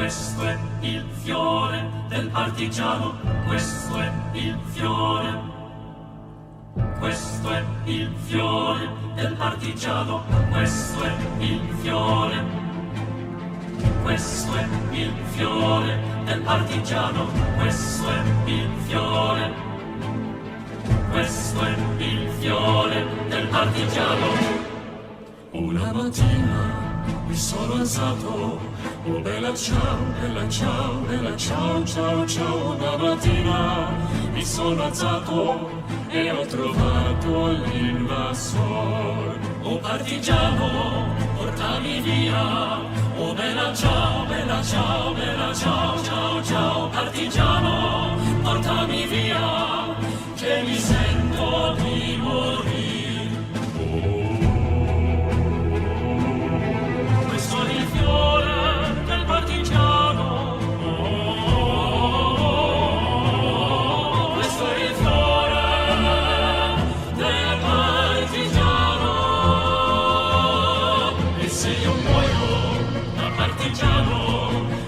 questo è il fiore del partigiano, questo è il fiore. Questo è il fiore del partigiano, questo è il fiore. Questo è il fiore del partigiano, questo è il fiore. Questo è il fiore del partigiano. Una mattina mi sono alzato, oh bella ciao, bella ciao, bella ciao, ciao, ciao. Una mattina mi sono alzato e ho trovato l'invasor. Oh partigiano, portami via, oh bella ciao, bella ciao, bella ciao, ciao, ciao. Partigiano, portami via, che mi sento di morire. Questo è il fiore del partigiano. Questo è il fiore del partigiano. E se io muoio da partigiano,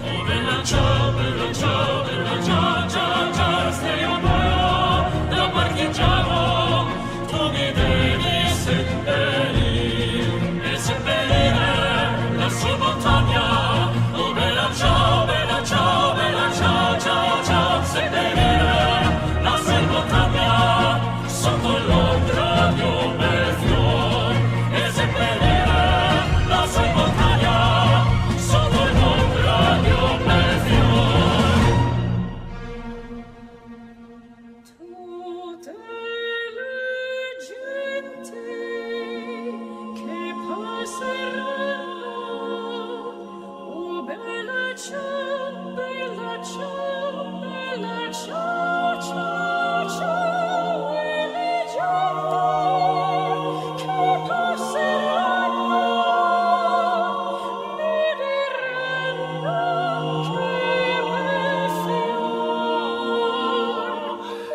oh bella ciao, bella ciao, bella ciao, ciao, ciao. Se io muoio da partigiano, tu mi devi seppellire e seppellire la sua montagna. Oh bella ciao, bella ciao, bella ciao, ciao, ciao. Seppellire la sua montagna sotto l'ombra di un bel fior. E seppellire la sua montagna sotto l'ombra di un bel fior. Tutte le genti che passeranno, oh bella ciao, bella ciao, bella ciao, ciao, ciao. E le genti che passeranno mi diranno che bel fior.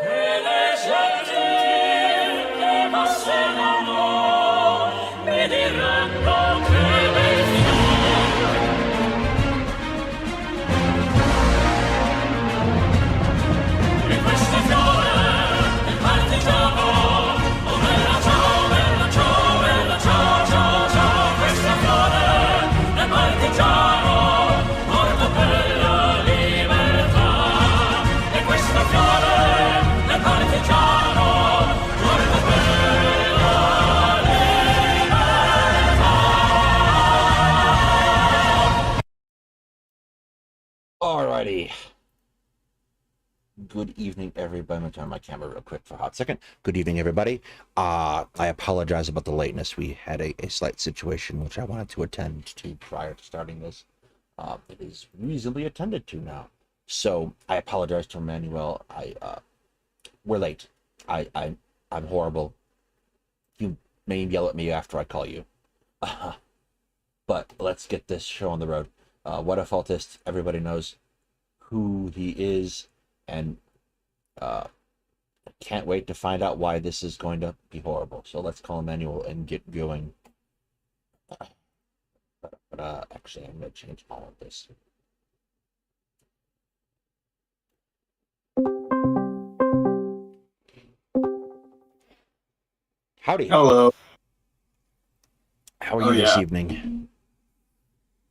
E le genti che passeranno mi diranno che bel fior. E questo fiore del partigiano, oh bella ciao, bella ciao, bella ciao, ciao, ciao. Questo fiore del partigiano porta per la libertà. E questo fiore del partigiano porta per la libertà. Alrighty. Good evening, everybody. I'm going to turn my camera real quick for a hot second. Good evening, everybody. I apologize about the lateness. We had a slight situation which I wanted to attend to prior to starting this. It is reasonably attended to now. So I apologize to Emmanuel. We're late. I'm horrible. You may yell at me after I call you. But let's get this show on the road. Whatifalthist, everybody knows who he is, and can't wait to find out why this is going to be horrible. So let's call Emmanuel and get going. But actually, I'm going to change all of this. Howdy. Hello. How are you this evening?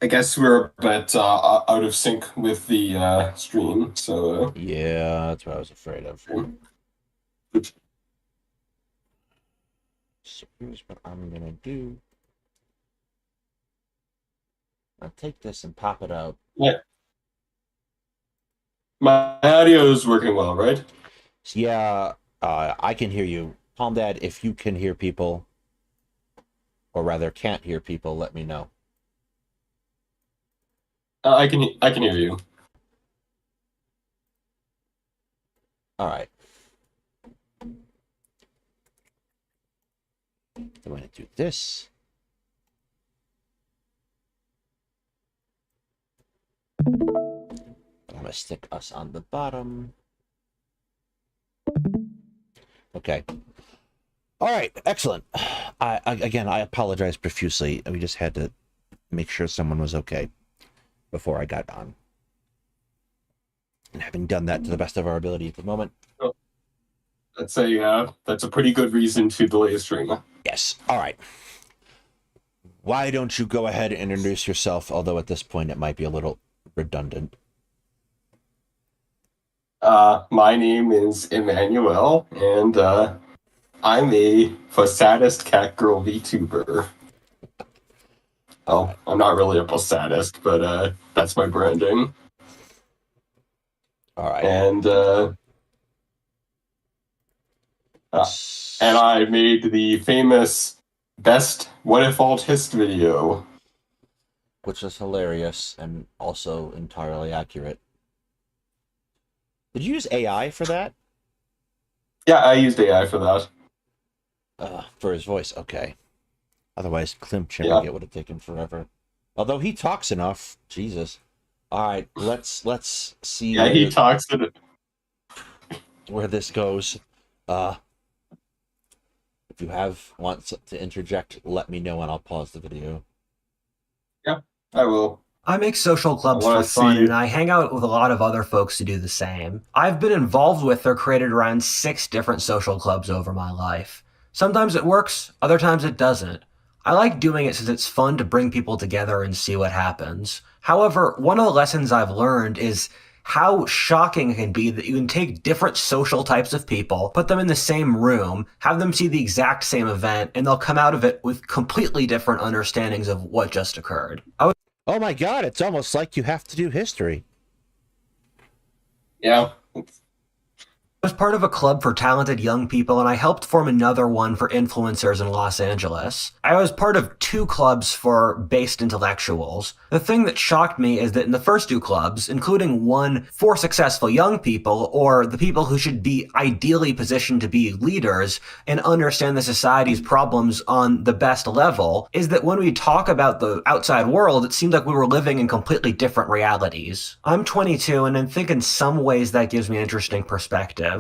I guess we're a bit out of sync with the stream, so... Yeah, that's what I was afraid of. So here's what I'm going to do. I'll take this and pop it out. Yeah. My audio is working well, right? Yeah, I can hear you. Palm Dad, if you can hear people, or rather can't hear people, let me know. I can hear you. All right. I'm going to do this. I'm going to stick us on the bottom. Okay. All right. Excellent. Again, I apologize profusely. We just had to make sure someone was okay before I got on. and having done that to the best of our ability at the moment. That's a pretty good reason to delay a stream. Yes. All right. Why don't you go ahead and introduce yourself, although at this point it might be a little redundant. My name is Emmanuel, and I'm a sadist cat girl VTuber. Oh, I'm not really a sadist, but that's my branding. All right. And I made the famous best Whatifalthist video, which is hilarious and also entirely accurate. Did you use AI for that? Yeah, I used AI for that. For his voice, okay. Otherwise, Klimt Yeah. it would have taken forever. Although he talks enough, Jesus. All right, let's see. Yeah, he talks it. Where this goes. If you want to interject, let me know and I'll pause the video. Yeah, I will. I make social clubs for fun, and I hang out with a lot of other folks who do the same. I've been involved with or created around 6 different social clubs over my life. Sometimes it works, other times it doesn't. I like doing it since it's fun to bring people together and see what happens. However, one of the lessons I've learned is how shocking it can be that you can take different social types of people, put them in the same room, have them see the exact same event, and they'll come out of it with completely different understandings of what just occurred. Oh my god, it's almost like you have to do history. Yeah. I was part of a club for talented young people, and I helped form another one for influencers in Los Angeles. I was part of 2 clubs for based intellectuals. The thing that shocked me is that in the first 2 clubs, including one for successful young people, or the people who should be ideally positioned to be leaders and understand the society's problems on the best level, is that when we talk about the outside world, it seemed like we were living in completely different realities. I'm 22, and I think in some ways that gives me an interesting perspective.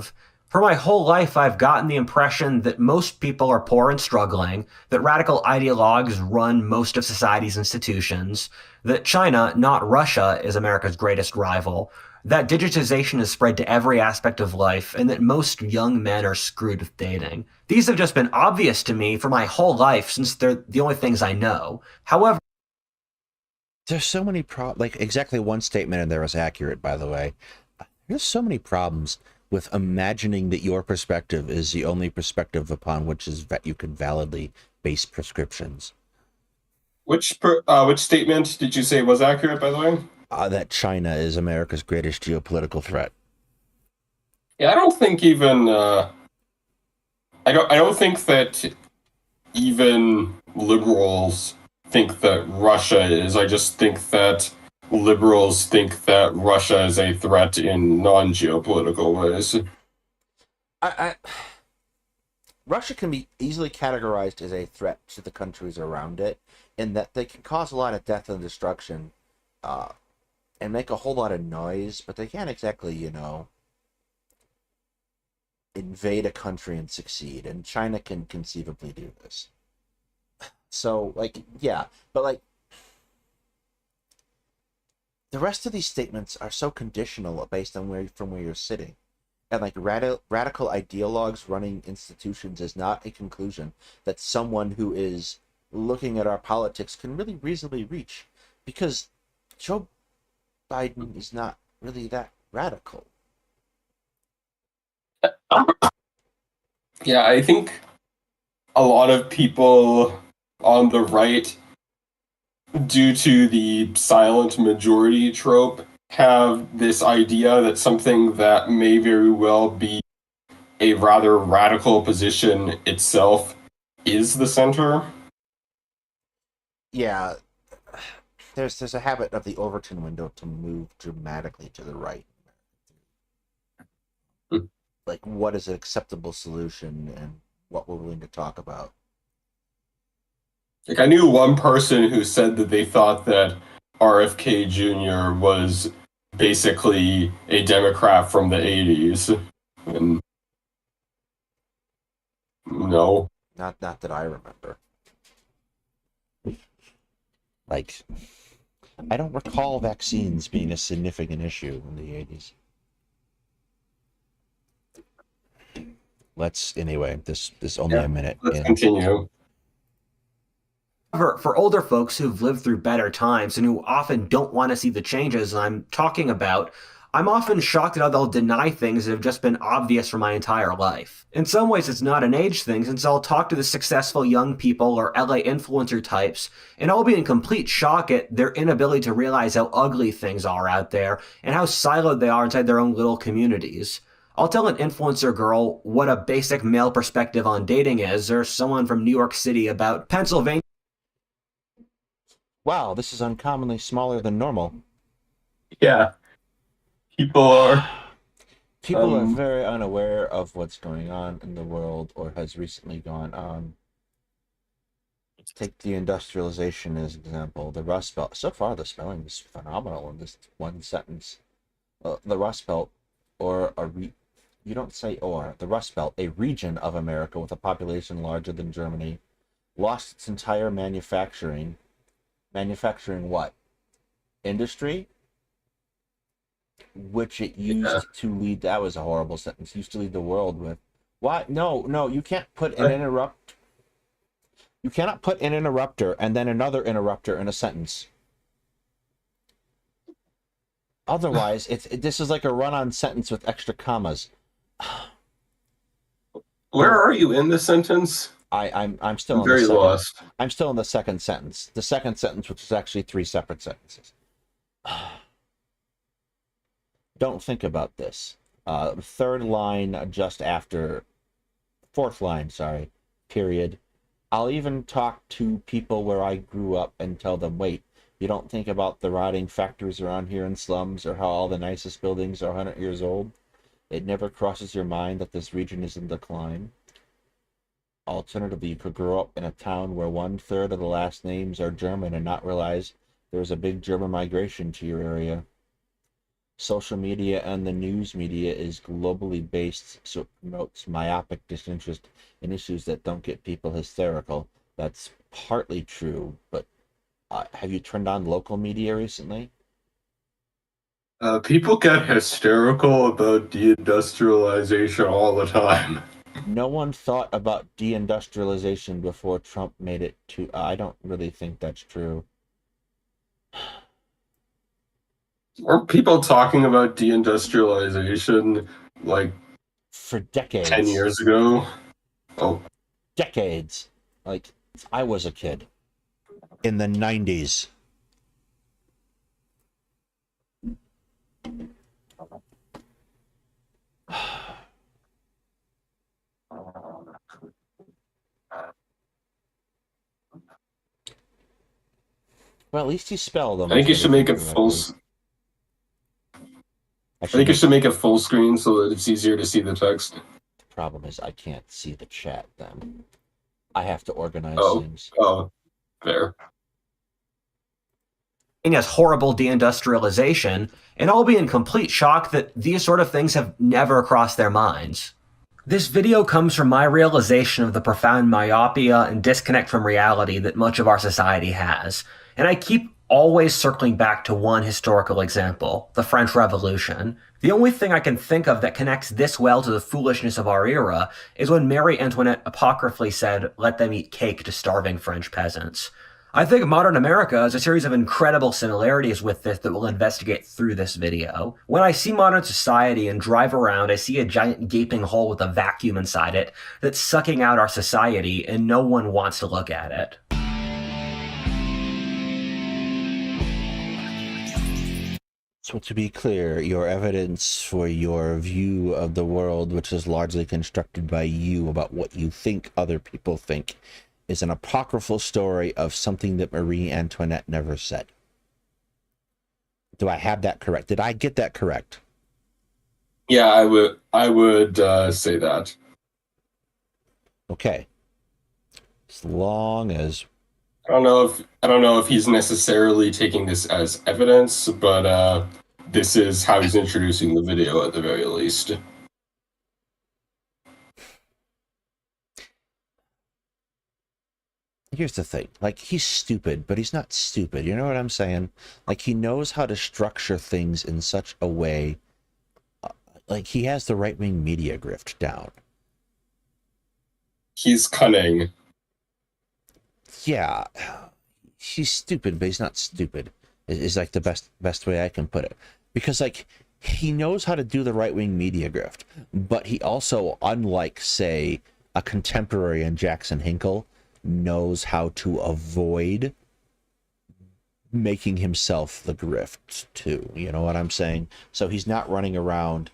For my whole life, I've gotten the impression that most people are poor and struggling, that radical ideologues run most of society's institutions, that China, not Russia, is America's greatest rival, that digitization has spread to every aspect of life, and that most young men are screwed with dating. These have just been obvious to me for my whole life since they're the only things I know. However, there's so many exactly one statement in there is accurate, by the way. There's so many problems with imagining that your perspective is the only perspective upon which you can validly base prescriptions. Which statement did you say was accurate, by the way? That China is America's greatest geopolitical threat. Yeah, I don't think even I don't think that even liberals think that Russia is. I just think that liberals think that Russia is a threat in non-geopolitical ways. Russia can be easily categorized as a threat to the countries around it, in that they can cause a lot of death and destruction, and make a whole lot of noise, but they can't exactly, invade a country and succeed, and China can conceivably do this. So, yeah, but, the rest of these statements are so conditional based on from where you're sitting. And radical ideologues running institutions is not a conclusion that someone who is looking at our politics can really reasonably reach, because Joe Biden is not really that radical. Yeah, I think a lot of people on the right, due to the silent majority trope, have this idea that something that may very well be a rather radical position itself is the center. Yeah, there's a habit of the Overton window to move dramatically to the right. Like, what is an acceptable solution and what we're willing to talk about. Like, I knew one person who said that they thought that RFK Jr. was basically a Democrat from the 80s. And no. Not that I remember. Like, I don't recall vaccines being a significant issue in the 80s. let's anyway. This only a minute. Let's in. continue. For older folks who've lived through better times and who often don't want to see the changes I'm talking about, I'm often shocked at how they'll deny things that have just been obvious for my entire life. In some ways, it's not an age thing, since I'll talk to the successful young people or LA influencer types, and I'll be in complete shock at their inability to realize how ugly things are out there and how siloed they are inside their own little communities. I'll tell an influencer girl what a basic male perspective on dating is, or someone from New York City about Pennsylvania. Wow, this is uncommonly smaller than normal. Yeah. People are very unaware of what's going on in the world or has recently gone on. Take the industrialization as an example. The Rust Belt. So far, the spelling is phenomenal in this one sentence. The Rust Belt, you don't say or. The Rust Belt, a region of America with a population larger than Germany, lost its entire manufacturing. Manufacturing what? Industry? Which it used to lead. That was a horrible sentence. Used to lead the world with. Why? No, you can't put an interrupt. You cannot put an interrupter and then another interrupter in a sentence. Otherwise, this is like a run-on sentence with extra commas. Where are you in the sentence? I'm still I'm very lost. I'm still in the second sentence. The second sentence, which is actually 3 separate sentences. Don't think about this. Third line just after, fourth line, sorry, period. I'll even talk to people where I grew up and tell them, wait, you don't think about the rotting factories around here in slums or how all the nicest buildings are 100 years old? It never crosses your mind that this region is in decline. Alternatively, you could grow up in a town where 1/3 of the last names are German and not realize there's a big German migration to your area. Social media and the news media is globally based, so it promotes myopic disinterest in issues that don't get people hysterical. That's partly true, but have you turned on local media recently? People get hysterical about deindustrialization all the time. No one thought about deindustrialization before Trump made it to. I don't really think that's true. Weren't people talking about deindustrialization like For decades. 10 years ago? Oh. Decades. Like, I was a kid. In the 90s. Well, at least you spelled them. I think you should make it full. I think you should make it full screen so that it's easier to see the text. The problem is I can't see the chat then. I have to organize things. Oh, fair. As horrible deindustrialization, and I'll be in complete shock that these sort of things have never crossed their minds. This video comes from my realization of the profound myopia and disconnect from reality that much of our society has, and I keep always circling back to one historical example, the French Revolution. The only thing I can think of that connects this well to the foolishness of our era is when Marie Antoinette apocryphally said, "Let them eat cake" to starving French peasants. I think modern America has a series of incredible similarities with this that we'll investigate through this video. When I see modern society and drive around, I see a giant gaping hole with a vacuum inside it that's sucking out our society, and no one wants to look at it. So to be clear, your evidence for your view of the world, which is largely constructed by you about what you think other people think, is an apocryphal story of something that Marie Antoinette never said. Do I have that correct? Did I get that correct? Yeah, I would say that. Okay. As long as I don't know if he's necessarily taking this as evidence, but this is how he's introducing the video at the very least. Here's the thing, like, he's stupid, but he's not stupid. You know what I'm saying? Like, he knows how to structure things in such a way, like, he has the right-wing media grift down. He's cunning. Yeah, he's stupid, but he's not stupid. Is like the best way I can put it, because like he knows how to do the right-wing media grift, but he also, unlike say a contemporary in Jackson Hinkle, knows how to avoid making himself the grift too. You know what I'm saying? So he's not running around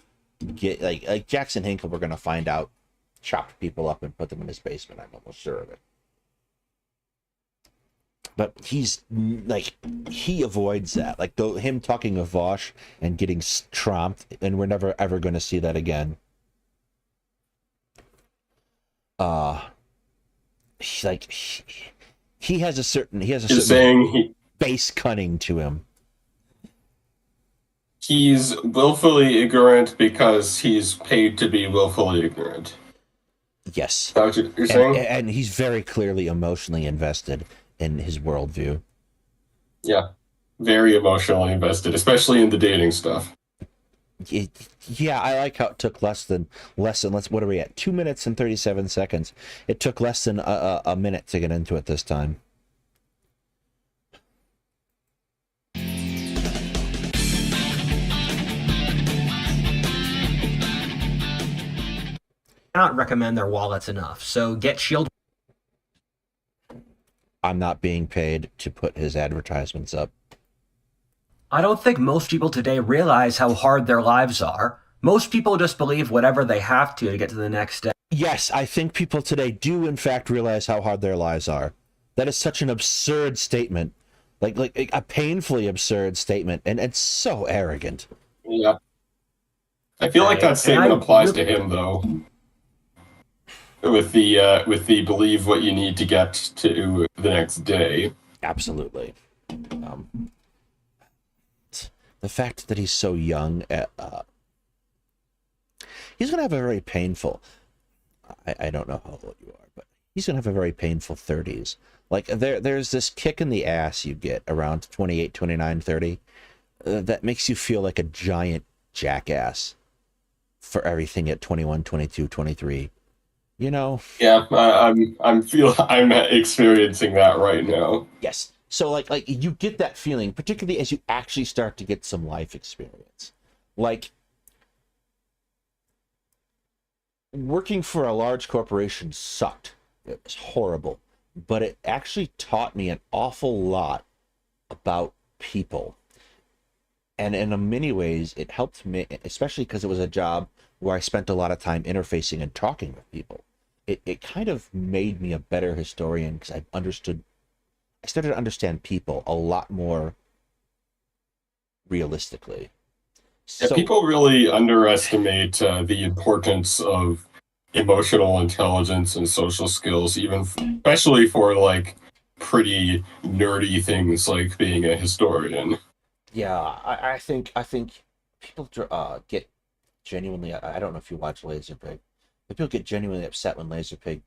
like Jackson Hinkle. We're gonna find out chopped people up and put them in his basement. I'm almost sure of it. But he's like, he avoids that. Like him talking of Vosh and getting tromped, and we're never ever going to see that again. He has a certain base cunning to him. He's willfully ignorant because he's paid to be willfully ignorant. Yes. Is that what you're saying? And he's very clearly emotionally invested in his worldview. Yeah. Very emotionally invested, especially in the dating stuff. Yeah, I like how it took less than what are we at? 2 minutes and 37 seconds. It took less than a minute to get into it this time. Cannot recommend their wallets enough, so get Shield. I'm not being paid to put his advertisements up. I don't think most people today realize how hard their lives are. Most people just believe whatever they have to get to the next step. Yes, I think people today do in fact realize how hard their lives are. That is such an absurd statement. Like a painfully absurd statement, and it's so arrogant. Yeah. I feel like that statement applies to him though. With the believe what you need to get to the next day. Absolutely. The fact that he's so young, he's going to have a very painful, I don't know how old you are, but he's going to have a very painful 30s. Like, there's this kick in the ass you get around 28, 29, 30 that makes you feel like a giant jackass for everything at 21, 22, 23. You know? Yeah, I'm experiencing that right now. Yes. So like you get that feeling, particularly as you actually start to get some life experience. Like working for a large corporation sucked. It was horrible, but it actually taught me an awful lot about people. And in many ways, it helped me, especially because it was a job where I spent a lot of time interfacing and talking with people. It kind of made me a better historian because I started to understand people a lot more realistically. Yeah, people really underestimate the importance of emotional intelligence and social skills, especially for like pretty nerdy things like being a historian. Yeah, I think people get genuinely. I don't know if you watch Laserpig, but people get genuinely upset when Laserpig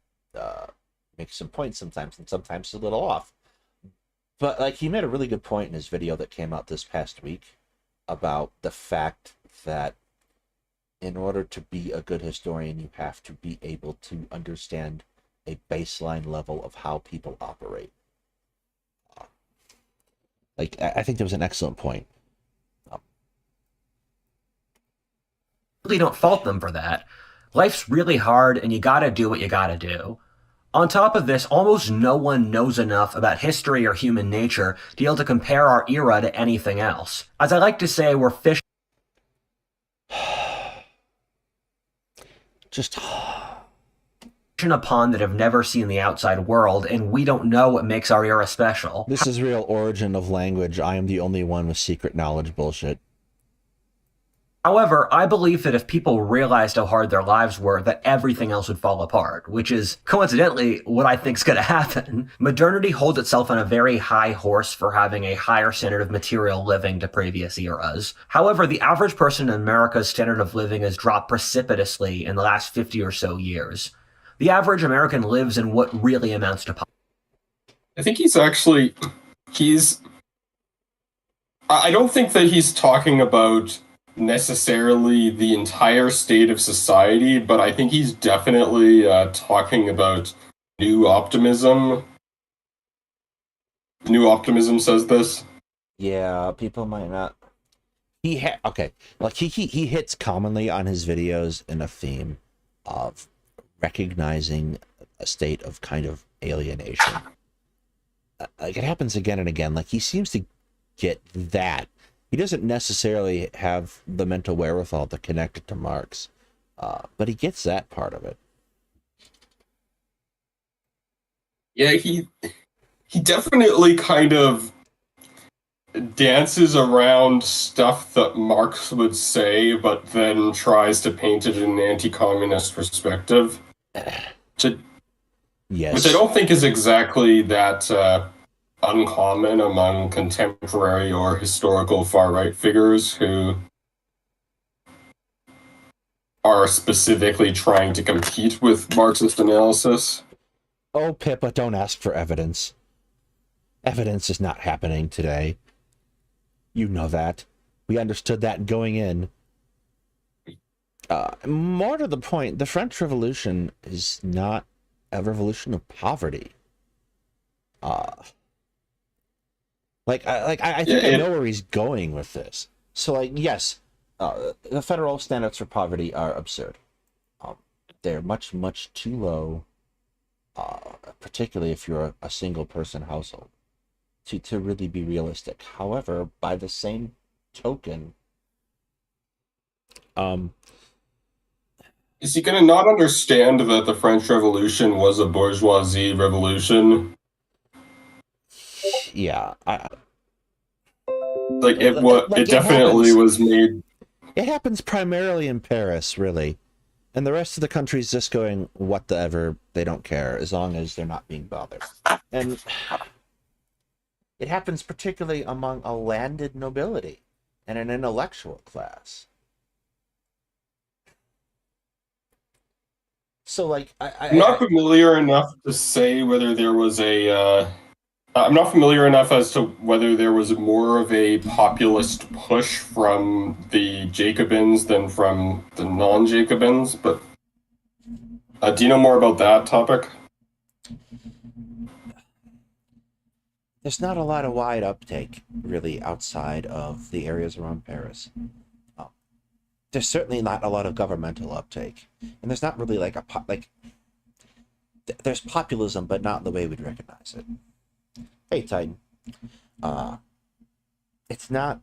makes some points sometimes, and sometimes it's a little off. But like he made a really good point in his video that came out this past week about the fact that in order to be a good historian, you have to be able to understand a baseline level of how people operate. Like I think that was an excellent point. Really don't fault them for that. Life's really hard and you gotta do what you gotta do. On top of this, almost no one knows enough about history or human nature to be able to compare our era to anything else. As I like to say, we're fish Just in a pond that have never seen the outside world, and we don't know what makes our era special. this is real origin of language. I am the only one with secret knowledge bullshit. However, I believe that if people realized how hard their lives were, that everything else would fall apart, which is, coincidentally, what I think is going to happen. Modernity holds itself on a very high horse for having a higher standard of material living to previous eras. However, the average person in America's standard of living has dropped precipitously in the last 50 or so years. The average American lives in what really amounts to poverty. I think I don't think that he's talking about necessarily the entire state of society, but I think he's definitely talking about New Optimism. New Optimism says this. Yeah, people might not. Okay, like he hits commonly on his videos in a theme of recognizing a state of kind of alienation. Like it happens again and again. Like he seems to get that. He doesn't necessarily have the mental wherewithal to connect it to Marx, but he gets that part of it. Yeah, he definitely kind of dances around stuff that Marx would say, but then tries to paint it in an anti-communist perspective. Yes. Which I don't think is exactly that uncommon among contemporary or historical far-right figures who are specifically trying to compete with Marxist analysis. Oh, Pippa, don't ask for evidence. Evidence is not happening today. You know that. We understood that going in. More to the point, the French Revolution is not a revolution of poverty. I think I know where he's going with this. So, like, yes, the federal standards for poverty are absurd. They're much, much too low, particularly if you're a single-person household, to really be realistic. However, by the same token, is he going to not understand that the French Revolution was a bourgeoisie revolution? Yeah, it definitely was made. It happens primarily in Paris, really, and the rest of the country's just going what the ever. They don't care as long as they're not being bothered, and it happens particularly among a landed nobility and an intellectual class. So, like, I'm not familiar enough to say whether there was I'm not familiar enough as to whether there was more of a populist push from the Jacobins than from the non-Jacobins, but do you know more about that topic? There's not a lot of wide uptake, really, outside of the areas around Paris. There's certainly not a lot of governmental uptake, and there's not really there's populism, but not in the way we'd recognize it. Hey, Titan. It's not.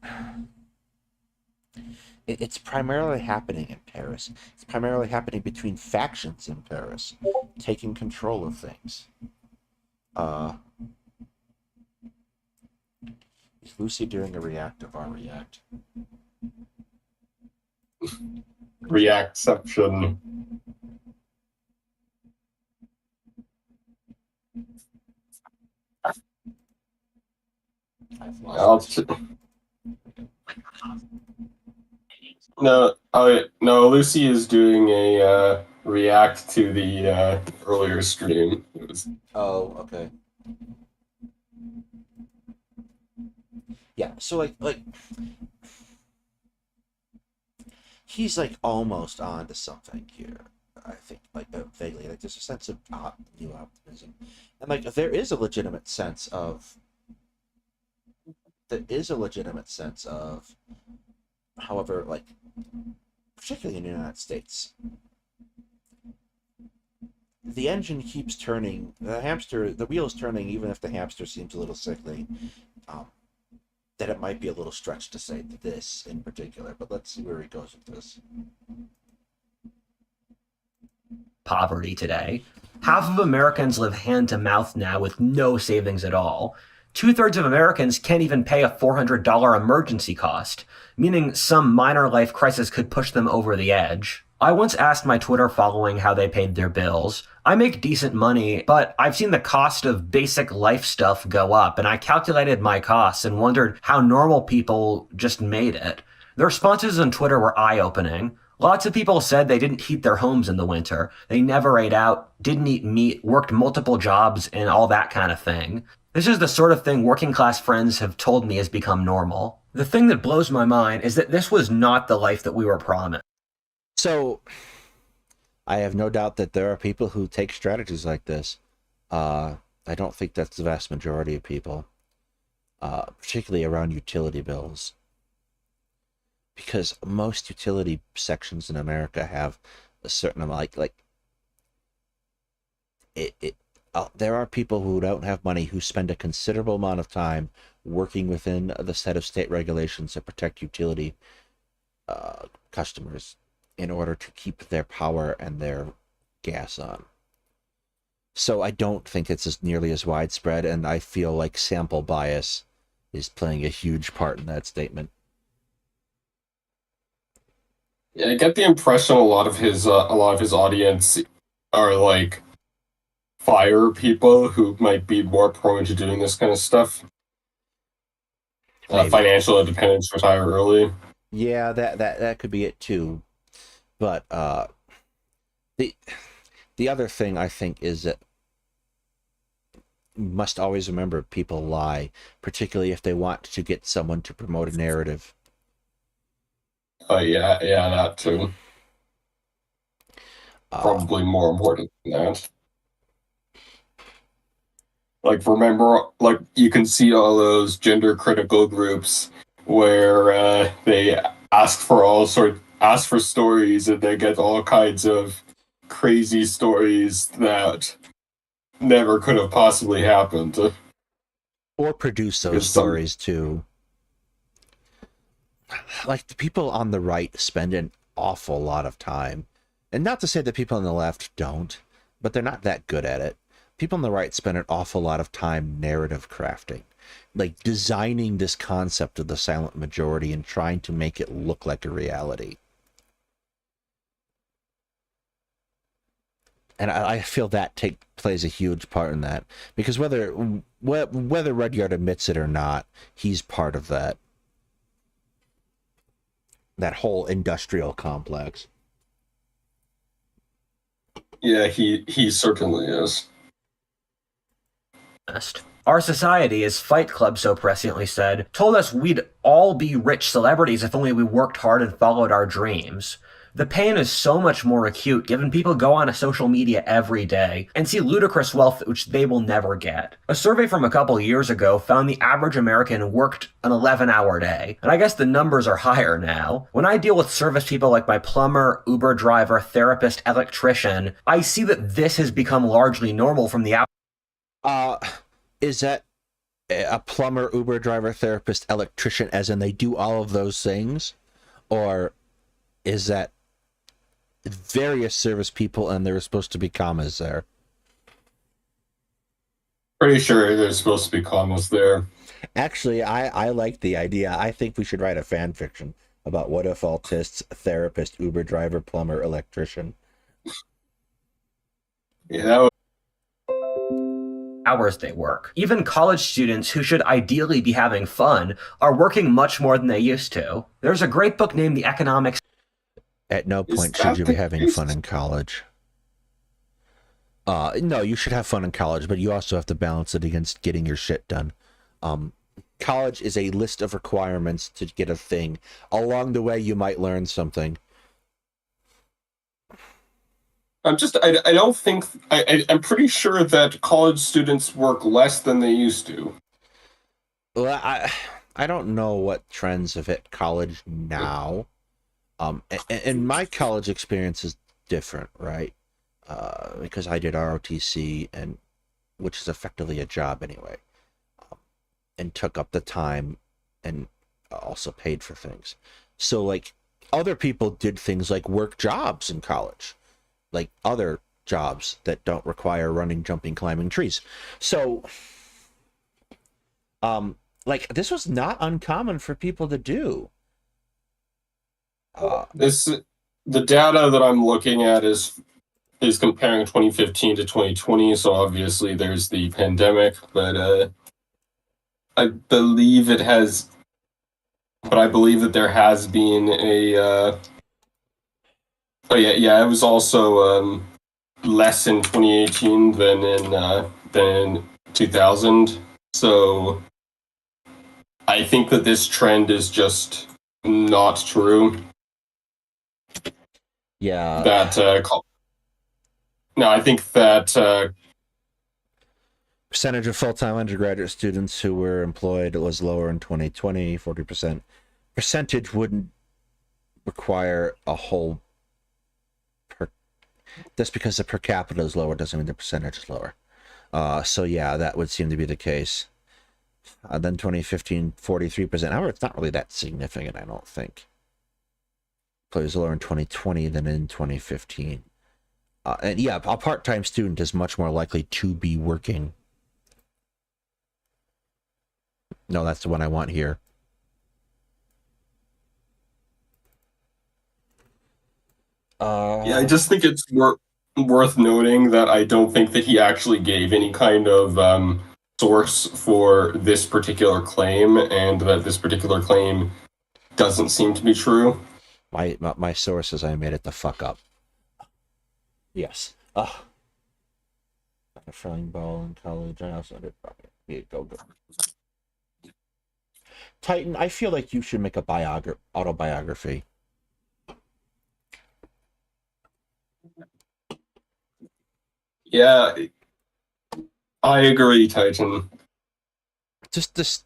It's primarily happening in Paris. It's primarily happening between factions in Paris, taking control of things. Is Lucy doing a react of our react? Reactception. No, Lucy is doing a react to the earlier stream. Oh, okay. Yeah, so like he's like almost on to something here. I think vaguely there's a sense of new optimism, and there is a legitimate sense of however, particularly in the United States, the engine keeps turning, the wheel is turning, even if the hamster seems a little sickly. That it might be a little stretched to say this in particular, but let's see where he goes with this. Poverty today. Half of Americans live hand to mouth now with no savings at all. 2/3 of Americans can't even pay a $400 emergency cost, meaning some minor life crisis could push them over the edge. I once asked my Twitter following how they paid their bills. I make decent money, but I've seen the cost of basic life stuff go up, and I calculated my costs and wondered how normal people just made it. The responses on Twitter were eye-opening. Lots of people said they didn't heat their homes in the winter. They never ate out, didn't eat meat, worked multiple jobs, and all that kind of thing. This is the sort of thing working class friends have told me has become normal. The thing that blows my mind is that this was not the life that we were promised. So, I have no doubt that there are people who take strategies like this. I don't think that's the vast majority of people, particularly around utility bills. Because most utility sections in America have a certain amount, there are people who don't have money who spend a considerable amount of time working within the set of state regulations that protect utility customers in order to keep their power and their gas on. So I don't think it's as nearly as widespread, and I feel like sample bias is playing a huge part in that statement. Yeah, I get the impression a lot of his audience are like fire people who might be more prone to doing this kind of stuff. Financial independence, retire early. Yeah, that could be it too. But the other thing I think is that you must always remember people lie, particularly if they want to get someone to promote a narrative. Yeah, that too. Probably more important than that. Like, remember, like, you can see all those gender critical groups where they ask for stories, and they get all kinds of crazy stories that never could have possibly happened. Or produce those stories too. Like, the people on the right spend an awful lot of time, and not to say that people on the left don't, but they're not that good at it. People on the right spend an awful lot of time narrative crafting, like designing this concept of the silent majority and trying to make it look like a reality. And I feel that plays a huge part in that, because whether Rudyard admits it or not, he's part of that whole industrial complex. Yeah, he certainly is. Our society, as Fight Club so presciently said, told us we'd all be rich celebrities if only we worked hard and followed our dreams. The pain is so much more acute given people go on a social media every day and see ludicrous wealth which they will never get. A survey from a couple years ago found the average American worked an 11-hour day, and I guess the numbers are higher now. When I deal with service people like my plumber, Uber driver, therapist, electrician, I see that this has become largely normal from the out. Is that a plumber, Uber driver, therapist, electrician, as in they do all of those things? Or is that various service people and there are supposed to be commas there? Pretty sure there's supposed to be commas there. Actually, I like the idea. I think we should write a fan fiction about Whatifalthist, therapist, Uber driver, plumber, electrician. Yeah, that would hours they work. Even college students who should ideally be having fun are working much more than they used to. There's a great book named The Economics. At no point should you be having fun in college. No, you should have fun in college, but you also have to balance it against getting your shit done. College is a list of requirements to get a thing. Along the way, you might learn something. I don't think, I'm pretty sure that college students work less than they used to. Well, I don't know what trends have hit college now. And my college experience is different, right? Because I did ROTC, and which is effectively a job anyway, and took up the time and also paid for things. So, like, other people did things like work jobs in college, like other jobs that don't require running, jumping, climbing trees. So, like, this was not uncommon for people to do. The data that I'm looking at is comparing 2015 to 2020, so obviously there's the pandemic, but I believe that there has been a it was also less in 2018 than in 2000. So I think that this trend is just not true. Yeah. No, I think that percentage of full-time undergraduate students who were employed was lower in 2020, 40%. Percentage wouldn't require a whole just because the per capita is lower doesn't mean the percentage is lower. So yeah, that would seem to be the case. Then 2015, 43%. However, it's not really that significant, I don't think. It was lower in 2020 than in 2015. And yeah, a part-time student is much more likely to be working. No, that's the one I want here. Yeah, I just think it's worth noting that I don't think that he actually gave any kind of source for this particular claim, and that this particular claim doesn't seem to be true. My source is I made it the fuck up. Yes. A frying ball in college. I also did go. Titan, I feel like you should make a autobiography. Yeah, I agree, Titan. Just this,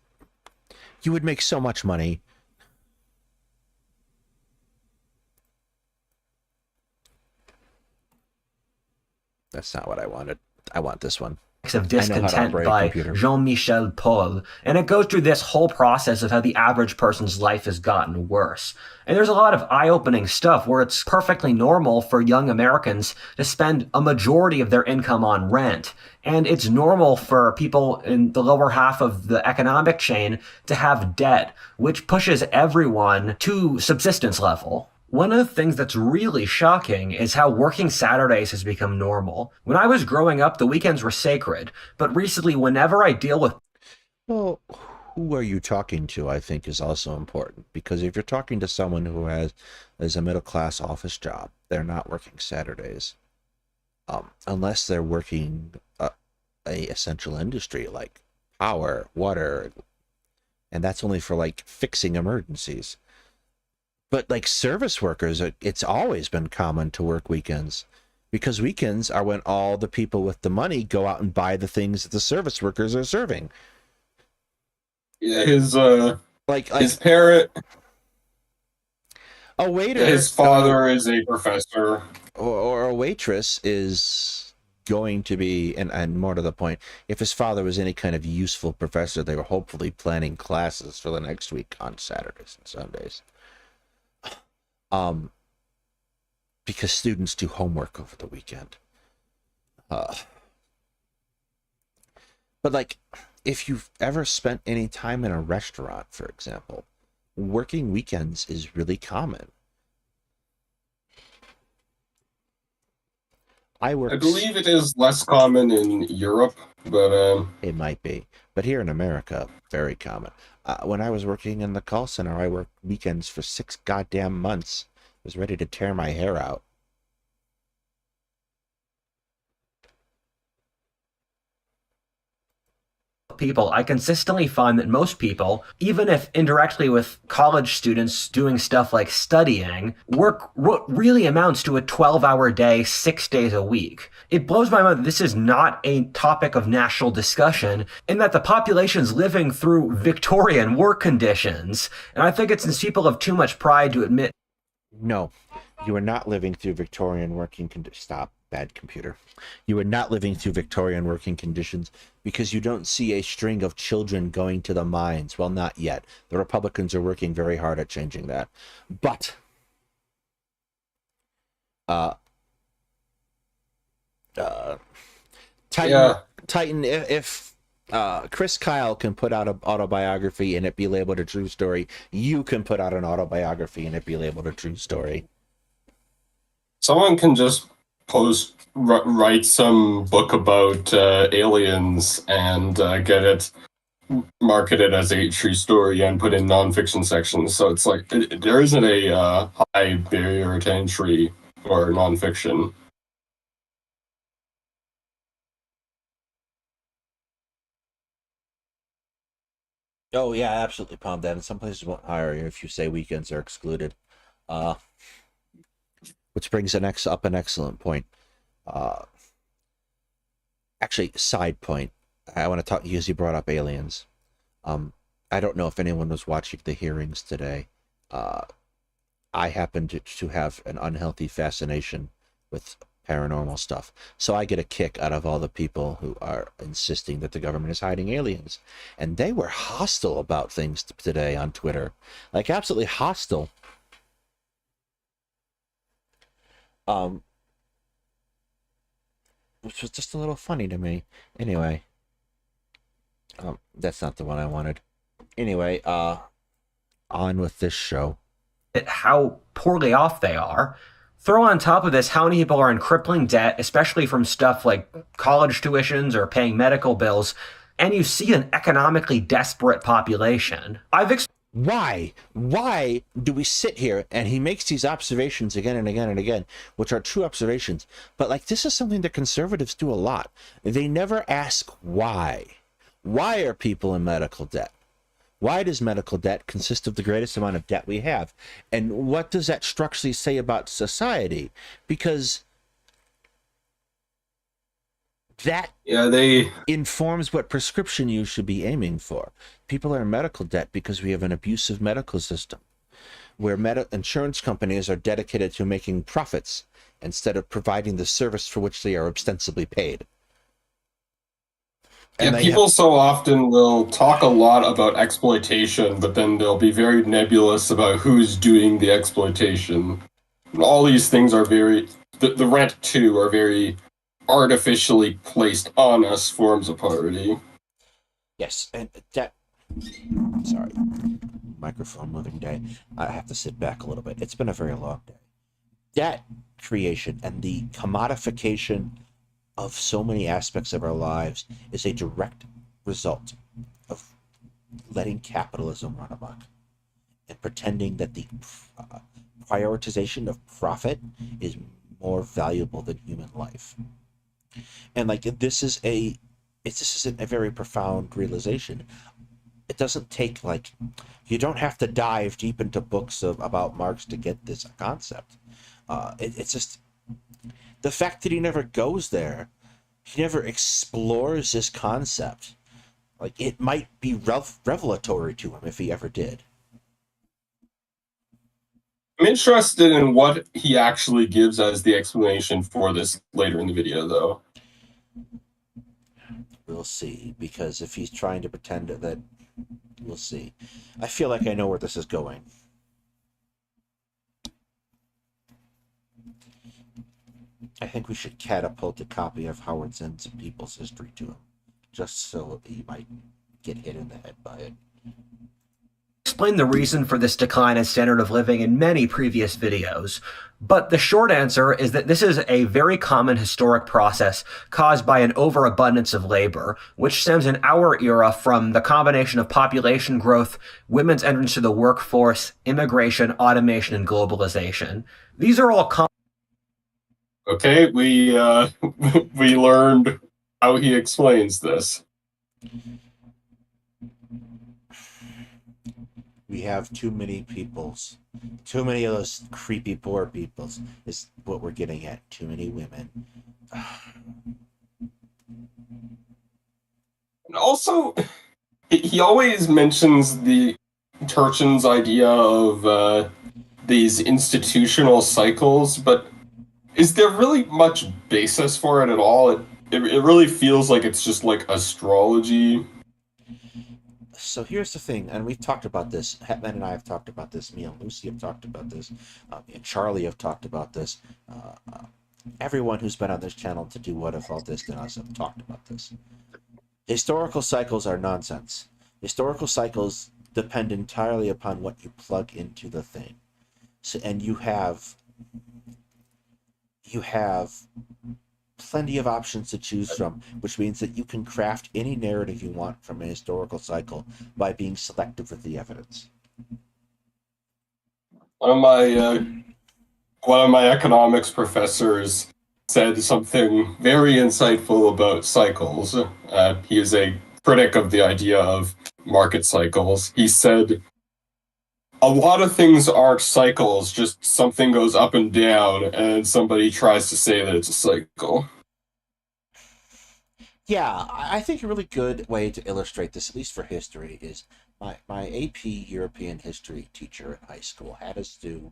you would make so much money. That's not what I wanted. I want this one. Of Discontent by Jean-Michel Paul, and it goes through this whole process of how the average person's life has gotten worse. And there's a lot of eye-opening stuff where it's perfectly normal for young Americans to spend a majority of their income on rent. And it's normal for people in the lower half of the economic chain to have debt, which pushes everyone to subsistence level. One of the things that's really shocking is how working Saturdays has become normal. When I was growing up, the weekends were sacred, but recently, whenever I deal with... Well, who are you talking to, I think, is also important. Because if you're talking to someone who has a middle-class office job, they're not working Saturdays. Unless they're working a essential industry like power, water, and that's only for, like, fixing emergencies. But like service workers, it's always been common to work weekends, because weekends are when all the people with the money go out and buy the things that the service workers are serving. Yeah, his parent, a waiter, his father is a professor, or a waitress is going to be, and more to the point, if his father was any kind of useful professor, they were hopefully planning classes for the next week on Saturdays and Sundays. Because students do homework over the weekend. But like, if you've ever spent any time in a restaurant, for example, working weekends is really common. I believe it is less common in Europe, but it might be. But here in America, very common. When I was working in the call center, I worked weekends for 6 goddamn months. I was ready to tear my hair out. People, I consistently find that most people, even if indirectly with college students doing stuff like studying, work what really amounts to a 12-hour day, 6 days a week. It blows my mind that this is not a topic of national discussion, and that the population's living through Victorian work conditions. And I think it's since people have too much pride to admit. No, you are not living through Victorian working conditions. Stop, bad computer. You are not living through Victorian working conditions because you don't see a string of children going to the mines. Well, not yet. The Republicans are working very hard at changing that. But Titan, if Chris Kyle can put out an autobiography and it be labeled a true story, you can put out an autobiography and it be labeled a true story. Someone can just write some book about aliens and get it marketed as a true story and put in nonfiction sections. So it's like there isn't a high barrier to entry for nonfiction. Oh yeah, absolutely, Palm Dad. And some places won't hire you if you say weekends are excluded. Uh, which brings up an excellent point. Uh, actually, side point. I want to talk because you brought up aliens. Um, I don't know if anyone was watching the hearings today. Uh, I happen to have an unhealthy fascination with paranormal stuff. So I get a kick out of all the people who are insisting that the government is hiding aliens. And they were hostile about things today on Twitter. Like absolutely hostile. Which was just a little funny to me. Anyway. That's not the one I wanted. Anyway, on with this show. How poorly off they are. Throw on top of this how many people are in crippling debt, especially from stuff like college tuitions or paying medical bills, and you see an economically desperate population. Why do we sit here and he makes these observations again and again and again, which are true observations, but like this is something that conservatives do a lot. They never ask why. Why are people in medical debt? Why does medical debt consist of the greatest amount of debt we have? And what does that structurally say about society? Because that informs what prescription you should be aiming for. People are in medical debt because we have an abusive medical system where insurance companies are dedicated to making profits instead of providing the service for which they are ostensibly paid. And people so often will talk a lot about exploitation, but then they'll be very nebulous about who's doing the exploitation. And all these things are the rent too are very artificially placed on us forms of poverty. Yes, and that. Sorry, microphone moving day. I have to sit back a little bit. It's been a very long day. Debt creation and the commodification of so many aspects of our lives is a direct result of letting capitalism run amok and pretending that the prioritization of profit is more valuable than human life. And like this isn't a very profound realization. It doesn't take you don't have to dive deep into books about Marx to get this concept. It's just the fact that he never goes there, he never explores this concept. Like it might be revelatory to him if he ever did. I'm interested in what he actually gives as the explanation for this later in the video, though. We'll see, because if he's trying to pretend that, we'll see. I feel like I know where this is going. I think we should catapult a copy of Howard Zinn's People's History to him, just so he might get hit in the head by it. Explain the reason for this decline in standard of living in many previous videos, but the short answer is that this is a very common historic process caused by an overabundance of labor, which stems in our era from the combination of population growth, women's entrance to the workforce, immigration, automation, and globalization. These are all Okay, we learned how he explains this. We have too many peoples. Too many of those creepy poor peoples is what we're getting at. Too many women. And also, he always mentions the Turchin's idea of these institutional cycles, but is there really much basis for it at all? It really feels like it's just like astrology. So here's the thing, and we've talked about this. Hetman and I have talked about this. Me and Lucy have talked about this. Me and Charlie have talked about this. Everyone who's been on this channel to do Whatifalthist and us have talked about this. Historical cycles are nonsense. Historical cycles depend entirely upon what you plug into the thing. So, and you have plenty of options to choose from, which means that you can craft any narrative you want from a historical cycle by being selective with the evidence. One of my economics professors said something very insightful about cycles. He is a critic of the idea of market cycles. He said, a lot of things aren't cycles, just something goes up and down, and somebody tries to say that it's a cycle. Yeah, I think a really good way to illustrate this, at least for history, is my AP European history teacher in high school had us do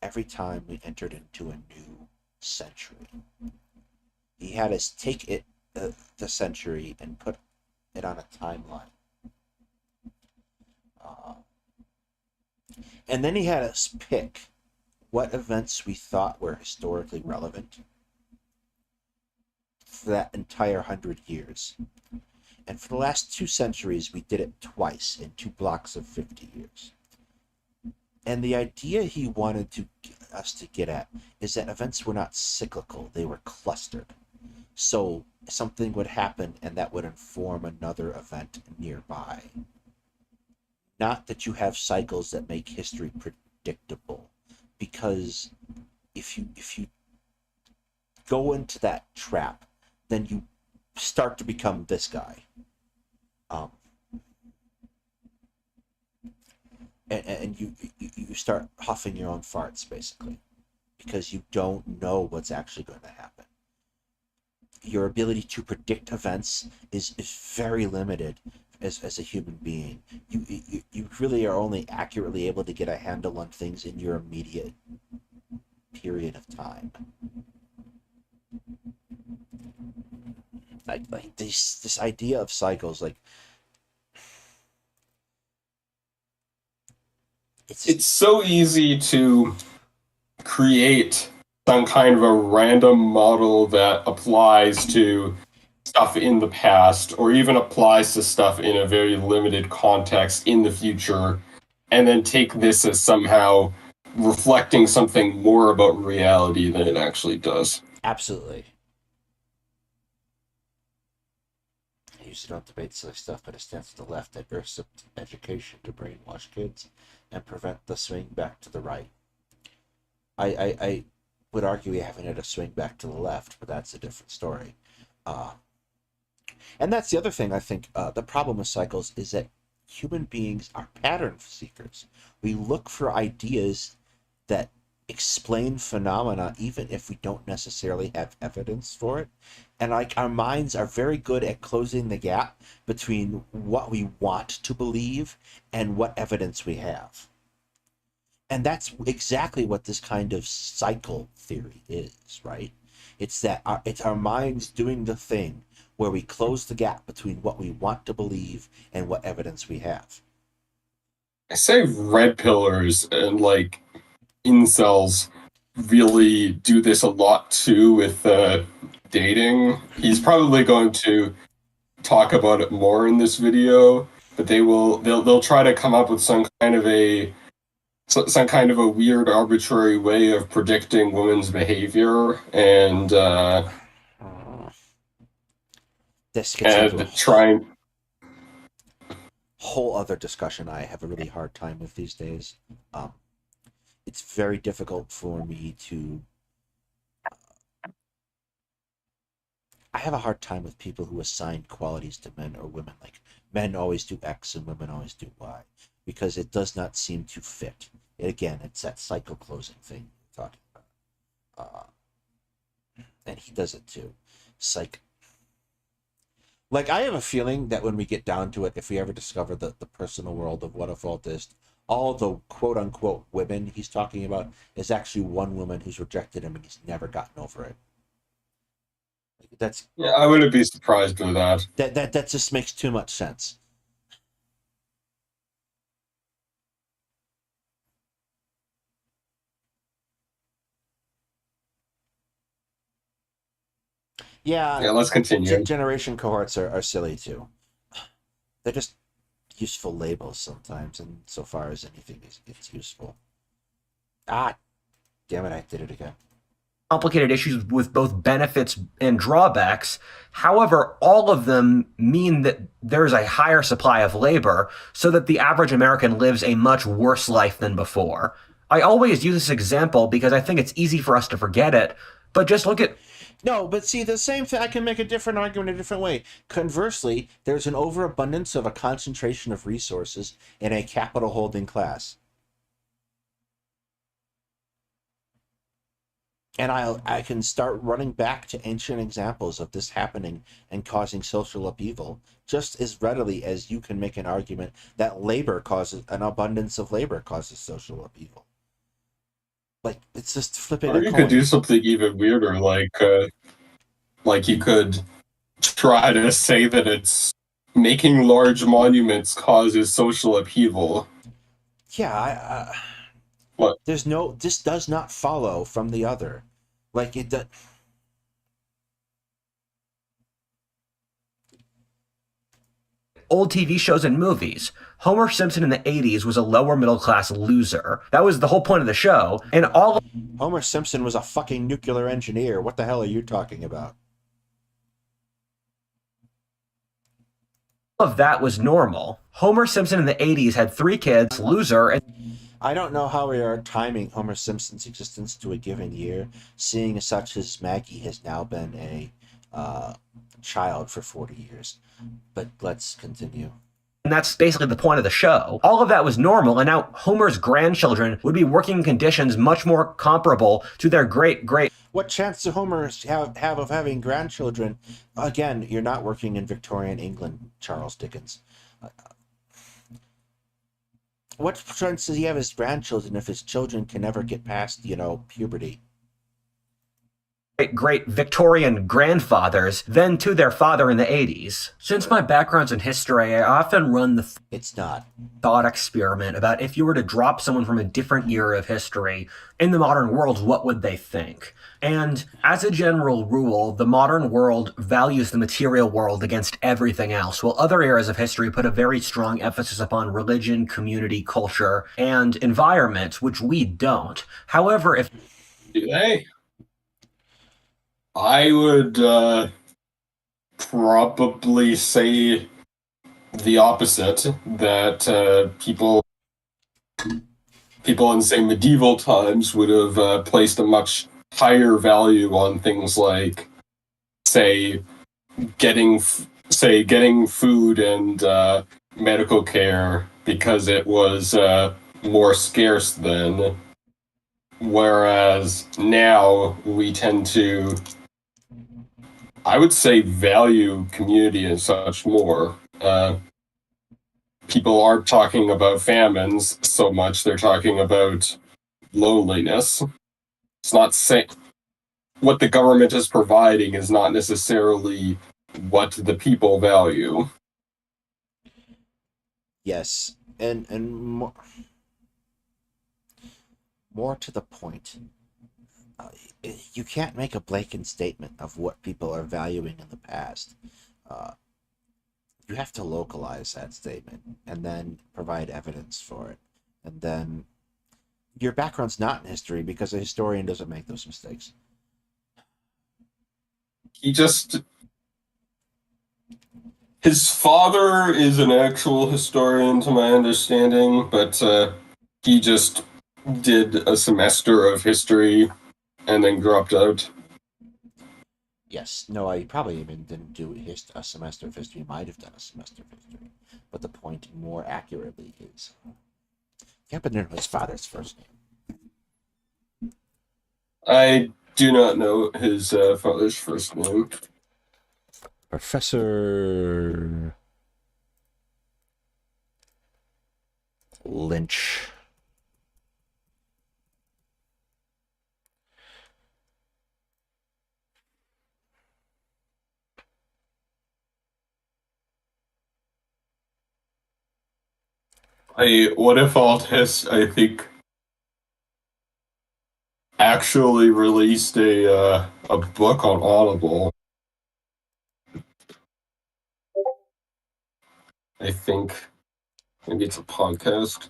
every time we entered into a new century. He had us take the century and put it on a timeline. And then he had us pick what events we thought were historically relevant for that entire 100 years. And for the last 2 centuries, we did it twice in 2 blocks of 50 years. And the idea he wanted us to get at is that events were not cyclical, they were clustered. So something would happen and that would inform another event nearby. Not that you have cycles that make history predictable, because if you go into that trap, then you start to become this guy. And you start huffing your own farts, basically, because you don't know what's actually going to happen. Your ability to predict events is very limited as a human being. You really are only accurately able to get a handle on things in your immediate period of time. Like this idea of cycles, like it's so easy to create some kind of a random model that applies to stuff in the past, or even applies to stuff in a very limited context in the future, and then take this as somehow reflecting something more about reality than it actually does. Absolutely. I usually don't debate silly stuff, but it stands to the left, adverse education to brainwash kids and prevent the swing back to the right. I would argue we haven't had a swing back to the left, but that's a different story. And that's the other thing, I think, the problem with cycles is that human beings are pattern seekers. We look for ideas that explain phenomena even if we don't necessarily have evidence for it. And like our minds are very good at closing the gap between what we want to believe and what evidence we have. And that's exactly what this kind of cycle theory is, right? It's that it's our minds doing the thing where we close the gap between what we want to believe and what evidence we have. I say red pillars and like incels really do this a lot too with dating. He's probably going to talk about it more in this video, but they'll try to come up with some kind of a weird arbitrary way of predicting women's behavior and this gets into trying whole other discussion I have a really hard time with these days. It's very difficult for me to I have a hard time with people who assign qualities to men or women, like men always do X and women always do Y, because it does not seem to fit. Again, it's that cycle closing thing you're talking about. And he does it too. It's like I have a feeling that when we get down to it, if we ever discover the personal world of Whatifalthist, all the quote-unquote women he's talking about is actually one woman who's rejected him and he's never gotten over it. Yeah, I wouldn't be surprised with that. That just makes too much sense. Yeah, let's continue. Generation cohorts are silly too. They're just useful labels sometimes, and so far as anything it's useful. Damn it, I did it again. Complicated issues with both benefits and drawbacks. However, all of them mean that there's a higher supply of labor, so that the average American lives a much worse life than before. I always use this example because I think it's easy for us to forget it, but just look at No, but see, the same thing, I can make a different argument a different way. Conversely, there's an overabundance of a concentration of resources in a capital holding class. And I can start running back to ancient examples of this happening and causing social upheaval just as readily as you can make an argument that labor causes, an abundance of labor causes social upheaval. Like, it's just flipping Or a you coin. could do something even weirder, like you could try to say that it's making large monuments causes social upheaval. Yeah, What? this does not follow from the other. Like, it does. Old TV shows and movies. Homer Simpson in the 80s was a lower middle class loser. That was the whole point of the show. And all Homer Simpson was a fucking nuclear engineer. What the hell are you talking about? of that was normal. Homer Simpson in the 80s had 3 kids, loser, and I don't know how we are timing Homer Simpson's existence to a given year, seeing as such as Maggie has now been a child for 40 years. But let's continue. that's basically the point of the show. All of that was normal, and now Homer's grandchildren would be working in conditions much more comparable to their great. What chance do Homer have of having grandchildren? Again, you're not working in Victorian England, Charles Dickens. What chance does he have his grandchildren if his children can never get past, puberty? Great Victorian grandfathers, then to their father in the 80s. Since my background's in history, I often run the It's not. thought experiment about if you were to drop someone from a different era of history in the modern world, what would they think? And as a general rule, the modern world values the material world against everything else, while other eras of history put a very strong emphasis upon religion, community, culture, and environment, which we don't. However, if Do they? I would probably say the opposite, that people in, say, medieval times would have placed a much higher value on things like, say, getting food and medical care because it was more scarce then. Whereas now we tend to, I would say, value community and such more. People aren't talking about famines so much, they're talking about loneliness. It's not saying what the government is providing is not necessarily what the people value. Yes, and more to the point. You can't make a blanket statement of what people are valuing in the past. You have to localize that statement and then provide evidence for it. And then your background's not in history because a historian doesn't make those mistakes. His father is an actual historian, to my understanding, but he just did a semester of history and then dropped out. Yes, no, I probably even didn't do a semester of history. Might have done a semester of history, but the point more accurately is, you happen to know his father's first name. I do not know his father's first name. Professor Lynch. Whatifalthist, I think, actually released a book on Audible. I think maybe it's a podcast.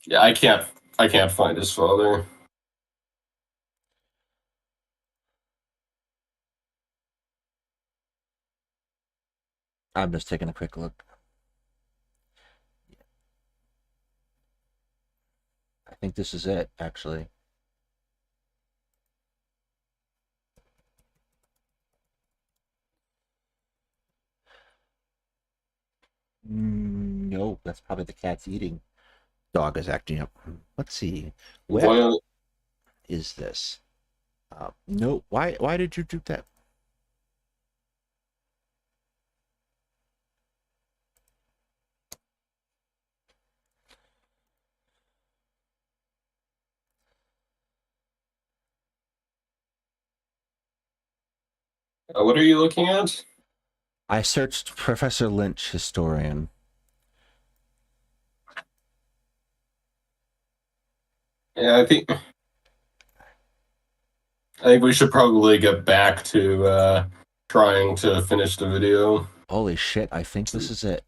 Yeah, I can't find his father. I'm just taking a quick look. think this is it, actually. Nope, that's probably the cat's eating. Dog is acting up. Let's see. Where is this? No. Why did you do that? What are you looking at? I searched Professor Lynch, historian. Yeah, I think we should probably get back to trying to finish the video. Holy shit, I think this is it.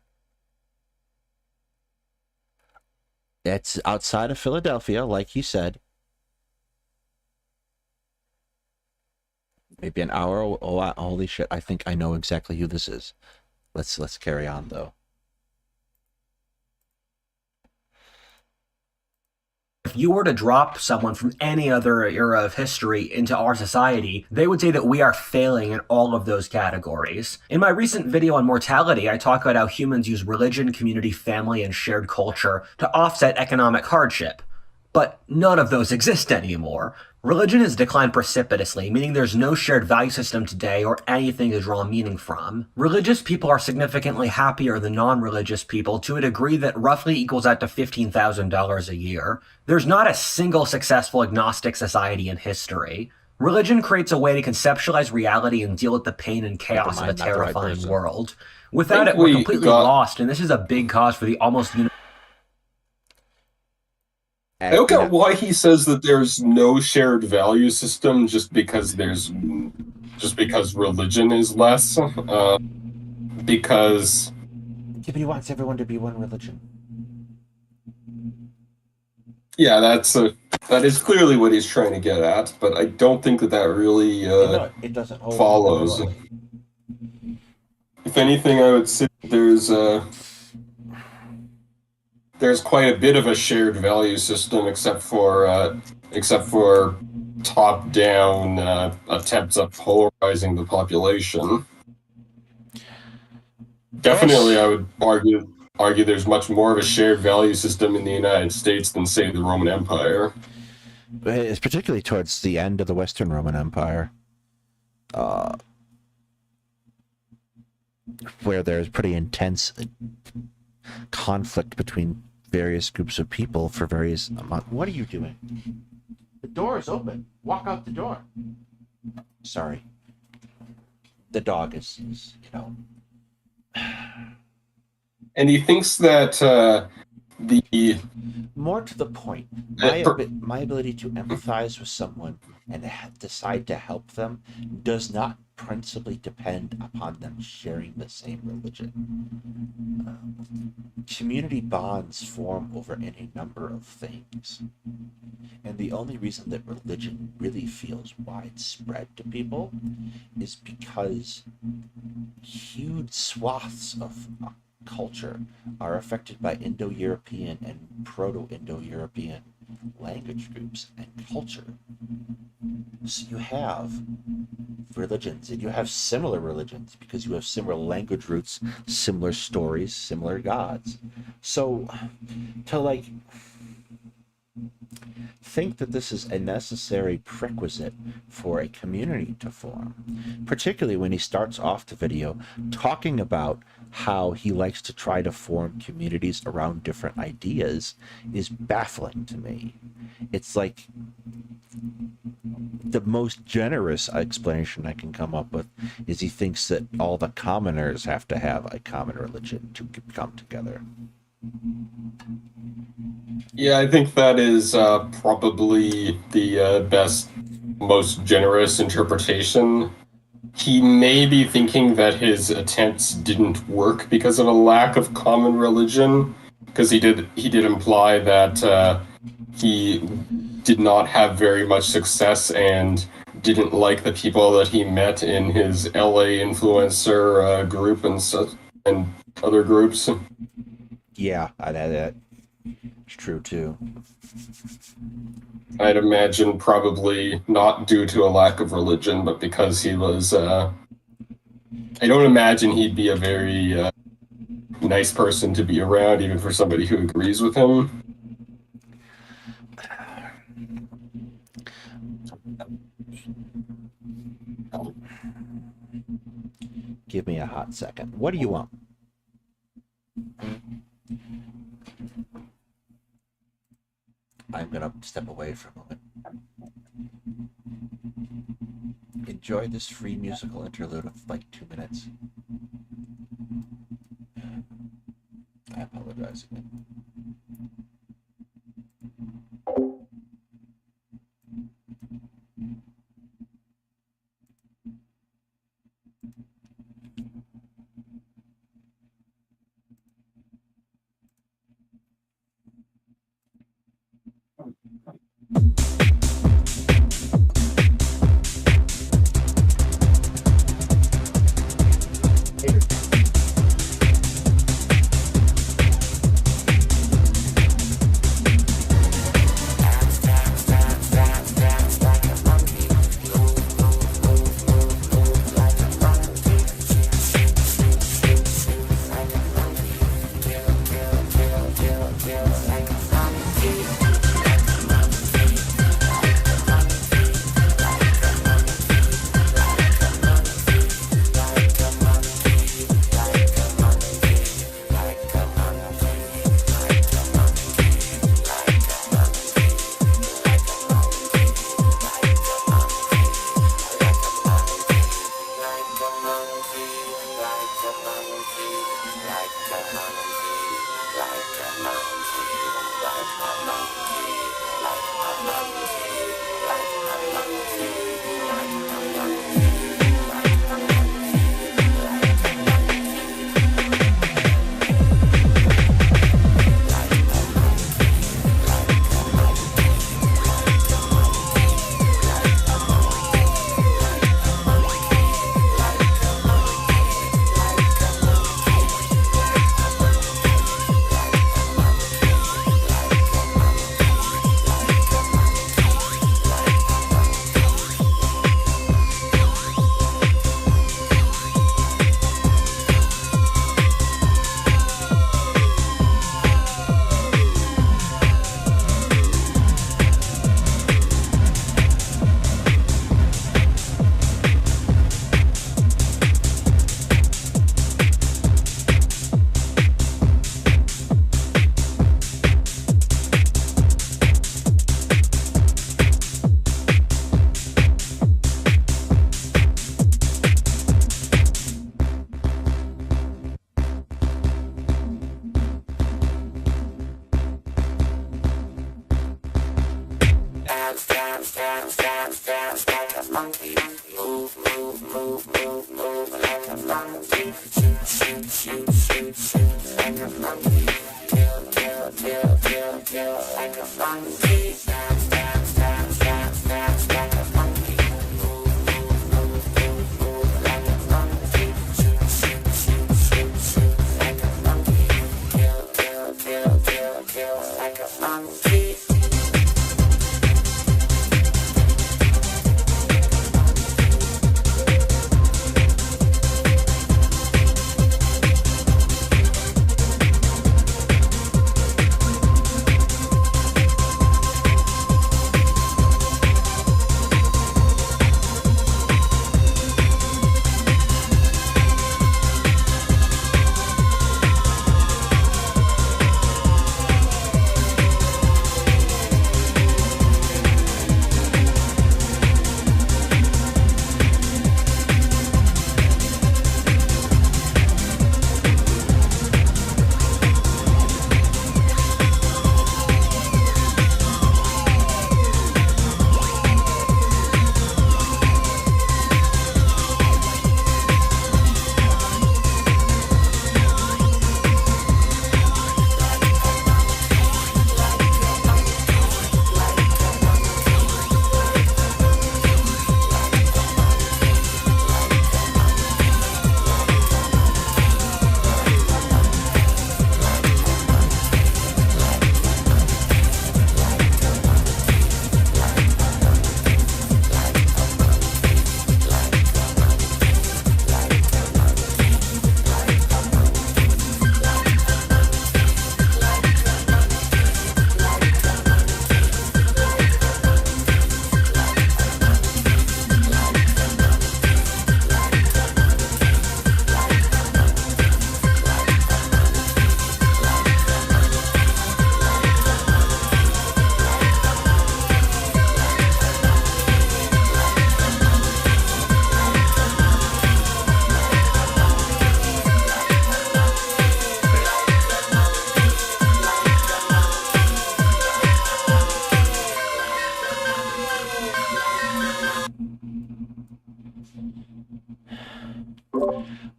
It's outside of Philadelphia, like you said. Maybe an hour. Oh, holy shit, I think I know exactly who this is. Let's carry on, though. If you were to drop someone from any other era of history into our society, they would say that we are failing in all of those categories. In my recent video on mortality, I talk about how humans use religion, community, family, and shared culture to offset economic hardship. But none of those exist anymore. Religion has declined precipitously, meaning there's no shared value system today or anything to draw meaning from. Religious people are significantly happier than non-religious people to a degree that roughly equals out to $15,000 a year. There's not a single successful agnostic society in history. Religion creates a way to conceptualize reality and deal with the pain and chaos of a terrifying world. Without it, we're completely lost, and this is a big cause for the almost I don't get why he says that there's no shared value system just because religion is less. Because he wants everyone to be one religion. Yeah, that is clearly what he's trying to get at, but I don't think that really it doesn't follows. If anything, I would say there's quite a bit of a shared value system, except for top-down attempts at polarizing the population. Definitely, yes. I would argue there's much more of a shared value system in the United States than, say, the Roman Empire. It's particularly towards the end of the Western Roman Empire, where there's pretty intense conflict between various groups of people for various amounts. What are you doing? The door is open. Walk out the door. Sorry. The dog is And he thinks that the... More to the point, my ability to empathize with someone and decide to help them does not principally depend upon them sharing the same religion. Community bonds form over any number of things. And the only reason that religion really feels widespread to people is because huge swaths of culture are affected by Indo-European and Proto-Indo-European language groups and culture. So you have religions, and you have similar religions because you have similar language roots, similar stories, similar gods. So to think that this is a necessary prerequisite for a community to form, particularly when he starts off the video talking about how he likes to try to form communities around different ideas, is baffling to me. It's like the most generous explanation I can come up with is he thinks that all the commoners have to have a common religion to come together. Yeah, I think that is probably the best, most generous interpretation. He may be thinking that his attempts didn't work because of a lack of common religion, because he did imply that he did not have very much success and didn't like the people that he met in his LA influencer group and other groups. Yeah, It's true too. I'd imagine probably not due to a lack of religion, but because he was. I don't imagine he'd be a very nice person to be around, even for somebody who agrees with him. Give me a hot second. What do you want? I'm gonna step away for a moment. Enjoy this free musical interlude of like 2 minutes. I apologize again.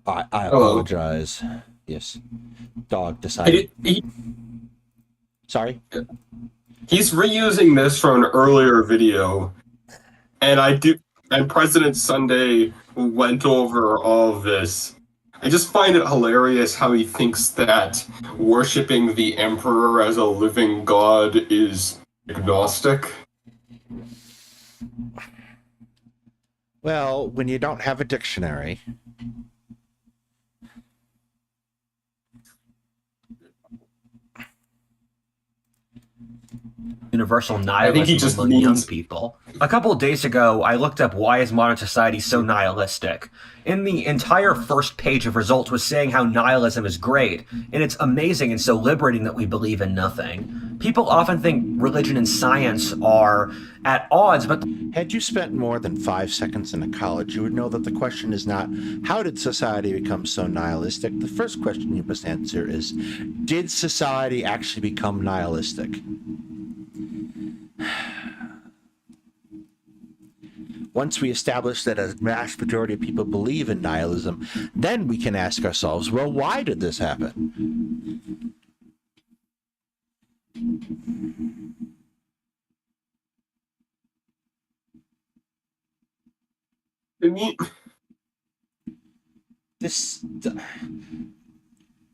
I Hello. apologize. Yes. Dog I decided. did, Sorry? he's reusing this from an earlier video, and President Sunday went over all of this. I just find it hilarious how he thinks that worshipping the emperor as a living god is agnostic. Well, when you don't have a dictionary. Universal I think he nihilism just among young means people. A couple of days ago, I looked up why is modern society so nihilistic. In the entire first page of results was saying how nihilism is great, and it's amazing and so liberating that we believe in nothing. People often think religion and science are at odds, but Had you spent more than 5 seconds in a college, you would know that the question is not, how did society become so nihilistic? The first question you must answer is, did society actually become nihilistic? Once we establish that a vast majority of people believe in nihilism, then we can ask ourselves, well, why did this happen? I mean,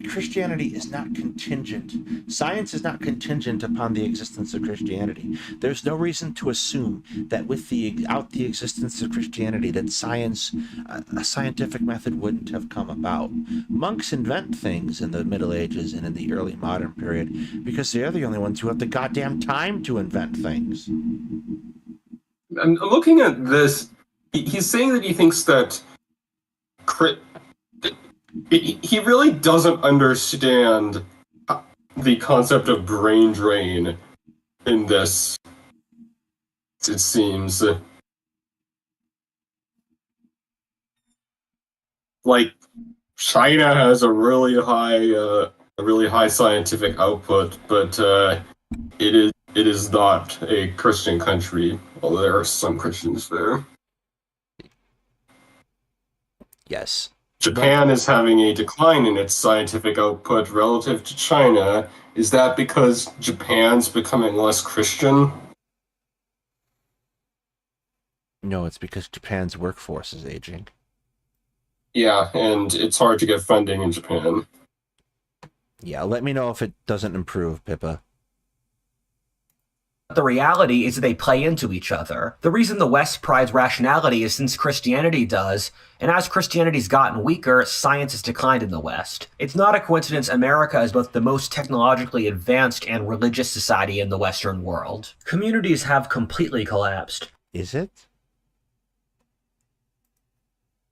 Christianity is not contingent. Science is not contingent upon the existence of Christianity. There's no reason to assume that without the existence of Christianity, that science, a scientific method wouldn't have come about. Monks invent things in the Middle Ages and in the early modern period because they're the only ones who have the goddamn time to invent things. I'm looking at this. He's saying that he thinks that he really doesn't understand the concept of brain drain in this, it seems. Like, China has a really high scientific output, but it is not a Christian country, although there are some Christians there. Yes. Japan is having a decline in its scientific output relative to China. Is that because Japan's becoming less Christian? No, it's because Japan's workforce is aging. Yeah, and it's hard to get funding in Japan. Yeah, let me know if it doesn't improve, Pippa. the reality is that they play into each other. The reason the West prides rationality is since Christianity does, and as Christianity's gotten weaker, science has declined in the West. It's not a coincidence America is both the most technologically advanced and religious society in the Western world. Communities have completely collapsed. Is it?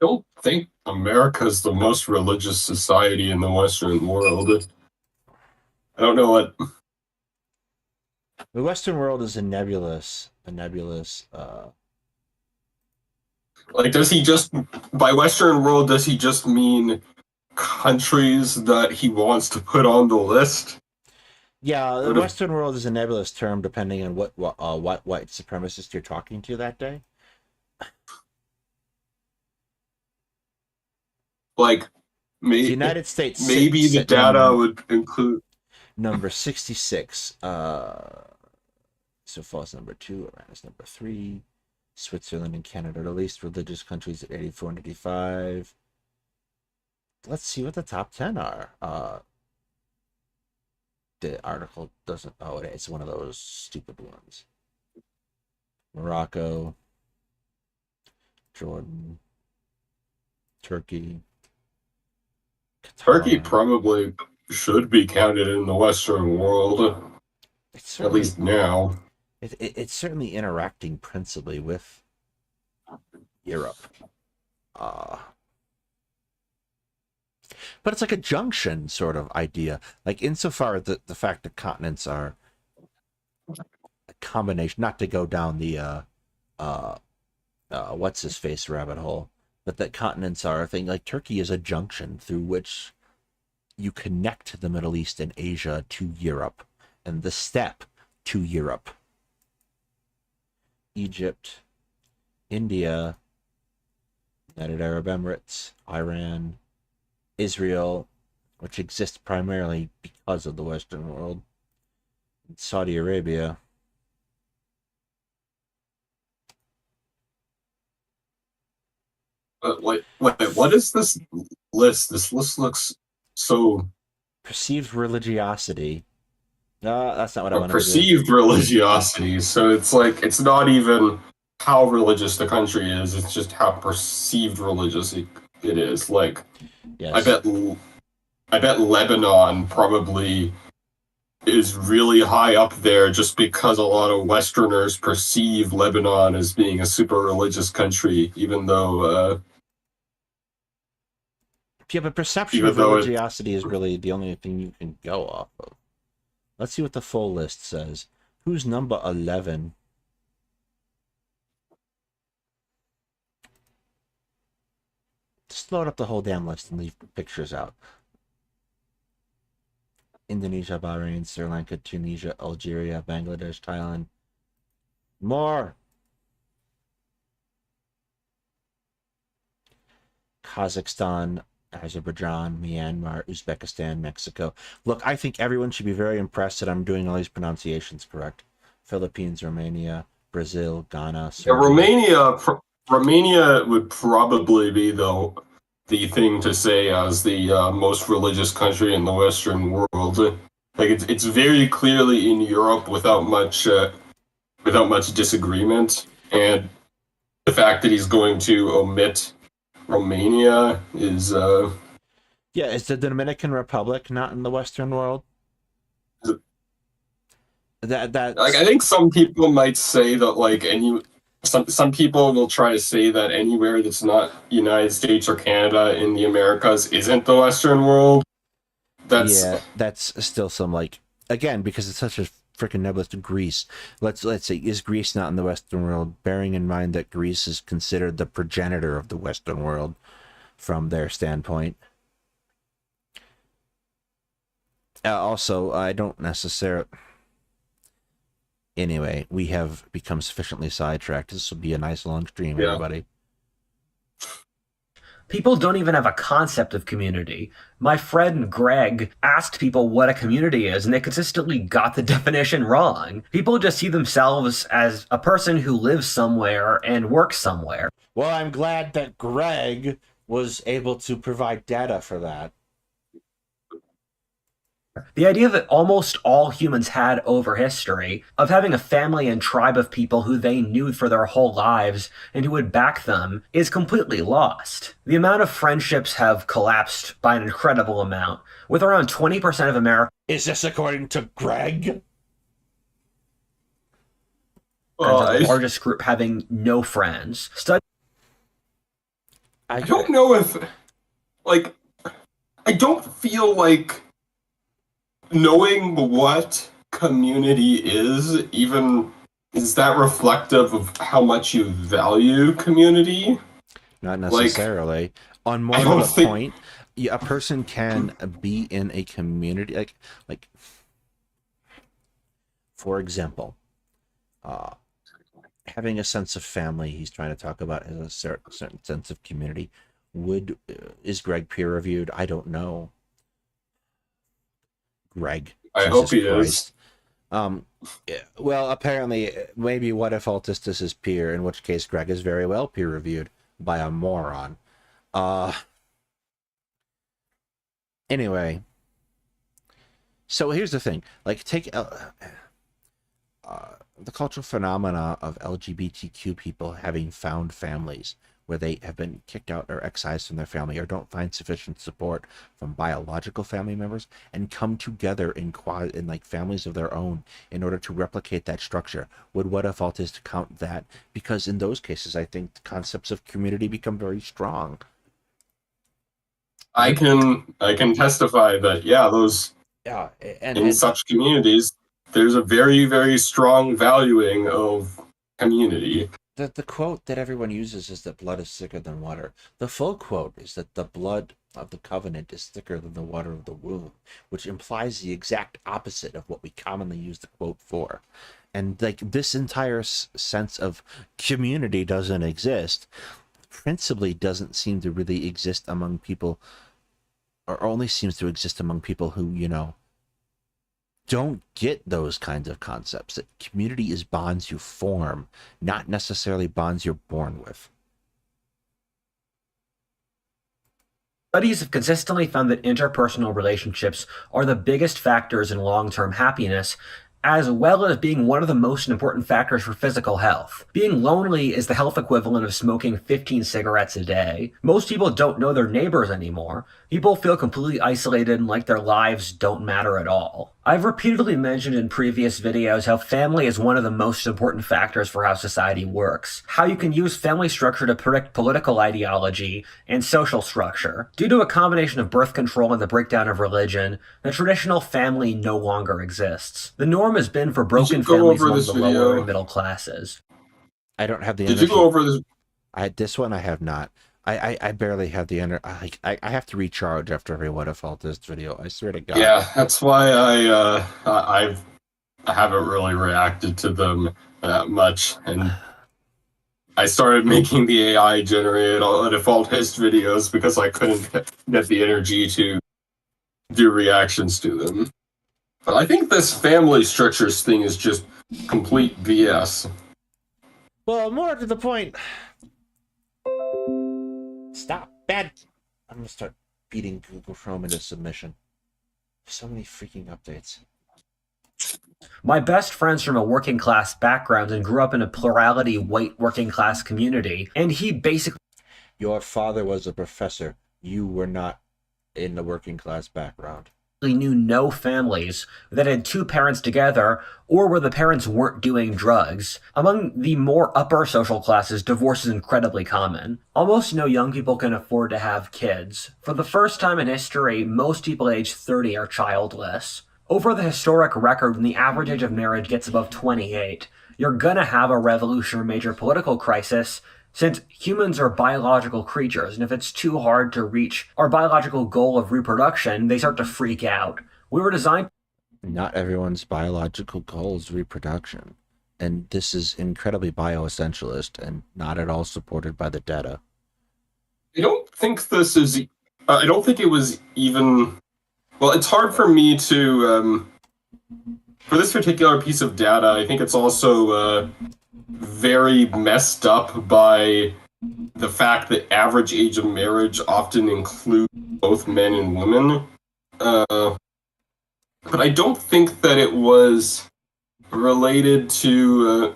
I don't think America's the most religious society in the Western world. I don't know what. The Western world is a nebulous, Like, does he just, by Western world, does he just mean countries that he wants to put on the list? yeah, the Western world is a nebulous term depending on what white supremacist you're talking to that day. Like, The United States maybe the data would include number 66. So false number 2, Iran is number 3. Switzerland and Canada are the least religious countries at 84 and 85. Let's see what the top 10 are. The article doesn't. Oh, it's one of those stupid ones. Morocco, Jordan, Turkey, Qatar. Turkey probably should be counted in the Western world, at least now. It's certainly interacting principally with Europe. But it's like a junction sort of idea. Like insofar as the fact that continents are a combination, not to go down the what's his face rabbit hole, but that continents are a thing. Like Turkey is a junction through which you connect the Middle East and Asia to Europe, and the steppe to Europe. Egypt, India, United Arab Emirates, Iran, Israel, which exists primarily because of the Western world, and Saudi Arabia. Wait, what is this list? This list looks so Perceived religiosity. No, that's not what I wanted to do. perceived religiosity. So it's like it's not even how religious the country is; it's just how perceived religious it is. Like, Yes. I bet Lebanon probably is really high up there just because a lot of Westerners perceive Lebanon as being a super religious country, even though. Yeah, but perception Even of though religiosity is really the only thing you can go off of. Let's see what the full list says. Who's number 11? Just load up the whole damn list and leave pictures out. Indonesia, Bahrain, Sri Lanka, Tunisia, Algeria, Bangladesh, Thailand. More! Kazakhstan, Azerbaijan, Myanmar, Uzbekistan, Mexico. Look, I think everyone should be very impressed that I'm doing all these pronunciations correct. Philippines, Romania, Brazil, Ghana, Serbia. Romania would probably be the thing to say as the most religious country in the Western world. Like it's very clearly in Europe without much disagreement, and the fact that he's going to omit Romania is yeah, is the Dominican Republic not in the Western world? That like I think some people might say that like some people will try to say that anywhere that's not United States or Canada in the Americas isn't the Western world. That's still some like again because it's such a freaking nebulous to Greece. Let's say is Greece not in the Western world? Bearing in mind that Greece is considered the progenitor of the Western world from their standpoint. Also, I don't necessarily. Anyway, we have become sufficiently sidetracked. This will be a nice long stream, everybody. People don't even have a concept of community. My friend Greg asked people what a community is, and they consistently got the definition wrong. People just see themselves as a person who lives somewhere and works somewhere. Well, I'm glad that Greg was able to provide data for that. The idea that almost all humans had over history, of having a family and tribe of people who they knew for their whole lives and who would back them, is completely lost. The amount of friendships have collapsed by an incredible amount, with around 20% of Americans. Is this according to Greg? The largest group having no friends. I don't know if, like, I don't feel like knowing what community is that reflective of how much you value community? Not necessarily. Like, on more of a point, a person can be in a community like for example, having a sense of family. He's trying to talk about as a certain sense of community. Is Greg peer reviewed? I don't know. Greg. I hope he is. Well, apparently, maybe Whatifalthist is his peer, in which case Greg is very well peer reviewed by a moron. Anyway, so here's the thing. Like, take the cultural phenomena of LGBTQ people having found families where they have been kicked out or excised from their family or don't find sufficient support from biological family members and come together in like families of their own in order to replicate that structure. Would Whatifalthist count that? Because in those cases, I think the concepts of community become very strong. I can testify that in such communities, there's a very, very strong valuing of community. The quote that everyone uses is that blood is thicker than water. The full quote is that the blood of the covenant is thicker than the water of the womb, which implies the exact opposite of what we commonly use the quote for. And like this entire sense of community doesn't exist, principally doesn't seem to really exist among people or only seems to exist among people who, you know, don't get those kinds of concepts. That community is bonds you form, not necessarily bonds you're born with. Studies have consistently found that interpersonal relationships are the biggest factors in long-term happiness, as well as being one of the most important factors for physical health. Being lonely is the health equivalent of smoking 15 cigarettes a day. Most people don't know their neighbors anymore. People feel completely isolated and like their lives don't matter at all. I've repeatedly mentioned in previous videos how family is one of the most important factors for how society works, how you can use family structure to predict political ideology and social structure. Due to a combination of birth control and the breakdown of religion, the traditional family no longer exists. The norm has been for broken families among the lower and middle classes. I don't have the Did energy. you go over this? This one I have not. I barely have the energy. I have to recharge after every Whatifalthist video. I swear to God. Yeah, that's why I haven't really reacted to them that much, and I started making the AI generated Whatifalthist videos because I couldn't get the energy to do reactions to them. But I think this family structures thing is just complete BS. Well, more to the point. Stop. Bad. I'm gonna start beating Google Chrome into submission. So many freaking updates. My best friend's from a working class background and grew up in a plurality white working class community, and he basically... Your father was a professor. You were not in the working class background. knew no families that had two parents together or where the parents weren't doing drugs. Among the more upper social classes, divorce is incredibly common. Almost no young people can afford to have kids. For the first time in history, most people age 30 are childless. Over the historic record, when the average age of marriage gets above 28, you're gonna have a revolution or major political crisis, since humans are biological creatures, and if it's too hard to reach our biological goal of reproduction, they start to freak out. We were designed... Not everyone's biological goal is reproduction, and this is incredibly bioessentialist and not at all supported by the data. I don't think this is... I don't think it was even... Well, it's hard for me to... for this particular piece of data, I think it's also... very messed up by the fact that average age of marriage often includes both men and women. But I don't think that it was related to...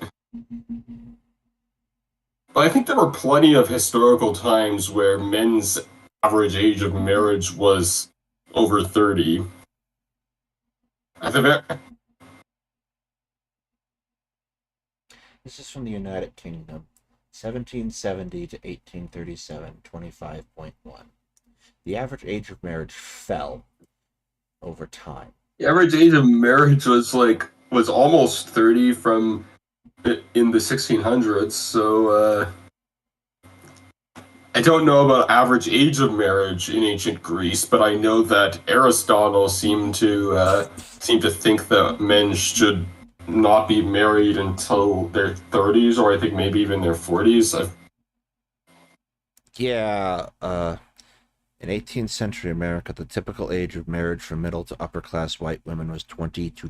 I think there were plenty of historical times where men's average age of marriage was over 30. At the very... This is from the United Kingdom, 1770 to 1837, 25.1. The average age of marriage fell over time. The average age of marriage was almost 30 from in the 1600s, so I don't know about average age of marriage in ancient Greece, but I know that Aristotle seemed to think that men should not be married until their 30s, or I think maybe even their 40s. Yeah, in 18th century America, the typical age of marriage for middle to upper class white women was 22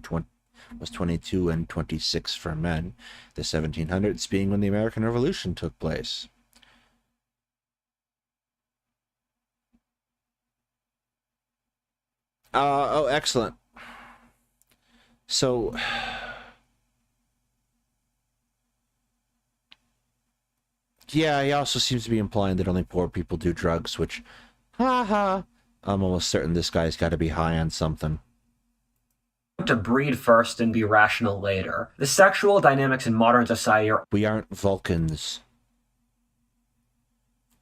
and 26 for men. The 1700s being when the American Revolution took place. Oh, excellent. So... Yeah, he also seems to be implying that only poor people do drugs, which, I'm almost certain this guy's got to be high on something. To breed first and be rational later. The sexual dynamics in modern society are... We aren't Vulcans.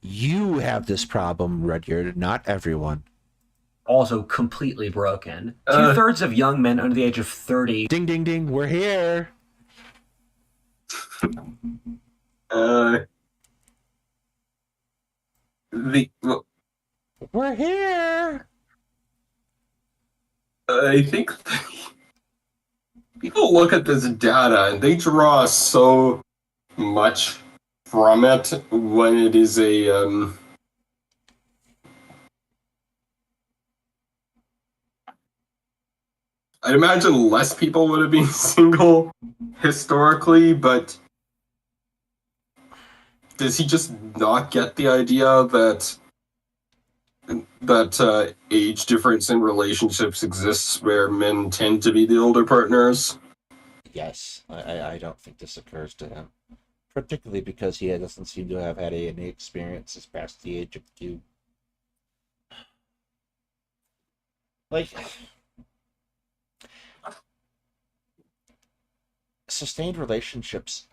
You have this problem, Rudyard, not everyone. Also completely broken. 2/3 of young men under the age of 30... Ding, ding, ding, we're here! We're here! I think people look at this data and they draw so much from it when it is a I'd imagine less people would have been single historically, but does he just not get the idea that age difference in relationships exists where men tend to be the older partners? Yes, I don't think this occurs to him, particularly because he doesn't seem to have had any experiences past the age of 2. Like, sustained relationships,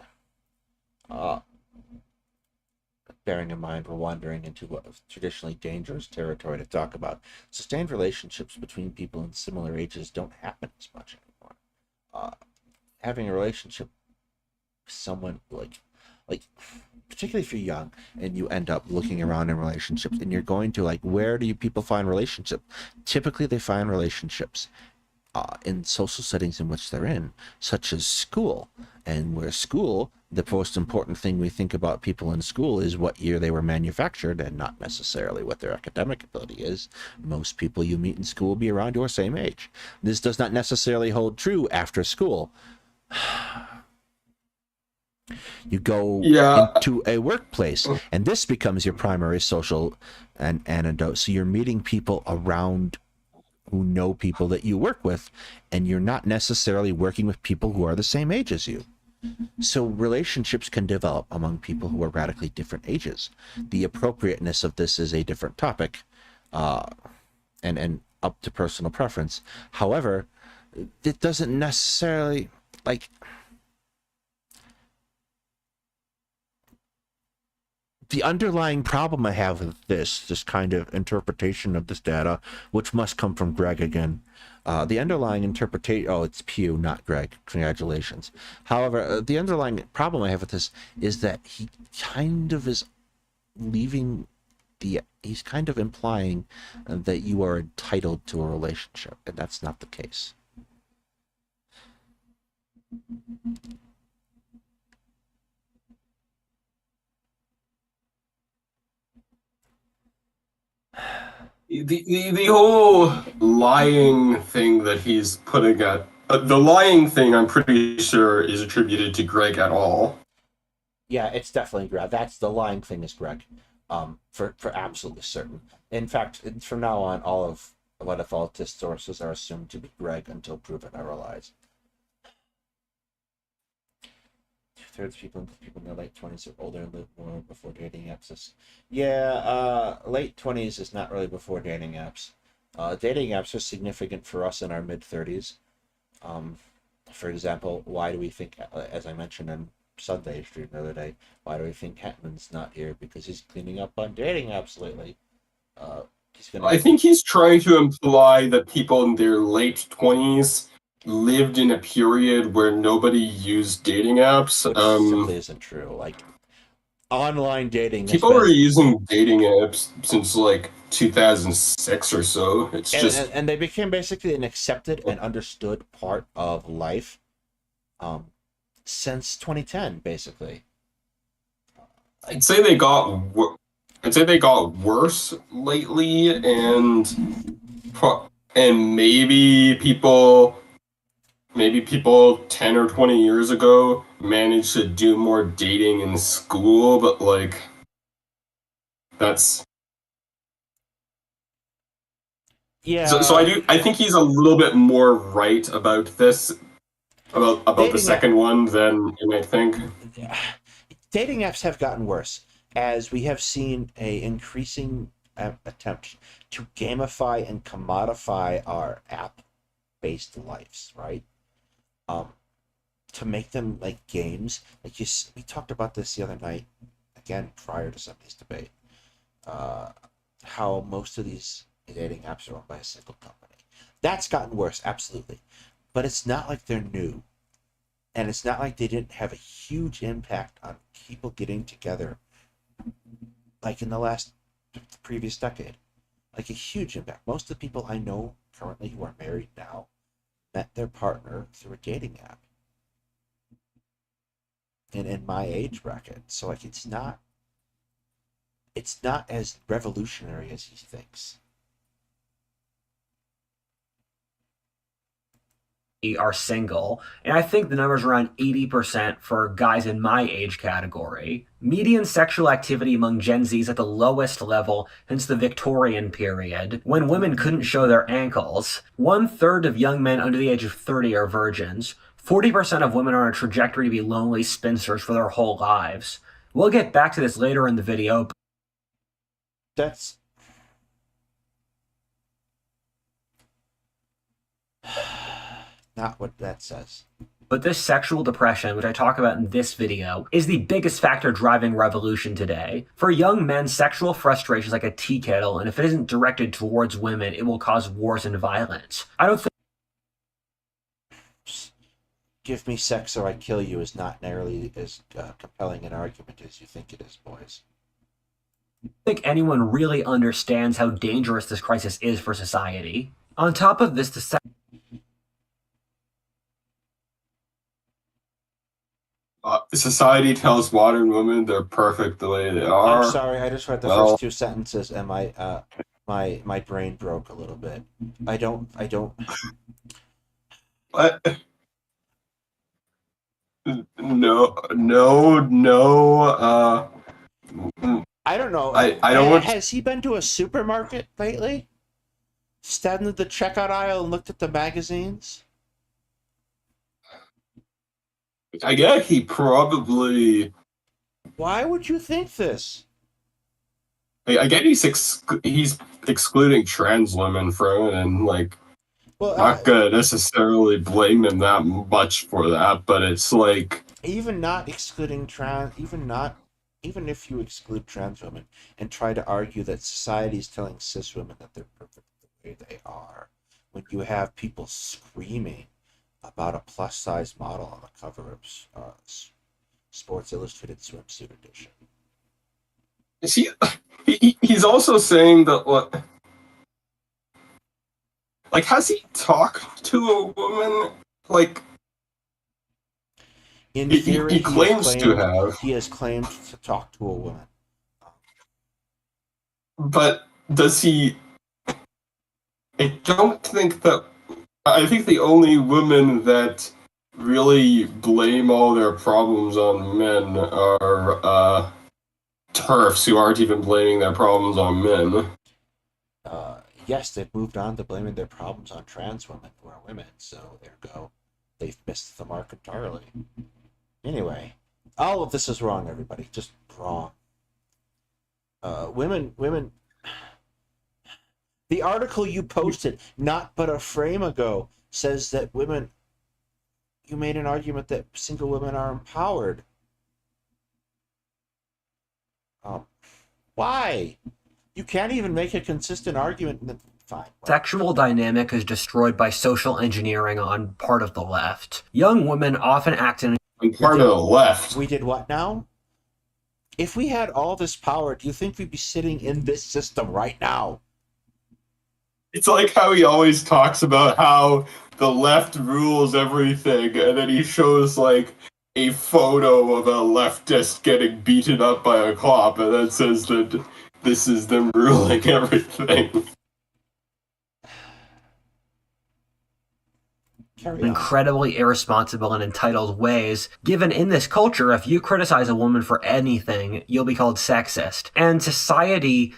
bearing in mind we're wandering into what traditionally dangerous territory to talk about, sustained relationships between people in similar ages don't happen as much anymore. Having a relationship with someone like particularly if you're young and you end up looking around in relationships and you're going to, like, where do you people find relationships? Typically they find relationships in social settings in which they're in, such as school. And where school, the most important thing we think about people in school is what year they were manufactured, and not necessarily what their academic ability is. Most people you meet in school will be around your same age. This does not necessarily hold true after school. You go into a workplace, and this becomes your primary social antidote. So you're meeting people around who know people that you work with, and you're not necessarily working with people who are the same age as you. So relationships can develop among people who are radically different ages. The appropriateness of this is a different topic, and up to personal preference. However, it doesn't necessarily, like, the underlying problem I have with this kind of interpretation of this data, which must come from Greg again, the underlying interpretation, oh, it's Pew, not Greg, congratulations. However, the underlying problem I have with this is that he kind of is he's kind of implying that you are entitled to a relationship, and that's not the case. The whole lying thing that he's putting at the lying thing, I'm pretty sure, is attributed to Greg at all. Yeah, it's definitely Greg. That's the lying thing is Greg, for absolutely certain. In fact, from now on, all of Whatifalthist sources are assumed to be Greg until proven otherwise. 2/3 of people in their late 20s or older live more before dating apps. Yeah, late 20s is not really before dating apps. Dating apps are significant for us in our mid-30s. For example, why do we think, as I mentioned in Sunday stream the other day, why do we think Hetman's not here? Because he's cleaning up on dating apps lately. I think he's trying to imply that people in their late 20s lived in a period where nobody used dating apps. Which simply isn't true. Like, online dating, people were using dating apps since like 2006 or so. It's and they became basically an accepted and understood part of life since 2010, basically. I'd say they got worse lately, and maybe people 10 or 20 years ago managed to do more dating in school, but like that's so I think he's a little bit more right about this, about the second one than you might think. Dating apps have gotten worse, as we have seen a increasing attempt to gamify and commodify our app-based lives, right? To make them like games. Like we talked about this the other night, again prior to Sunday's debate. How most of these dating apps are owned by a single company. That's gotten worse, absolutely, but it's not like they're new, and it's not like they didn't have a huge impact on people getting together, like in the previous decade, like a huge impact. Most of the people I know currently who are married now met their partner through a dating app, and in my age bracket. So like it's not as revolutionary as he thinks. are single, and I think the number's around 80% for guys in my age category. Median sexual activity among Gen Z is at the lowest level since the Victorian period, when women couldn't show their ankles. 1/3 of young men under the age of 30 are virgins. 40% of women are on a trajectory to be lonely spinsters for their whole lives. We'll get back to this later in the video. That's not what that says. But this sexual depression, which I talk about in this video, is the biggest factor driving revolution today. For young men, sexual frustration is like a tea kettle, and if it isn't directed towards women, it will cause wars and violence. I don't think Give me sex or I kill you is not nearly as compelling an argument as you think it is, boys. anyone really understands how dangerous this crisis is for society. On top of this, the Society tells modern women they're perfect the way they are. I'm sorry, I just read the first two sentences and my brain broke a little bit. I don't. What? No. I don't know. I don't. Has he been to a supermarket lately? Stepped into the checkout aisle and looked at the magazines? I guess he probably. Why would you think this? I get he's excluding trans women from it, and like, Well, not gonna necessarily blame him that much for that, but it's like even not excluding trans, even if you exclude trans women and try to argue that society is telling cis women that they're perfect the way they are, when you have people screaming about a plus size model on the cover of Sports Illustrated swimsuit edition. he's also saying that what, like, has he talked to a woman? Like, In theory, he claims to have. He has claimed to talk to a woman. But does he? I don't think that. I think the only women that really blame all their problems on men are TERFs who aren't even blaming their problems on men. Yes, they've moved on to blaming their problems on trans women who are women, so there you go. They've missed the mark entirely. Anyway, all of this is wrong, everybody. Just wrong. Women. The article you posted not but a frame ago says that women. You made an argument that single women are empowered. Why? You can't even make a consistent argument. Fine. sexual dynamic is destroyed by social engineering on part of the left. Young women often act in I'm part of the left. We did what now? If we had all this power, do you think we'd be sitting in this system right now? It's like how he always talks about how the left rules everything, and then he shows like a photo of a leftist getting beaten up by a cop, and then says that this is them ruling everything. incredibly irresponsible and entitled ways. Given in this culture, if you criticize a woman for anything, you'll be called sexist. And society...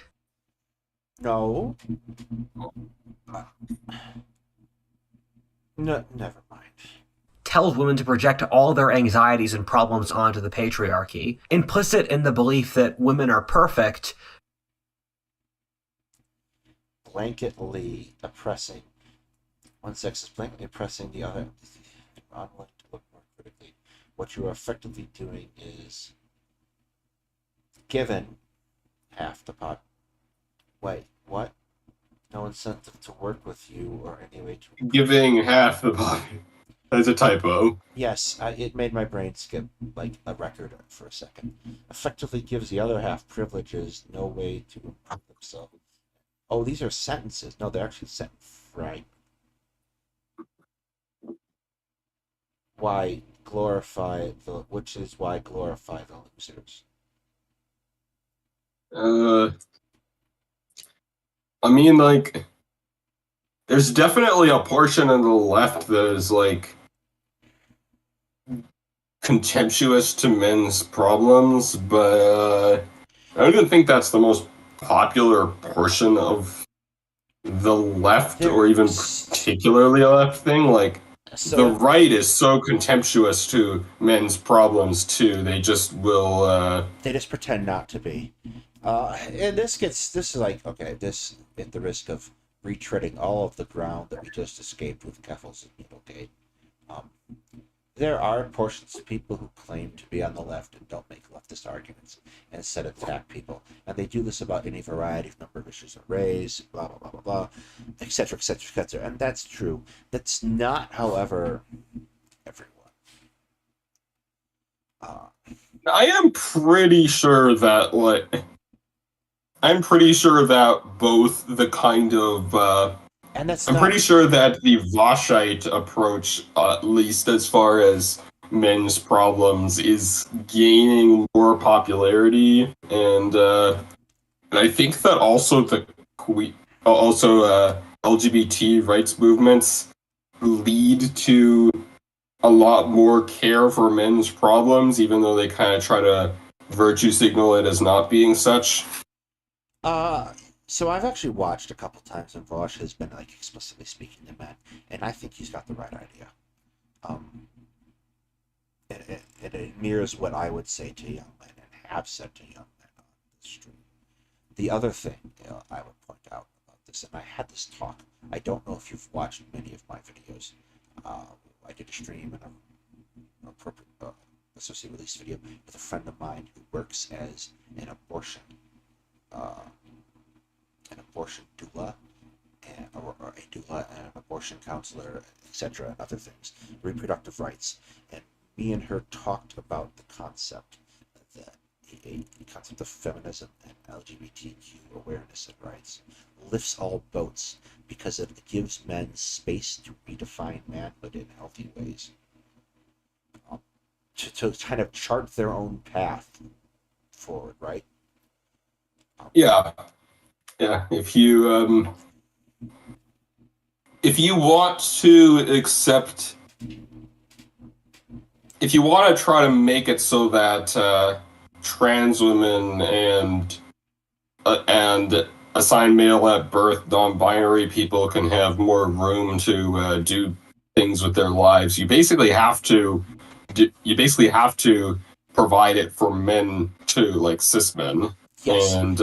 No. No, never mind. tells women to project all their anxieties and problems onto the patriarchy. Implicit in the belief that women are perfect... blanketly oppressing. One sex is blanketly oppressing the other. Unwilling to look more critically. What you are effectively doing is given half the pot. Wait, what? No incentive to work with you or any way to... Giving half the body. That's a typo. Yes, it made my brain skip like a record for a second. Effectively gives the other half privileges, no way to improve themselves. Oh, these are sentences. No, they're actually sentence right. Why glorify which is why glorify the losers. I mean, like, there's definitely a portion of the left that is like contemptuous to men's problems, but I don't even think that's the most popular portion of the left, or even particularly a left thing. Like, the right is so contemptuous to men's problems too. They just will. They just pretend not to be. And this is like, okay, this at the risk of retreading all of the ground that we just escaped with Keffels and Needlegate. There are portions of people who claim to be on the left and don't make leftist arguments and instead attack people. And they do this about any variety of number of issues of race, blah, blah, blah, blah, blah, etc., etc., etc. And that's true. That's not, however, everyone. I am pretty sure that, both the kind of, and that's I'm pretty sure that the Voshite approach, at least as far as men's problems, is gaining more popularity, and I think that also LGBT rights movements lead to a lot more care for men's problems, even though they kind of try to virtue signal it as not being such. So I've actually watched a couple times, and Vosh has been like explicitly speaking to men, and I think he's got the right idea. It mirrors what I would say to young men and have said to young men on the street. The other thing I would point out about this, and I had this talk. I don't know if you've watched many of my videos. I did a stream and an appropriate associated release video with a friend of mine who works as an abortion doula, or a doula and an abortion counselor, etc., and other things, reproductive rights. And me and her talked about the concept of feminism and LGBTQ awareness and rights lifts all boats because it gives men space to redefine manhood in healthy ways, to kind of chart their own path forward, right? Yeah. If you want to try to make it so that trans women and assigned male at birth non-binary people can have more room to do things with their lives, you basically have to provide it for men too, like cis men. Yes. And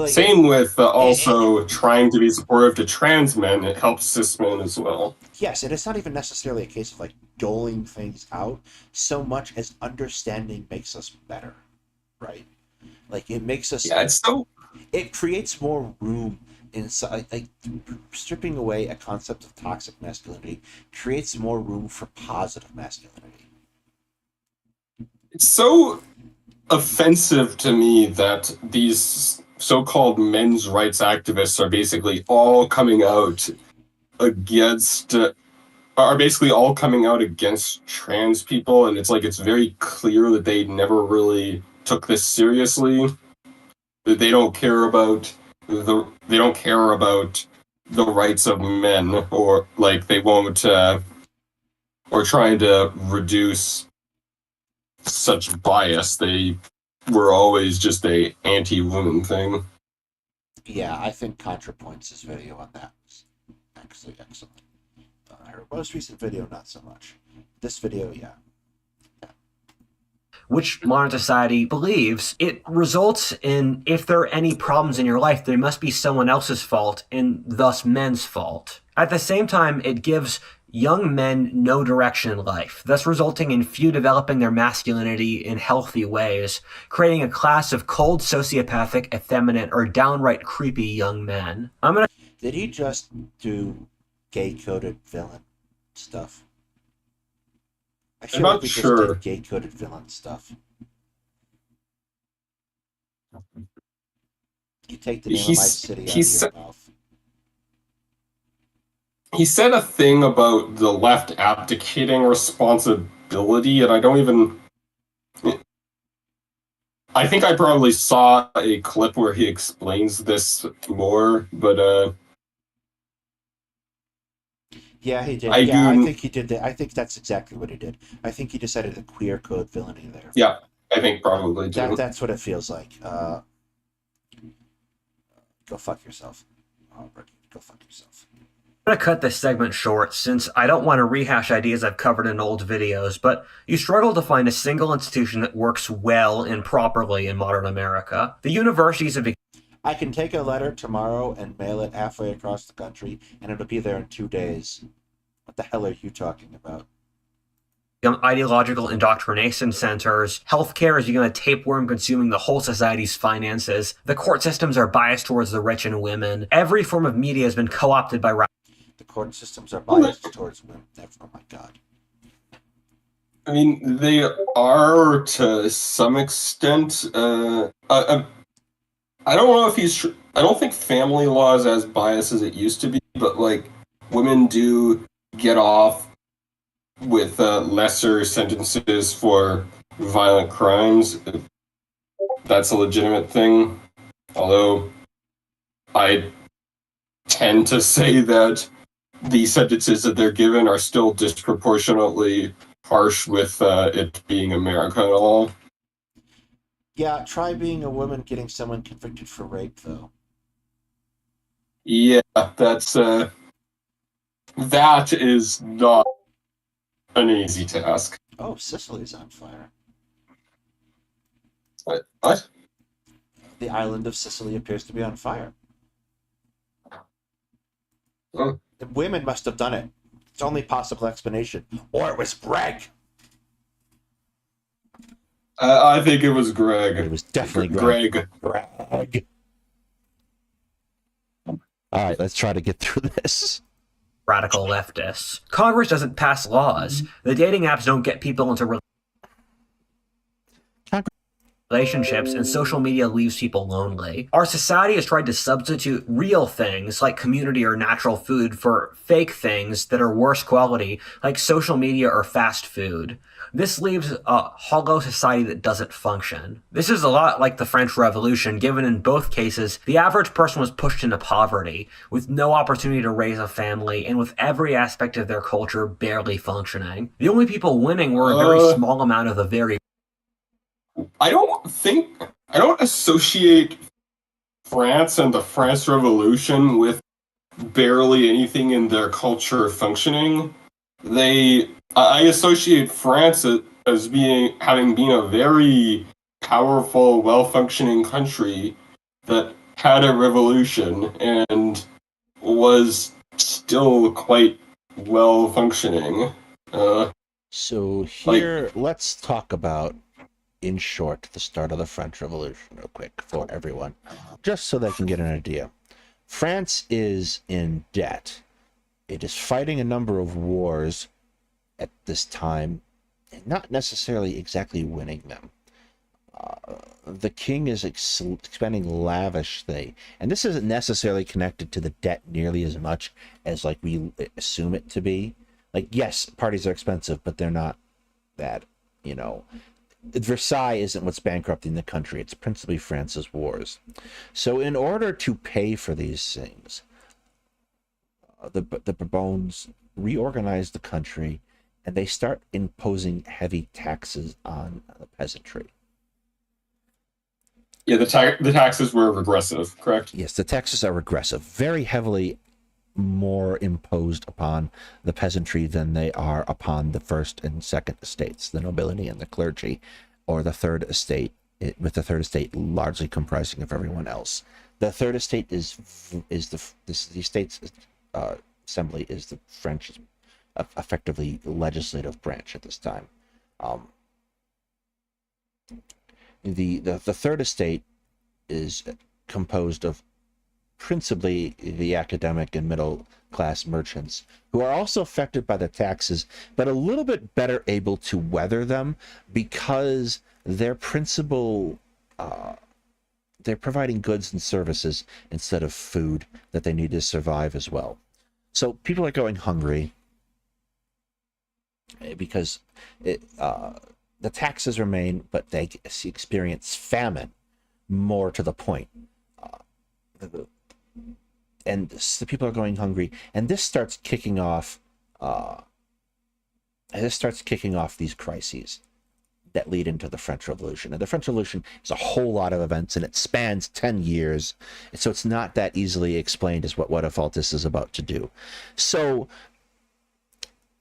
same with also trying to be supportive to trans men. It helps cis men as well. Yes, and it's not even necessarily a case of like doling things out so much as understanding makes us better, right? Like it makes us. Yeah, It creates more room inside. Like stripping away a concept of toxic masculinity creates more room for positive masculinity. It's so offensive to me that these so-called men's rights activists are basically all coming out against trans people, and it's like it's very clear that they never really took this seriously. That they don't care about the rights of men, or like they won't or trying to reduce such bias. They were always just a anti-woman thing. Yeah, I think ContraPoints' video on that was actually excellent. Her most recent video, not so much. This video, yeah. Which modern society believes it results in, if there are any problems in your life, they must be someone else's fault and thus men's fault. At the same time, it gives young men no direction in life, thus resulting in few developing their masculinity in healthy ways, creating a class of cold, sociopathic, effeminate, or downright creepy young men. Did he just do gay-coded villain stuff? I feel like we just did gay-coded villain stuff. You take the name of my city out of your mouth. He said a thing about the left abdicating responsibility, and I think I probably saw a clip where he explains this more, but Yeah, he did. I Yeah, I do. think he did that. I think that's exactly what he did. I think he decided to queer code villainy there. Yeah, I think probably too. That's what it feels like. Go fuck yourself. Oh, Ricky, go fuck yourself. I'm going to cut this segment short since I don't want to rehash ideas I've covered in old videos, but you struggle to find a single institution that works well and properly in modern America. The universities have I can take a letter tomorrow and mail it halfway across the country, and it'll be there in 2 days. What the hell are you talking about? become ideological indoctrination centers. Healthcare is becoming a tapeworm consuming the whole society's finances. The court systems are biased towards the rich and women. Every form of media has been co-opted by The court systems are biased towards women. Oh my god. I mean, they are to some extent. I don't know if he's. I don't think family law is as biased as it used to be, but like women do get off with lesser sentences for violent crimes. That's a legitimate thing. Although I tend to say that the sentences that they're given are still disproportionately harsh with it being America and all. Yeah, try being a woman getting someone convicted for rape, though. Yeah, that's that is not an easy task. Oh, Sicily's on fire. What? The island of Sicily appears to be on fire. Oh. The women must have done it. It's the only possible explanation. Or it was Greg. I think it was Greg. It was definitely Greg. Greg. All right, let's try to get through this. radical leftists. Congress doesn't pass laws. The dating apps don't get people into relationships, and social media leaves people lonely. Our society has tried to substitute real things like community or natural food for fake things that are worse quality, like social media or fast food. This leaves a hollow society that doesn't function. This is a lot like the French Revolution, given in both cases, the average person was pushed into poverty, with no opportunity to raise a family, and with every aspect of their culture barely functioning. The only people winning were a very small amount of the very... I don't associate France and the French Revolution with barely anything in their culture functioning. I associate France as having been a very powerful, well-functioning country that had a revolution and was still quite well-functioning. So here, let's talk about, in short, the start of the French Revolution real quick for everyone, just so they can get an idea. France is in debt. It is fighting a number of wars at this time, and not necessarily exactly winning them. The king is expending lavishly, and this isn't necessarily connected to the debt nearly as much as like we assume it to be. Like, yes, parties are expensive, but they're not that, you know. Versailles isn't what's bankrupting the country. It's principally France's wars. So in order to pay for these things, the Bourbons reorganize the country, and they start imposing heavy taxes on the peasantry. Yeah, the taxes were regressive, correct? Yes, the taxes are regressive, very heavily more imposed upon the peasantry than they are upon the first and second estates, the nobility and the clergy, or the third estate, with the third estate largely comprising of everyone else. The third estate is the state's assembly is the French effectively legislative branch at this time. The third estate is composed of principally the academic and middle class merchants, who are also affected by the taxes, but a little bit better able to weather them because their principal they're providing goods and services instead of food that they need to survive as well. So people are going hungry because the taxes remain, but they experience famine more to the point. And the people are going hungry, and this starts kicking off And this starts kicking off these crises that lead into the French Revolution. And the French Revolution is a whole lot of events, and it spans 10 years. So it's not that easily explained as what Whatifalthist is about to do. So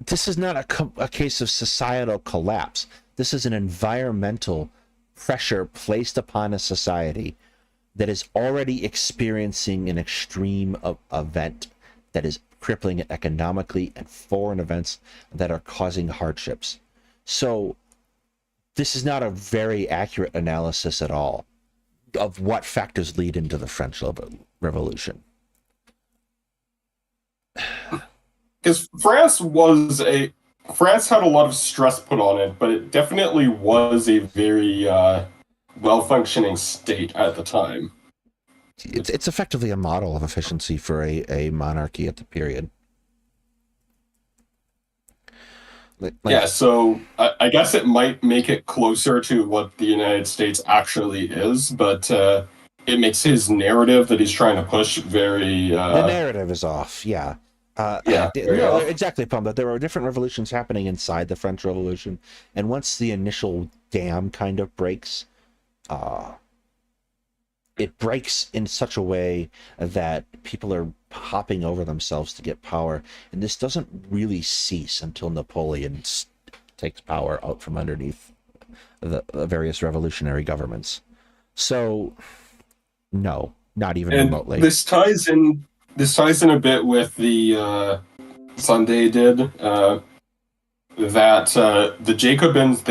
this is not a case of societal collapse. This is an environmental pressure placed upon a society that is already experiencing an extreme event that is crippling it economically, and foreign events that are causing hardships. So this is not a very accurate analysis at all of what factors lead into the French Revolution. Because France had a lot of stress put on it, but it definitely was a very well-functioning state at the time. It's effectively a model of efficiency for a monarchy at the period. Yeah, so I guess it might make it closer to what the United States actually is, but it makes his narrative that he's trying to push very... the narrative is off, yeah. Exactly, Pum. But there were different revolutions happening inside the French Revolution, and once the initial dam kind of breaks, it breaks in such a way that people are hopping over themselves to get power, and this doesn't really cease until Napoleon takes power out from underneath the various revolutionary governments. So, no, not even remotely. This ties in a bit with the Sunday did that the Jacobins,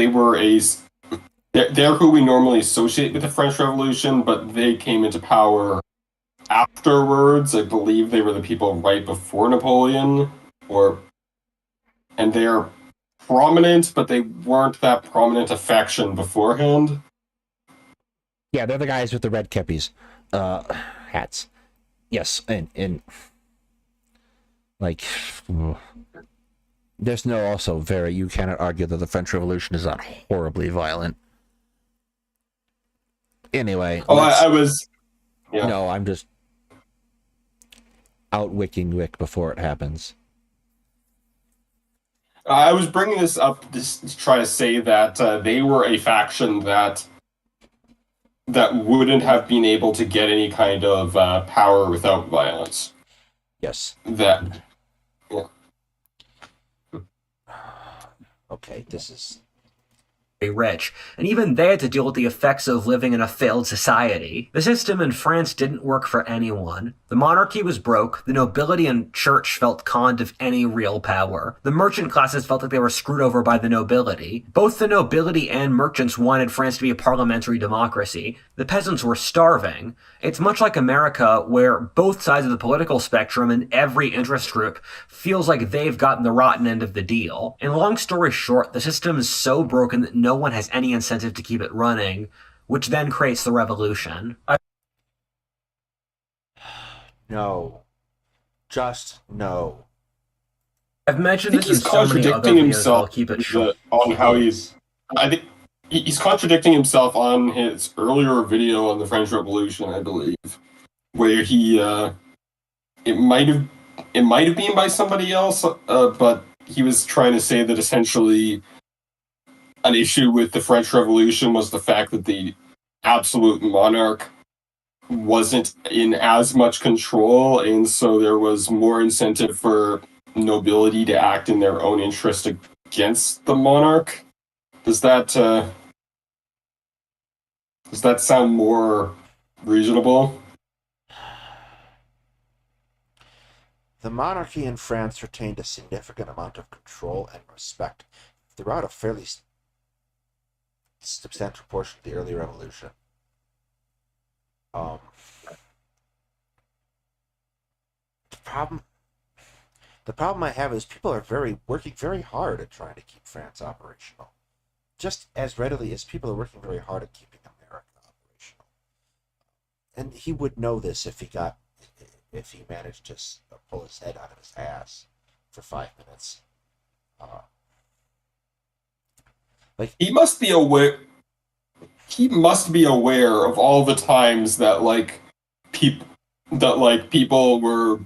they're who we normally associate with the French Revolution, but they came into power afterwards. I believe they were the people right before Napoleon, and they're prominent, but they weren't that prominent a faction beforehand. Yeah, they're the guys with the red keppies, hats. Yes, and like, there's no also very, you cannot argue that the French Revolution is not horribly violent. Anyway. I was... Yeah. No, I'm just out-wicking Wick before it happens. I was bringing this up just to try to say that they were a faction that wouldn't have been able to get any kind of power without violence. Yes. Yeah. Okay, this is... rich, and even they had to deal with the effects of living in a failed society. The system in France didn't work for anyone. The monarchy was broke, the nobility and church felt conned of any real power. The merchant classes felt like they were screwed over by the nobility. Both the nobility and merchants wanted France to be a parliamentary democracy. The peasants were starving. It's much like America, where both sides of the political spectrum and every interest group feels like they've gotten the rotten end of the deal. And long story short, the system is so broken that no one has any incentive to keep it running, which then creates the revolution. No. Just no. I've mentioned this in so many other videos, I'll keep it short. On how I think he's contradicting himself on his earlier video on the French Revolution, I believe, where he it might have been by somebody else, but he was trying to say that essentially an issue with the French Revolution was the fact that the absolute monarch wasn't in as much control, and so there was more incentive for nobility to act in their own interest against the monarch. Does that sound more reasonable? The monarchy in France retained a significant amount of control and respect throughout a fairly substantial portion of the early revolution. The problem I have is people are working very hard at trying to keep France operational, just as readily as people are working very hard at keeping America operational. And he would know this if he managed to pull his head out of his ass for 5 minutes. He must be aware. He must be aware of all the times that people were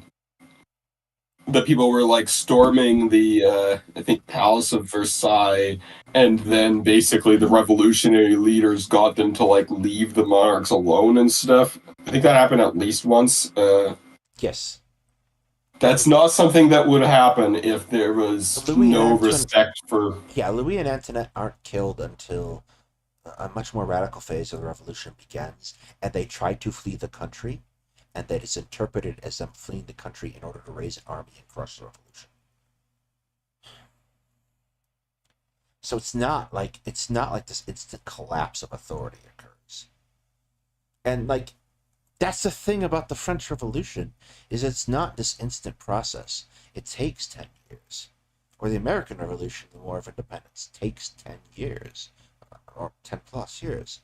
the people were like storming the I think Palace of Versailles, and then basically the revolutionary leaders got them to like leave the monarchs alone and stuff. I think that happened at least once. Yes. That's not something that would happen if there was no respect for... Yeah, Louis and Antoinette aren't killed until a much more radical phase of the revolution begins, and they try to flee the country, and that is interpreted as them fleeing the country in order to raise an army and crush the revolution. So it's not like this instant collapse of authority occurs. And like, that's the thing about the French Revolution, is it's not this instant process. It takes 10 years. Or the American Revolution, the War of Independence, takes 10 years. Or 10 plus years.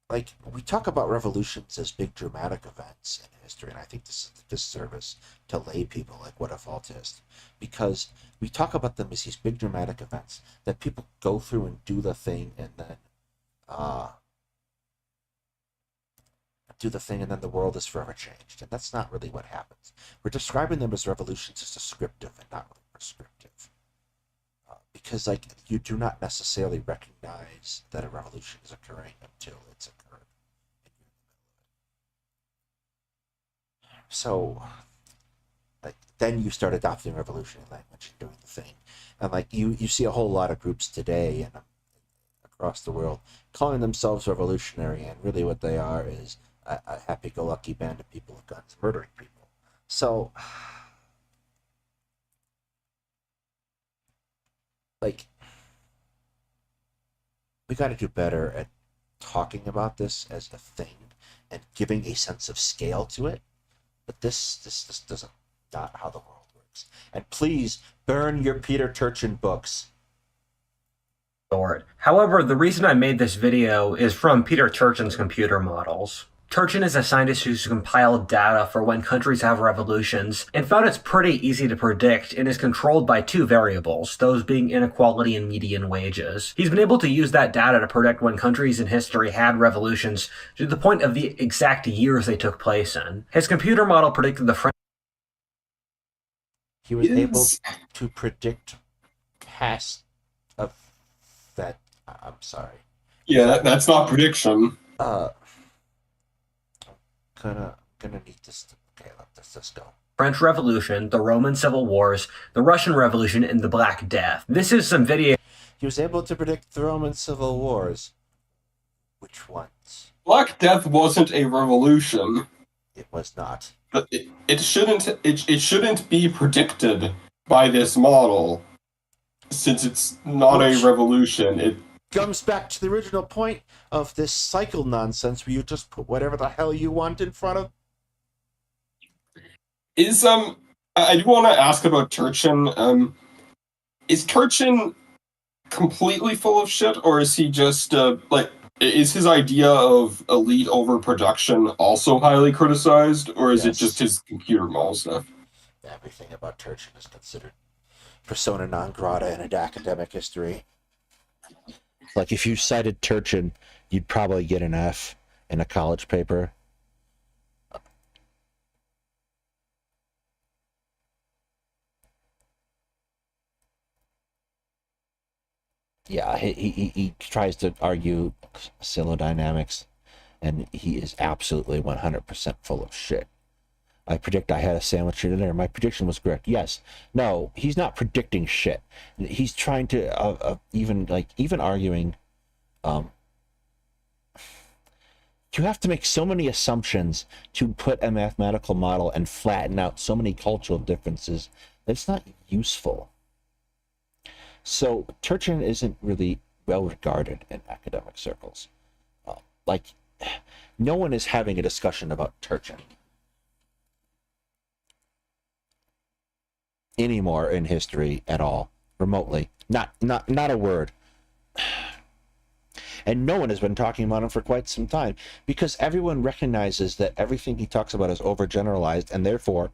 Like, we talk about revolutions as big dramatic events in history, and I think this is a disservice to lay people like Whatifalthist, because we talk about them as these big dramatic events that people go through and do the thing, and then the world is forever changed. And that's not really what happens. We're describing them as revolutions as descriptive and not really prescriptive. Because like, you do not necessarily recognize that a revolution is occurring until it's occurred. So, like, then you start adopting revolutionary language and doing the thing. And like, you see a whole lot of groups today and across the world calling themselves revolutionary, and really what they are is a happy-go-lucky band of people with guns murdering people. So, like, we got to do better at talking about this as a thing and giving a sense of scale to it. But this doesn't, not how the world works. And please burn your Peter Turchin books. However, the reason I made this video is from Peter Turchin's computer models. Turchin is a scientist who's compiled data for when countries have revolutions, and found it's pretty easy to predict and is controlled by two variables, those being inequality and median wages. He's been able to use that data to predict when countries in history had revolutions to the point of the exact years they took place in. His computer model predicted the French... He was able to predict past of that... I'm sorry. Yeah, that's not prediction. Gonna need this. Okay, let's just go. French Revolution, the Roman Civil Wars, the Russian Revolution, and the Black Death. This is some video. He was able to predict the Roman Civil Wars. Which ones? Black Death wasn't a revolution. It was not. But it shouldn't be predicted by this model, since it's not a revolution. It comes back to the original point of this cycle nonsense where you just put whatever the hell you want in front of. I do want to ask about Turchin. Is Turchin completely full of shit, or is he just is his idea of elite overproduction also highly criticized, or is it just his computer model stuff? Everything about Turchin is considered persona non grata in academic history. Like, if you cited Turchin, you'd probably get an F in a college paper. Yeah, he tries to argue pseudodynamics, and he is absolutely 100% full of shit. I predict I had a sandwich for dinner. My prediction was correct. Yes. No, he's not predicting shit. He's trying to even arguing. You have to make so many assumptions to put a mathematical model and flatten out so many cultural differences. It's not useful. So Turchin isn't really well regarded in academic circles. No one is having a discussion about Turchin anymore in history at all, remotely. Not a word. And no one has been talking about him for quite some time, because everyone recognizes that everything he talks about is overgeneralized and therefore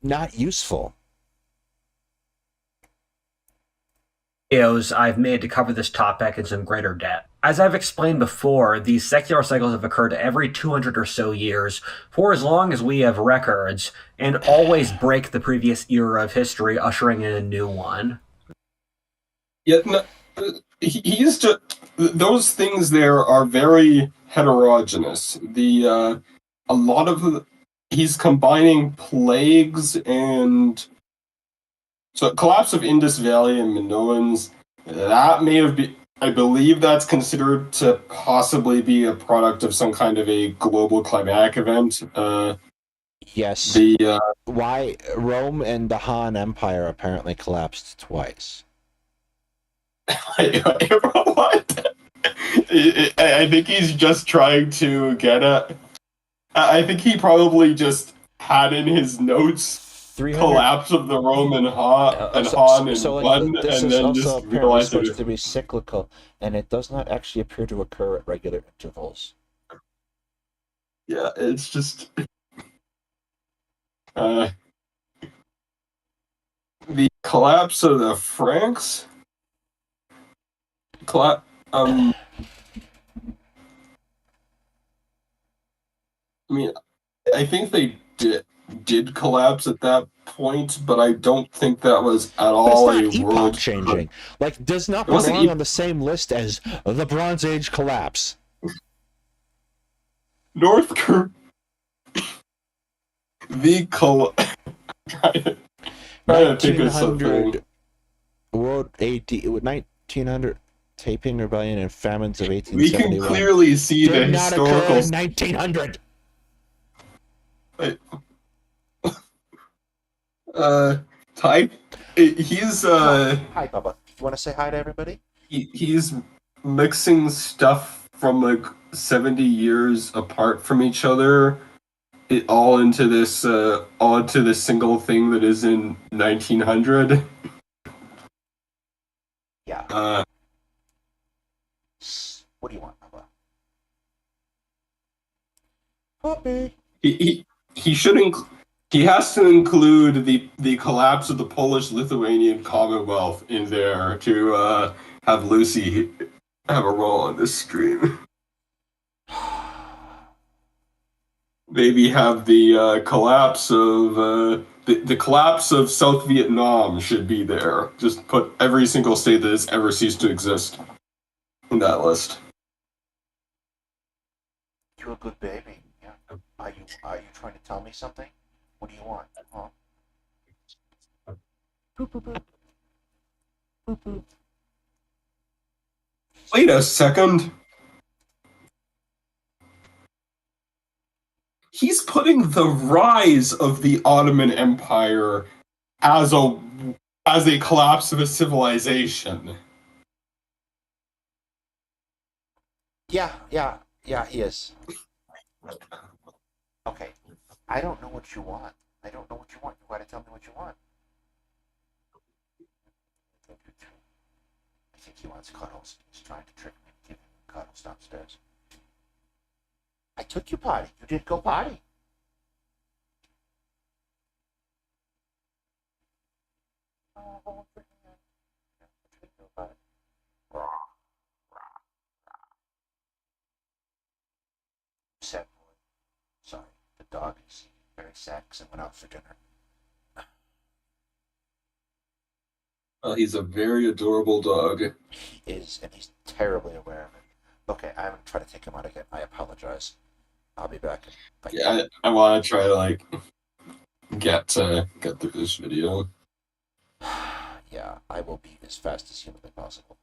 not useful. Videos I've made to cover this topic in some greater depth. As I've explained before, these secular cycles have occurred every 200 or so years for as long as we have records, and always break the previous era of history, ushering in a new one. Yeah, no, he's just those things there are very heterogeneous. A lot of he's combining plagues and so collapse of Indus Valley and Minoans. That may have been. I believe that's considered to possibly be a product of some kind of a global climatic event. Yes. Why Rome and the Han Empire apparently collapsed twice. What? I think he's just trying to get at. I think he probably just had in his notes collapse of the Roman Han and one, this and is then also just apparently realized supposed to be cyclical, and it does not actually appear to occur at regular intervals. Yeah, it's just the collapse of the Franks. I mean, I think they did collapse at that point, but I don't think that was at all a world changing. Like, does not belong on the same list as the Bronze Age collapse. North Korea. Trying to think of something. World AD 1900 Taiping Rebellion and famines of 1871. We can clearly see the historical. 1900. He's Hi, Bubba. You want to say hi to everybody? He's mixing stuff from like 70 years apart from each other, all into this single thing that is in 1900. Yeah. What do you want, Bubba? Puppy. He should he has to include the collapse of the Polish-Lithuanian Commonwealth in there to have Lucy have a role on this stream. Maybe have the collapse of the collapse of South Vietnam should be there. Just put every single state that has ever ceased to exist in that list. You're a good baby. Yeah. Are you trying to tell me something? What do you want? Huh? Boop, boop, boop. Boop, boop. Wait a second. He's putting the rise of the Ottoman Empire as a collapse of a civilization. Yeah, he is. Okay. I don't know what you want. You gotta tell me what you want. I think he wants cuddles. He's trying to trick me. Give him cuddles downstairs. I took you potty. You did go potty. Sorry, the dog is very sad because I went out for dinner. Well, he's a very adorable dog. He is, and he's terribly aware of it. Okay, I'm going to try to take him out again. I apologize. I'll be back. Yeah, I want to try to get through this video. Yeah, I will be as fast as humanly possible.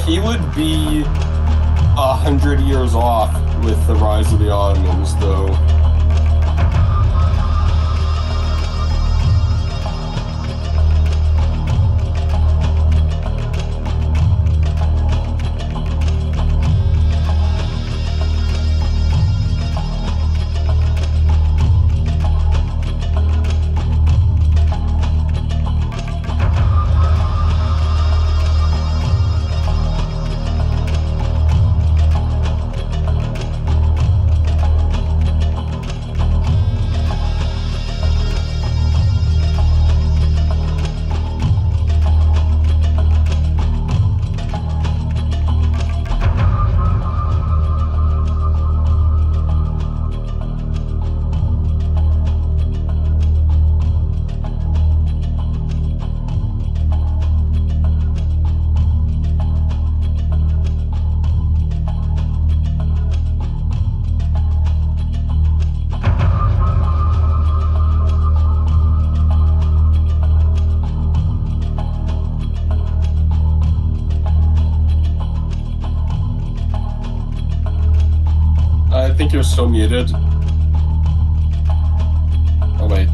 He would be 100 years off with the rise of the Ottomans, though. I think you're still muted. Oh, wait.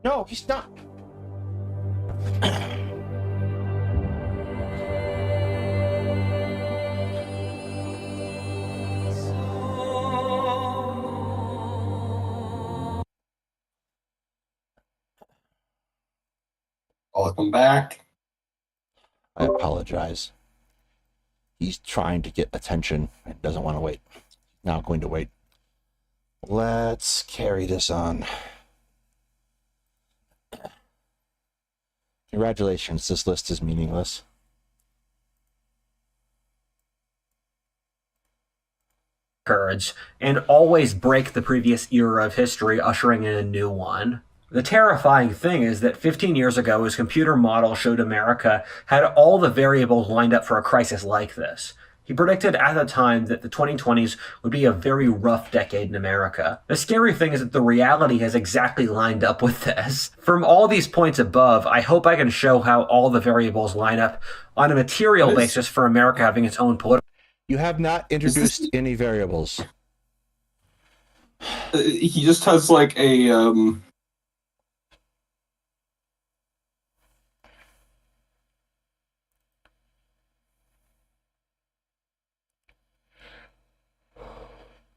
No, he's not. Welcome back. I apologize. He's trying to get attention and doesn't want to wait. Not going to wait. Let's carry this on. Congratulations, this list is meaningless. Kurds, and always break the previous era of history, ushering in a new one. The terrifying thing is that 15 years ago, his computer model showed America had all the variables lined up for a crisis like this. He predicted at the time that the 2020s would be a very rough decade in America. The scary thing is that the reality has exactly lined up with this. From all these points above, I hope I can show how all the variables line up on a material basis for America having its own political... You have not introduced any variables. He just has like a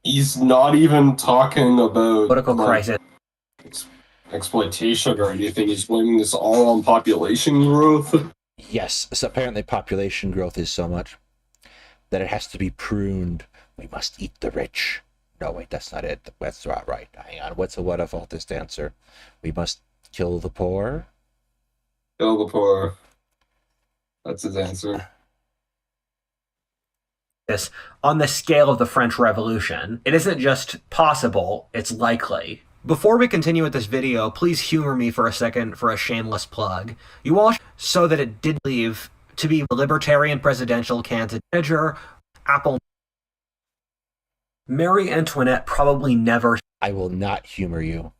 he's not even talking about political crisis. Exploitation or anything. He's blaming this all on population growth. Yes, so apparently population growth is so much that it has to be pruned. We must eat the rich. No, wait, that's not it. That's not right. Hang on. What's a Whatifalthist answer? We must kill the poor? Kill the poor. That's his answer. This on the scale of the French Revolution. It isn't just possible, it's likely. Before we continue with this video, please humor me for a second for a shameless plug. You all so that it did leave to be libertarian presidential candidate manager, Apple. Marie Antoinette probably never... I will not humor you.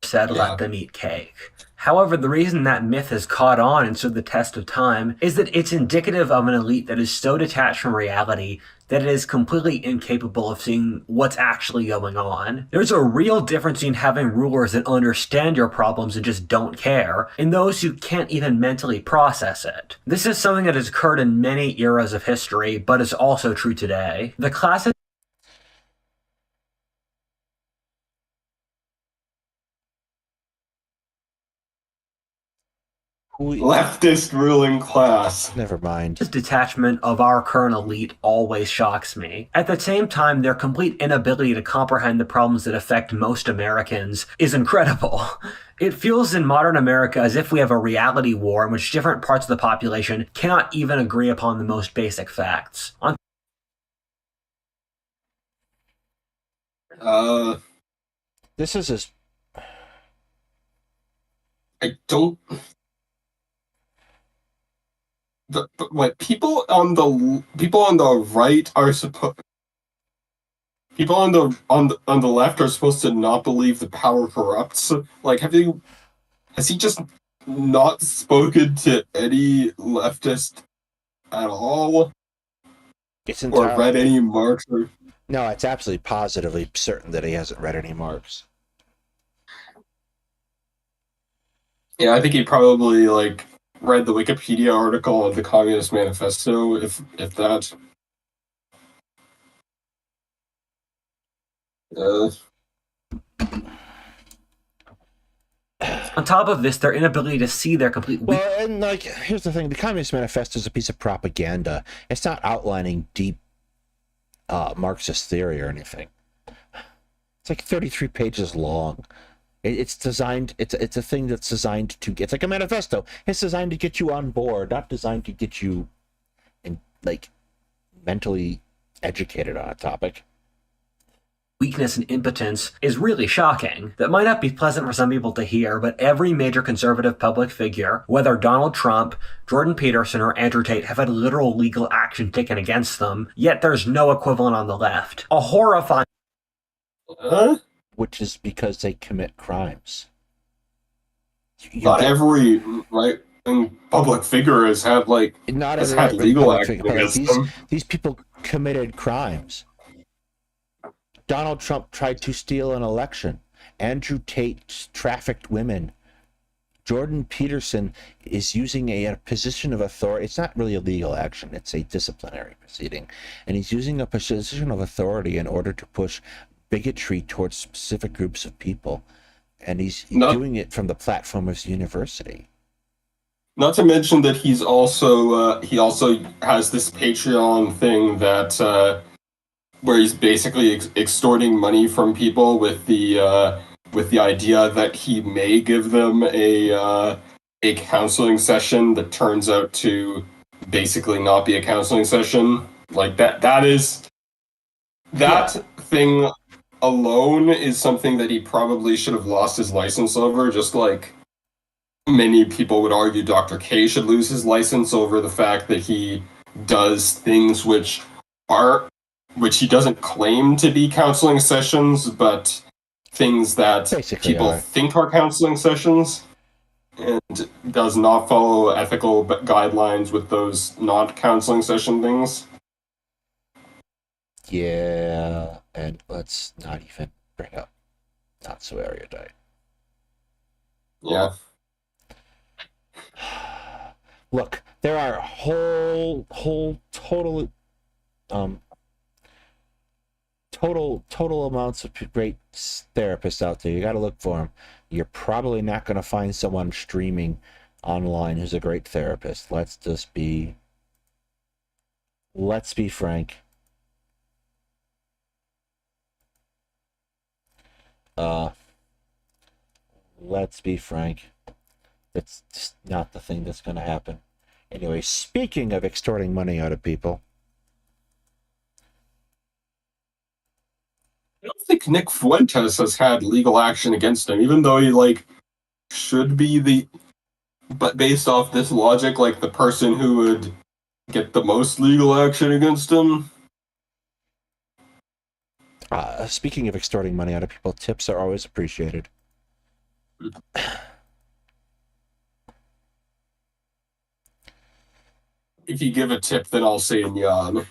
said, Yeah. let them eat cake. However, the reason that myth has caught on and stood the test of time is that it's indicative of an elite that is so detached from reality that it is completely incapable of seeing what's actually going on. There's a real difference in having rulers that understand your problems and just don't care, and those who can't even mentally process it. This is something that has occurred in many eras of history, but is also true today. The classic Leftist ruling class. Never mind. This detachment of our current elite always shocks me. At the same time, their complete inability to comprehend the problems that affect most Americans is incredible. It feels in modern America as if we have a reality war in which different parts of the population cannot even agree upon the most basic facts. This is as I don't. What people on the right are supposed. People on the left are supposed to not believe the power corrupts. Like, has he just not spoken to any leftist at all, it's or entirely read any Marx? no, it's absolutely positively certain that he hasn't read any Marx. Yeah, I think he probably read the Wikipedia article of the Communist Manifesto, if that. On top of this, their inability to see their complete Well, and here's the thing: the Communist Manifesto is a piece of propaganda. It's not outlining deep Marxist theory or anything. It's like 33 pages long. It's designed. It's a thing that's designed to. It's like a manifesto. It's designed to get you on board, not designed to get you, mentally educated on a topic. weakness and impotence is really shocking. That might not be pleasant for some people to hear, but every major conservative public figure, whether Donald Trump, Jordan Peterson, or Andrew Tate, have had literal legal action taken against them, yet there's no equivalent on the left. A horrifying... Which is because they commit crimes. Not every public figure has had legal action against them. These people committed crimes. Donald Trump tried to steal an election. Andrew Tate trafficked women. Jordan Peterson is using a position of authority. It's not really a legal action. It's a disciplinary proceeding. And he's using a position of authority in order to push bigotry towards specific groups of people. And he's doing it from the platform of his university. Not to mention that he also has this Patreon thing that where he's basically extorting money from people with the idea that he may give them a counseling session that turns out to basically not be a counseling session. Like that thing alone is something that he probably should have lost his license over, just like many people would argue Dr. K should lose his license over the fact that he does things which he doesn't claim to be counseling sessions, but things that basically people think are counseling sessions, and does not follow ethical guidelines with those not counseling session things. Yeah, and let's not even bring up not so erudite. Yeah. Look, there are whole total amounts of great therapists out there. You got to look for them. You're probably not going to find someone streaming online who's a great therapist. Let's be frank. Let's be frank. That's just not the thing that's going to happen. Anyway, speaking of extorting money out of people, I don't think Nick Fuentes has had legal action against him, even though he should be but based off this logic, the person who would get the most legal action against him. Speaking of extorting money out of people, tips are always appreciated. If you give a tip, then I'll say Nyan.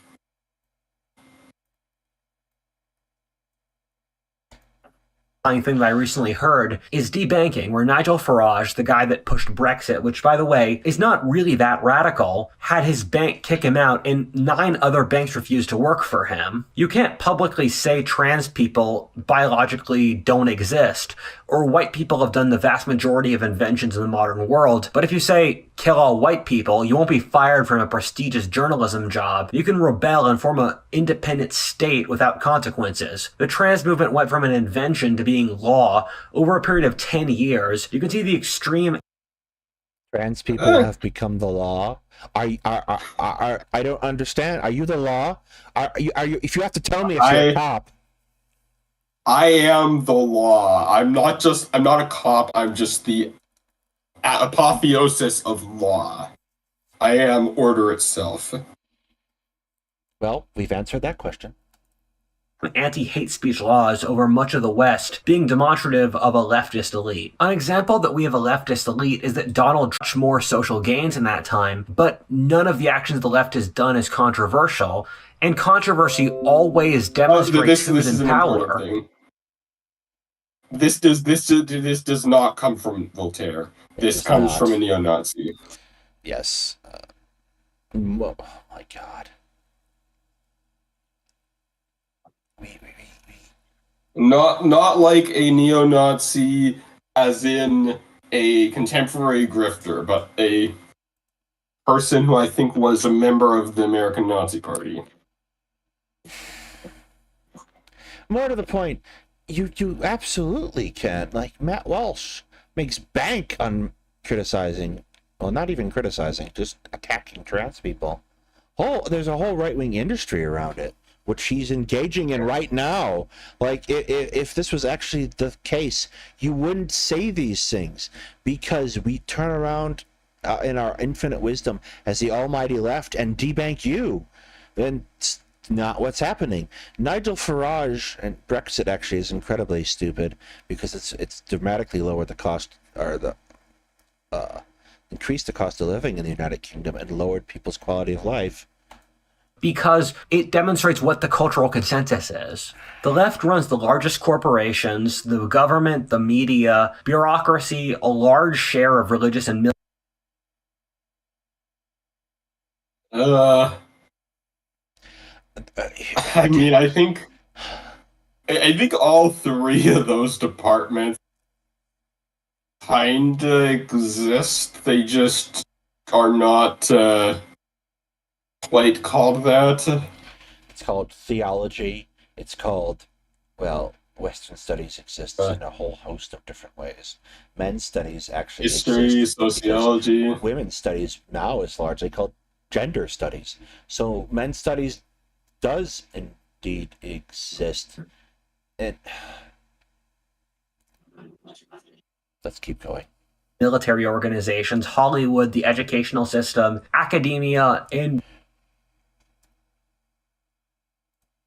Thing that I recently heard is debanking, where Nigel Farage, the guy that pushed Brexit, which, by the way, is not really that radical, had his bank kick him out and 9 other banks refused to work for him. You can't publicly say trans people biologically don't exist, or white people have done the vast majority of inventions in the modern world, but if you say kill all white people, you won't be fired from a prestigious journalism job. You can rebel and form an independent state without consequences. The trans movement went from an invention to being law over a period of 10 years. You can see the extreme. Trans people have become the law. I don't understand. Are you the law? Are you? If you have to tell me if you're a cop. I am the law. I'm not a cop. I'm just the apotheosis of law. I am order itself. Well, we've answered that question. Anti-hate speech laws over much of the West being demonstrative of a leftist elite. An example that we have a leftist elite is that Donald Trump more social gains in that time, but none of the actions the left has done is controversial, and controversy always demonstrates who's in power. This does not come from Voltaire. This comes from a neo-Nazi. Yes. Oh my God. Not like a neo-Nazi as in a contemporary grifter, but a person who I think was a member of the American Nazi Party. More to the point, you absolutely can. Like, Matt Walsh makes bank on criticizing, well, not even criticizing, just attacking trans people. There's a whole right-wing industry around it, which he's engaging in right now. Like, if this was actually the case, you wouldn't say these things, because we turn around in our infinite wisdom as the almighty left and debank you. And it's not what's happening. Nigel Farage and Brexit actually is incredibly stupid, because it's dramatically lowered the cost, or the increased the cost of living in the United Kingdom and lowered people's quality of life. Because it demonstrates what the cultural consensus is. The left runs the largest corporations, the government, the media, bureaucracy, a large share of religious and I mean, I think all 3 of those departments kinda exist. They just are not quite called that. It's called theology. It's called, well, Western studies exists in a whole host of different ways. Men's studies actually history, sociology. Women's studies now is largely called gender studies. So men's studies does indeed exist. And let's keep going. Military organizations, Hollywood, the educational system, academia, and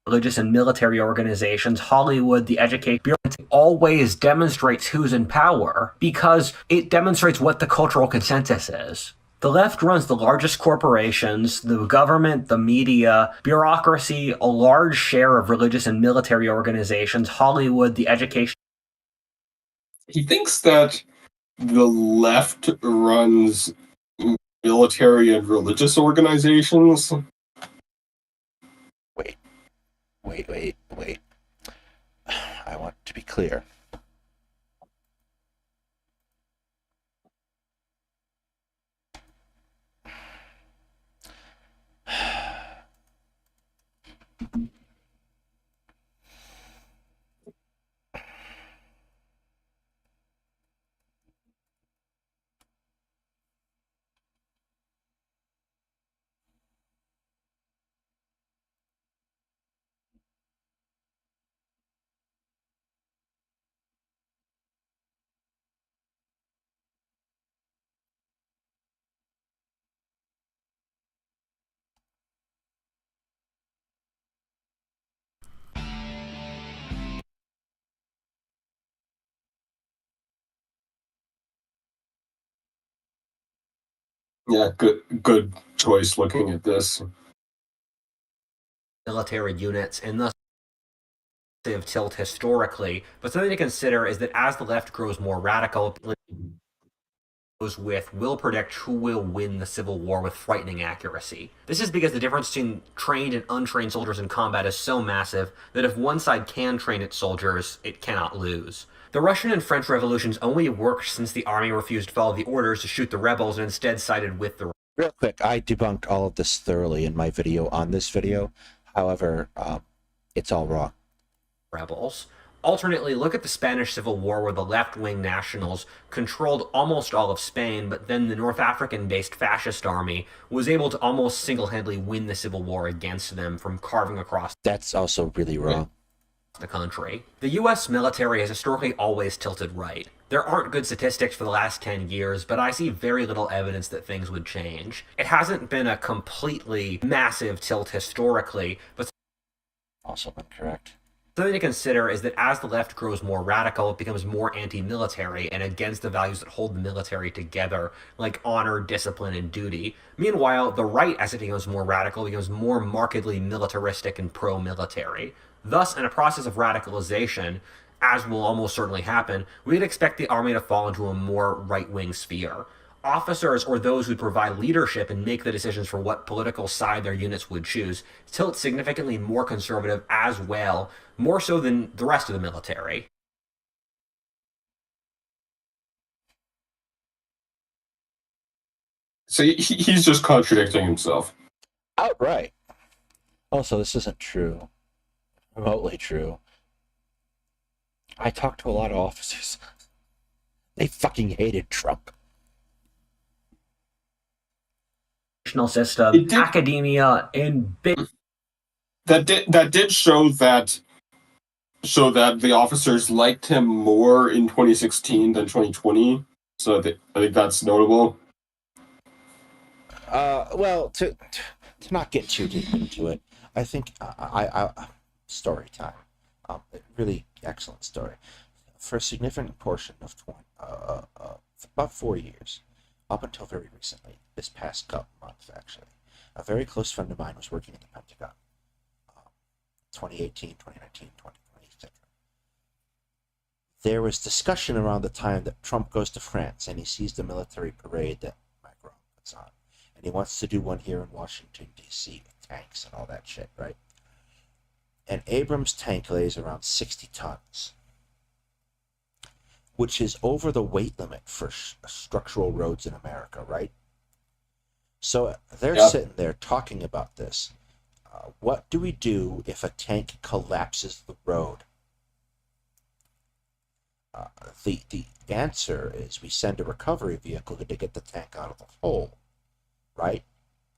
religious and military organizations, Hollywood, the education always demonstrates who's in power, because it demonstrates what the cultural consensus is. The left runs the largest corporations, the government, the media, bureaucracy, a large share of religious and military organizations, Hollywood, the education. He thinks that the left runs military and religious organizations. Wait. I want to be clear. Yeah, good choice looking at this. Military units, and thus tilt historically. But something to consider is that as the left grows more radical, with will predict who will win the Civil War with frightening accuracy. This is because the difference between trained and untrained soldiers in combat is so massive that if one side can train its soldiers, it cannot lose. The Russian and French revolutions only worked since the army refused to follow the orders to shoot the rebels and instead sided with the Real quick, I debunked all of this thoroughly in my video on this video. However, it's all wrong. rebels. Alternately, look at the Spanish Civil War where the left-wing nationals controlled almost all of Spain, but then the North African-based fascist army was able to almost single-handedly win the Civil War against them from carving across That's also really wrong. the country. The US military has historically always tilted right. There aren't good statistics for the last 10 years, but I see very little evidence that things would change. It hasn't been a completely massive tilt historically, but Also incorrect. something to consider is that as the left grows more radical, it becomes more anti-military and against the values that hold the military together, like honor, discipline, and duty. Meanwhile, the right, as it becomes more radical, becomes more markedly militaristic and pro-military. Thus, in a process of radicalization, as will almost certainly happen, we'd expect the army to fall into a more right-wing sphere. Officers or those who provide leadership and make the decisions for what political side their units would choose tilt significantly more conservative as well, more so than the rest of the military. So he's just contradicting himself. Outright. Also, this isn't true. Remotely true. I talked to a lot of officers. They fucking hated Trump. System, academia, and big That did show that the officers liked him more in 2016 than 2020. So I think that's notable. Well, to not get too deep into it, I think I story time. Really excellent story. For a significant portion of about 4 years, up until very recently, this past couple months actually, a very close friend of mine was working at the Pentagon. 2018, 2019, 2020, etc. There was discussion around the time that Trump goes to France and he sees the military parade that Macron puts on. And he wants to do one here in Washington, D.C. with tanks and all that shit, right? An Abrams tank weighs around 60 tons, which is over the weight limit for structural roads in America, right? So they're sitting there talking about this. What do we do if a tank collapses the road? The answer is we send a recovery vehicle to get the tank out of the hole, right?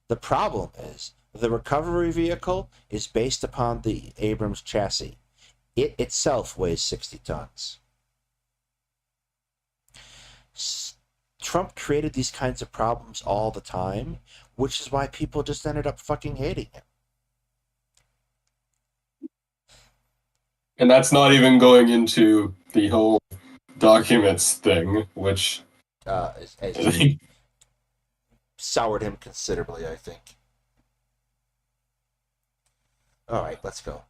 The problem is the recovery vehicle is based upon the Abrams chassis. It itself weighs 60 tons. Trump created these kinds of problems all the time, which is why people just ended up fucking hating him. And that's not even going into the whole documents thing, which Has soured him considerably, I think. All right, let's go.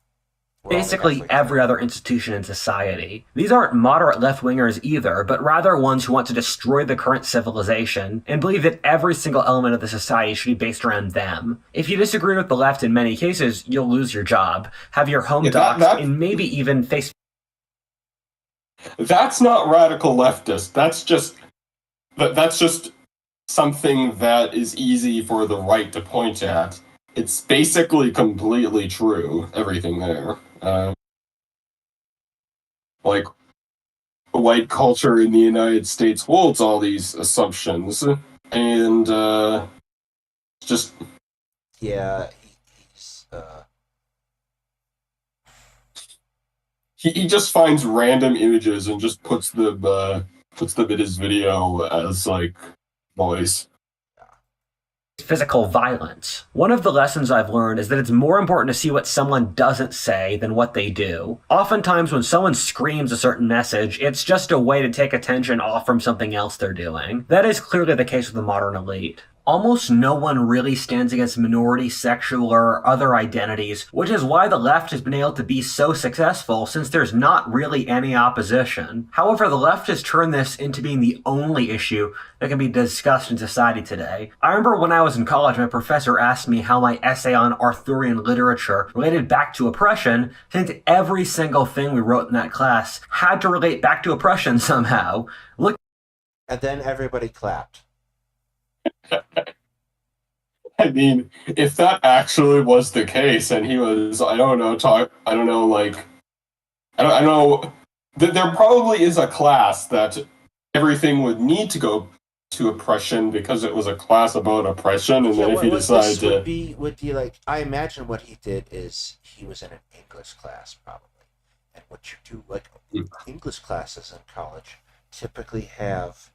basically every other institution in society. These aren't moderate left-wingers either, but rather ones who want to destroy the current civilization and believe that every single element of the society should be based around them. If you disagree with the left in many cases, you'll lose your job, have your home doxxed, and maybe even face... That's not radical leftist. That's just something that is easy for the right to point at. It's basically completely true, everything there. Like, white culture in the United States holds all these assumptions, and just... Yeah, He just finds random images and just puts them in his video as, like, voice. physical violence. One of the lessons I've learned is that it's more important to see what someone doesn't say than what they do. Oftentimes when someone screams a certain message, it's just a way to take attention off from something else they're doing. That is clearly the case with the modern elite. Almost no one really stands against minority, sexual, or other identities, which is why the left has been able to be so successful since there's not really any opposition. However, the left has turned this into being the only issue that can be discussed in society today. I remember when I was in college, my professor asked me how my essay on Arthurian literature related back to oppression, since every single thing we wrote in that class had to relate back to oppression somehow. Look. And then everybody clapped. I mean, if that actually was the case, and he was, I don't know, there probably is a class that everything would need to go to oppression because it was a class about oppression, and then if he decided to... would be like, I imagine what he did is he was in an English class, probably. And what you do, like, English classes in college typically have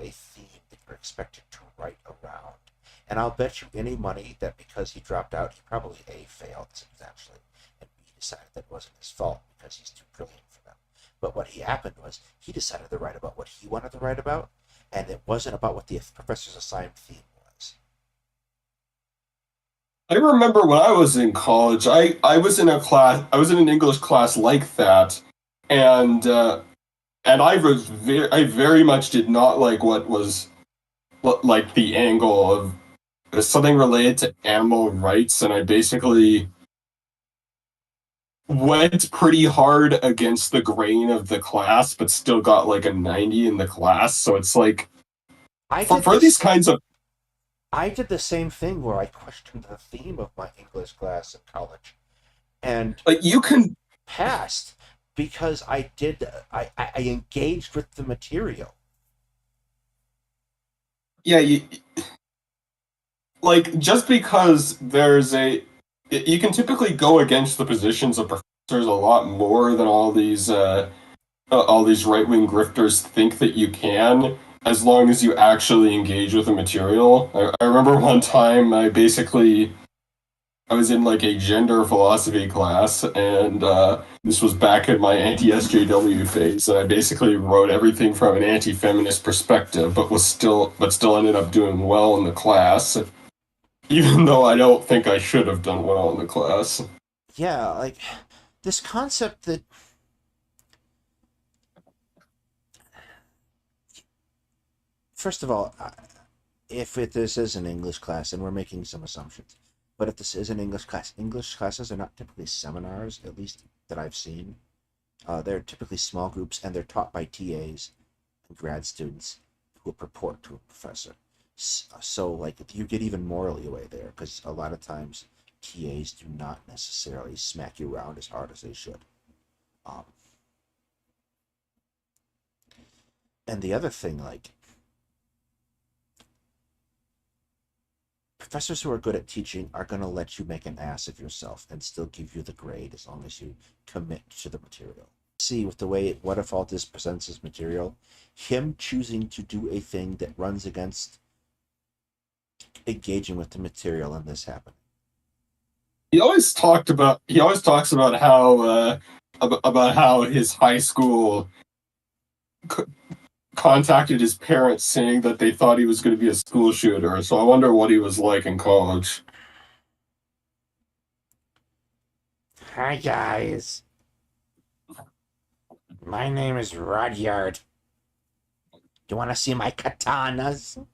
a theme that you're expected to write around. And I'll bet you any money that because he dropped out, he probably A, failed substantially, and B, decided that it wasn't his fault because he's too brilliant for them. But what happened was he decided to write about what he wanted to write about, and it wasn't about what the professor's assigned theme was. I remember when I was in college, I was in an English class like that, and I very much did not like what was like the angle of something related to animal rights, and I basically went pretty hard against the grain of the class, but still got like a 90 in the class. So it's like for these kinds of... I did the same thing where I questioned the theme of my English class in college, and like you can passed because I engaged with the material. Yeah, like just because you can typically go against the positions of professors a lot more than all these right-wing grifters think that you can, as long as you actually engage with the material. I remember one time I was in like a gender philosophy class, and this was back in my anti-SJW phase, and I basically wrote everything from an anti-feminist perspective, but still ended up doing well in the class, even though I don't think I should have done well in the class. Yeah, like this concept that first of all, this is an English class, and we're making some assumptions, but if this is an English classes are not typically seminars, at least that I've seen. They're typically small groups, and they're taught by TAs and grad students who purport to a professor. So, like, you get even more leeway there, because a lot of times TAs do not necessarily smack you around as hard as they should. And the other thing, like, professors who are good at teaching are going to let you make an ass of yourself and still give you the grade as long as you commit to the material. See, with the way Whatifalthist presents his material, him choosing to do a thing that runs against engaging with the material, and this happened. He always talks about how his high school contacted his parents saying that they thought he was going to be a school shooter. So I wonder what he was like in college. Hi guys. My name is Rudyard. You want to see my katanas?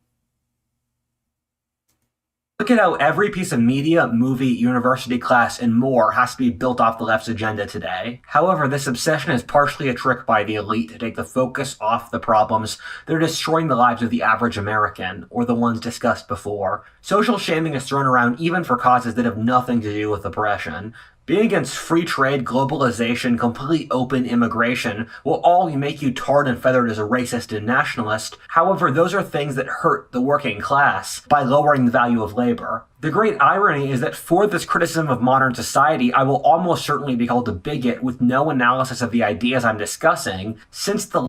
Look at how every piece of media, movie, university class, and more has to be built off the left's agenda today. However, this obsession is partially a trick by the elite to take the focus off the problems that are destroying the lives of the average American, or the ones discussed before. Social shaming is thrown around even for causes that have nothing to do with oppression. Being against free trade, globalization, completely open immigration will all make you tarred and feathered as a racist and nationalist. However, those are things that hurt the working class by lowering the value of labor. The great irony is that for this criticism of modern society, I will almost certainly be called a bigot with no analysis of the ideas I'm discussing, since the...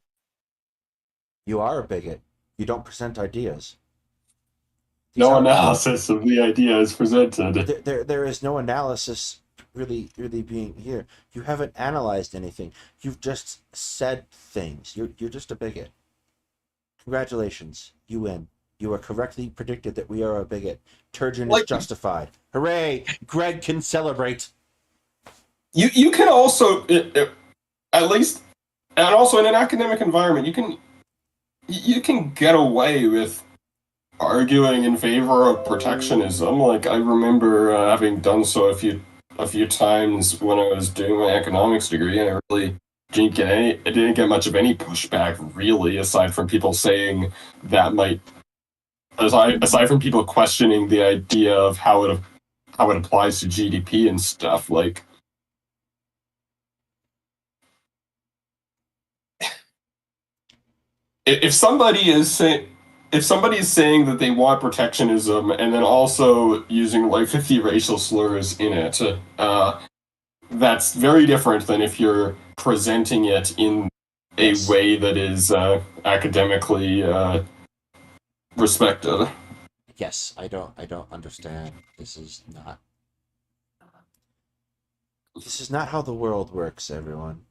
You are a bigot. You don't present ideas. No analysis of the ideas presented. There is no analysis really being here. You haven't analyzed anything. You've just said things. You're just a bigot. Congratulations, you win. You are correctly predicted that we are a bigot. Turchin is justified. Hooray! Greg can celebrate. You can also at least, and also in an academic environment, you can get away with arguing in favor of protectionism. Like I remember having done so a few times when I was doing my economics degree, and I didn't get much of any pushback really, aside from people saying that might aside from people questioning the idea of how it applies to GDP and stuff. Like if somebody is saying that they want protectionism and then also using like 50 racial slurs in it, that's very different than if you're presenting it in a way that is academically respected. Yes, I don't understand. This is not how the world works, everyone.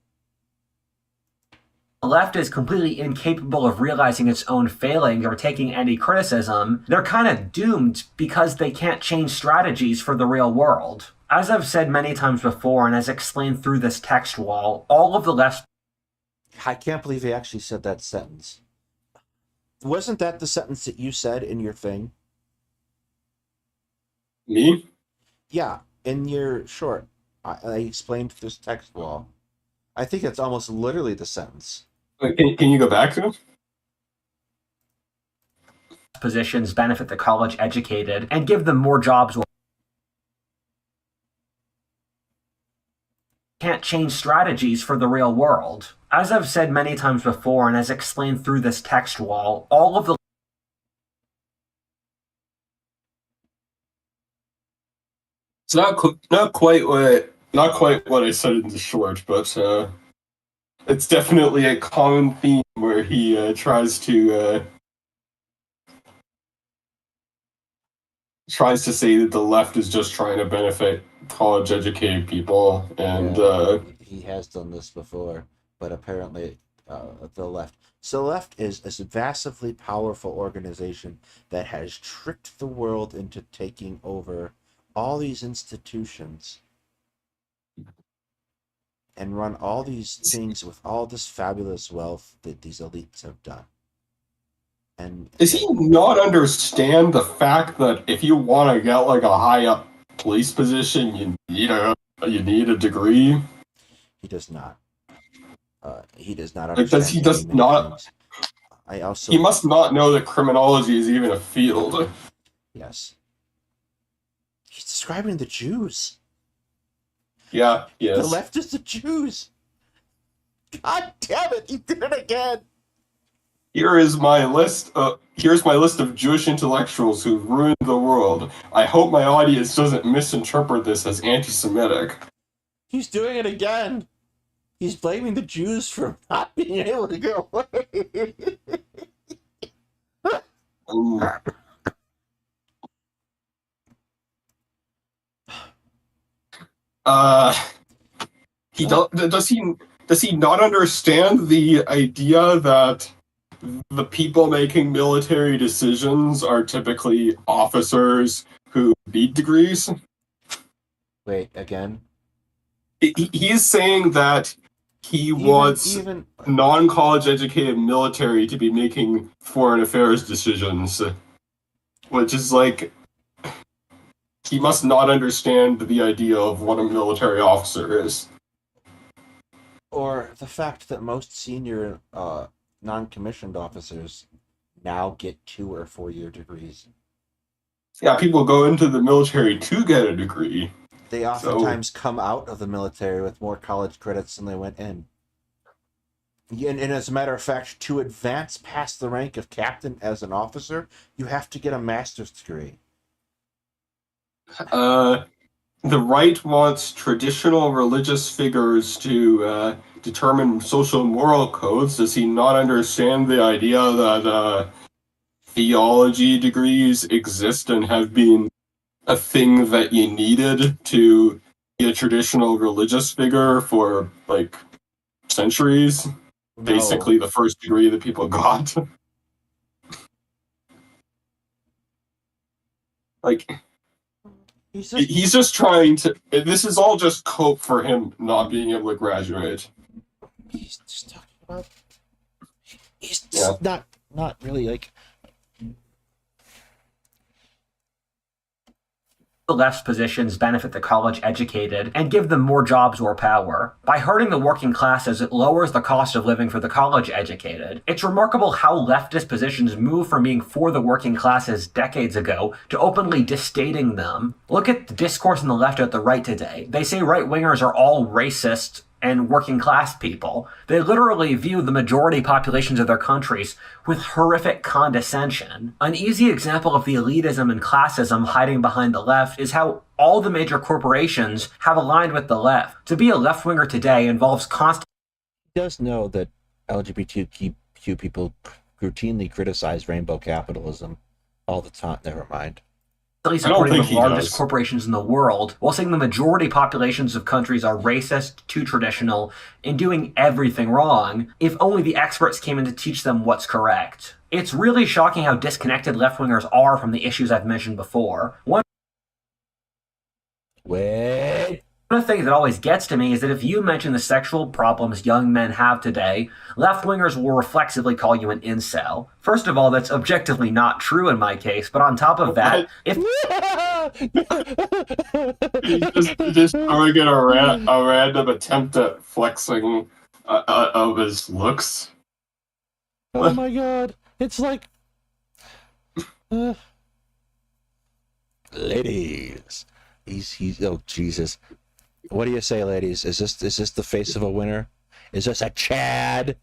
The left is completely incapable of realizing its own failing or taking any criticism. They're kind of doomed because they can't change strategies for the real world. As I've said many times before, and as explained through this text wall, all of the left... I can't believe he actually said that sentence. Wasn't that the sentence that you said in your thing? Me? Yeah, in your short. I explained this text wall. I think it's almost literally the sentence. Can you go back to it? Positions benefit the college educated and give them more jobs. Can't change strategies for the real world. As I've said many times before, and as explained through this text wall, all of the... It's not quite what I said in the short, but it's definitely a common theme where he tries to say that the left is just trying to benefit college-educated people, and he has done this before, but apparently the left. So the left is a massively powerful organization that has tricked the world into taking over all these institutions and run all these things with all this fabulous wealth that these elites have done. And does he not understand the fact that if you want to get like a high up police position, you need a degree? He does not. He does not understand. He does not. Things. He must not know that criminology is even a field. Yes. He's describing the Jews. Yeah, yes. The left is the Jews. God damn it! He did it again. Here's my list of Jewish intellectuals who've ruined the world. I hope my audience doesn't misinterpret this as anti-Semitic. He's doing it again. He's blaming the Jews for not being able to get away. Does he not understand the idea that the people making military decisions are typically officers who need degrees? Wait, again? He's saying that he wants non-college educated military to be making foreign affairs decisions, which is like, he must not understand the idea of what a military officer is. Or the fact that most senior non-commissioned officers now get 2 or 4 year degrees. Yeah, people go into the military to get a degree. They oftentimes come out of the military with more college credits than they went in. And as a matter of fact, to advance past the rank of captain as an officer, you have to get a master's degree. The right wants traditional religious figures to determine social and moral codes. Does he not understand the idea that theology degrees exist and have been a thing that you needed to be a traditional religious figure for like centuries? No. Basically the first degree that people got. Like, He's just, he's just trying to. This is all just cope for him not being able to graduate. he's just talking about. He's Yeah. not really like. The left's positions benefit the college-educated and give them more jobs or power. By hurting the working classes, it lowers the cost of living for the college-educated. It's remarkable how leftist positions move from being for the working classes decades ago to openly disdating them. Look at the discourse on the left at the right today. They say right-wingers are all racist and working class people. They literally view the majority populations of their countries with horrific condescension. An easy example of the elitism and classism hiding behind the left is how all the major corporations have aligned with the left. To be a left-winger today involves constant. He does know that LGBTQ people routinely criticize rainbow capitalism all the time. Never mind. Supporting think the he largest does. corporations in the world, while saying the majority populations of countries are racist, too traditional, and doing everything wrong, if only the experts came in to teach them what's correct. It's really shocking how disconnected left-wingers are from the issues I've mentioned before. One Wait. of the things that always gets to me is that if you mention the sexual problems young men have today, left-wingers will reflexively call you an incel. First of all, that's objectively not true in my case, but on top of that, if He's just throwing in a random attempt at flexing of his looks. Oh my god. It's like. Ladies. He's. Oh, Jesus. What do you say, ladies? Is this the face of a winner? Is this a Chad?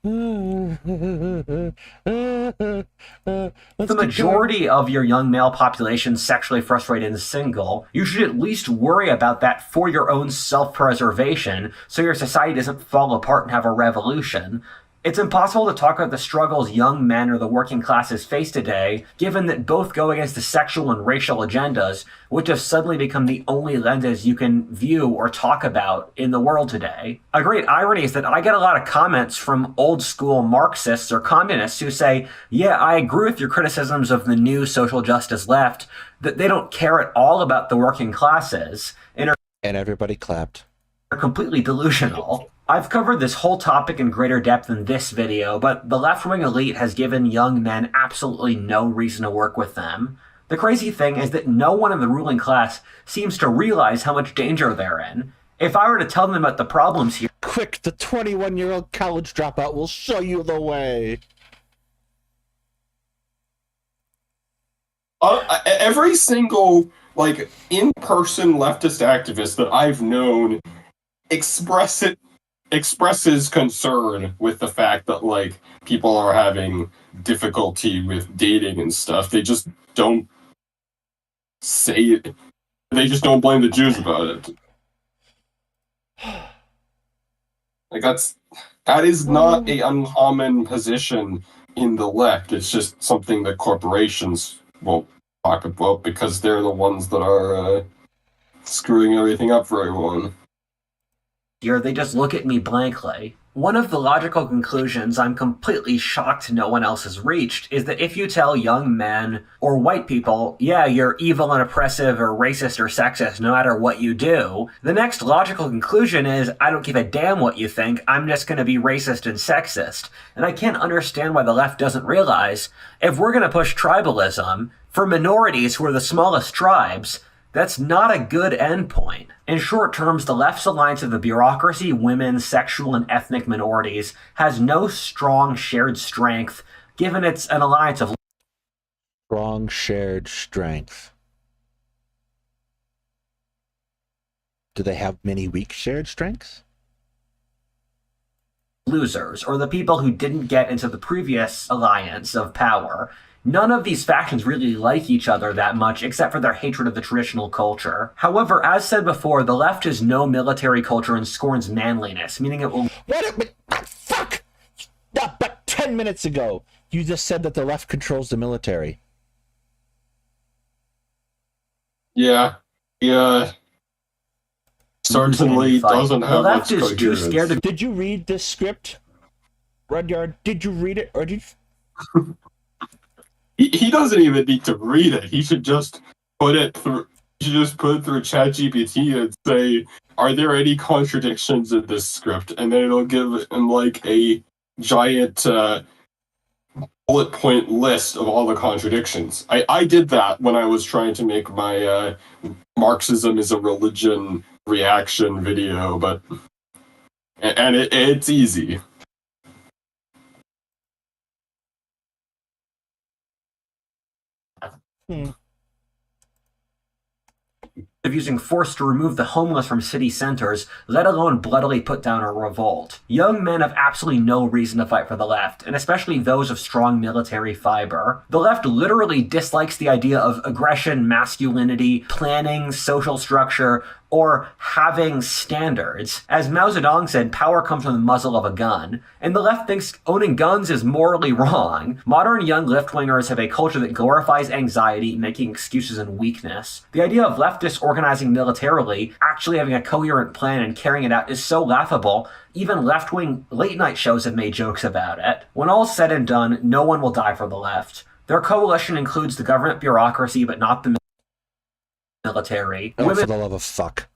the majority of your young male population is sexually frustrated and single, you should at least worry about that for your own self-preservation so your society doesn't fall apart and have a revolution. It's impossible to talk about the struggles young men or the working classes face today, given that both go against the sexual and racial agendas, which have suddenly become the only lenses you can view or talk about in the world today. A great irony is that I get a lot of comments from old school Marxists or communists who say, yeah, I agree with your criticisms of the new social justice left, that they don't care at all about the working classes, and everybody clapped. are completely delusional. I've covered this whole topic in greater depth in this video, but the left-wing elite has given young men absolutely no reason to work with them. The crazy thing is that no one in the ruling class seems to realize how much danger they're in. If I were to tell them about the problems here... Quick, the 21-year-old college dropout will show you the way. Every single, like, in-person leftist activist that I've known expresses concern with the fact that, like, people are having difficulty with dating and stuff. They just don't say it. They just don't blame the Jews about it. Like, that is not a uncommon position in the left. It's just something that corporations won't talk about because they're the ones that are screwing everything up for everyone. Here, they just look at me blankly. One of the logical conclusions I'm completely shocked no one else has reached is that if you tell young men or white people, yeah, you're evil and oppressive or racist or sexist no matter what you do, the next logical conclusion is, I don't give a damn what you think, I'm just going to be racist and sexist. And I can't understand why the left doesn't realize, if we're going to push tribalism for minorities who are the smallest tribes, that's not a good endpoint. In short terms, the left's alliance of the bureaucracy, women, sexual, and ethnic minorities has no strong shared strength, given it's an alliance of Strong shared strength. Do they have many weak shared strengths? losers, or the people who didn't get into the previous alliance of power. None of these factions really like each other that much, except for their hatred of the traditional culture. However, as said before, the left has no military culture and scorns manliness, meaning it will... Fuck! But 10 minutes ago, you just said that the left controls the military. Yeah. Certainly doesn't have the left much is too coherence. scared to... Did you read this script Rudyard, did you read it, or did He doesn't even need to read it. He should just put it through. He should just put it through ChatGPT and say, "Are there any contradictions in this script?" And then it'll give him like a giant bullet point list of all the contradictions. I did that when I was trying to make my Marxism is a religion reaction video, but it's easy. Of using force to remove the homeless from city centers, let alone bloodily put down a revolt. Young men have absolutely no reason to fight for the left, and especially those of strong military fiber. The left literally dislikes the idea of aggression, masculinity, planning, social structure, or having standards. As Mao Zedong said, power comes from the muzzle of a gun, and the left thinks owning guns is morally wrong. Modern young left-wingers have a culture that glorifies anxiety, making excuses and weakness. The idea of leftists organizing militarily, actually having a coherent plan and carrying it out is so laughable, even left-wing late-night shows have made jokes about it. When all's said and done, no one will die for the left. Their coalition includes the government bureaucracy, but not the military. Oh, for the love of fuck.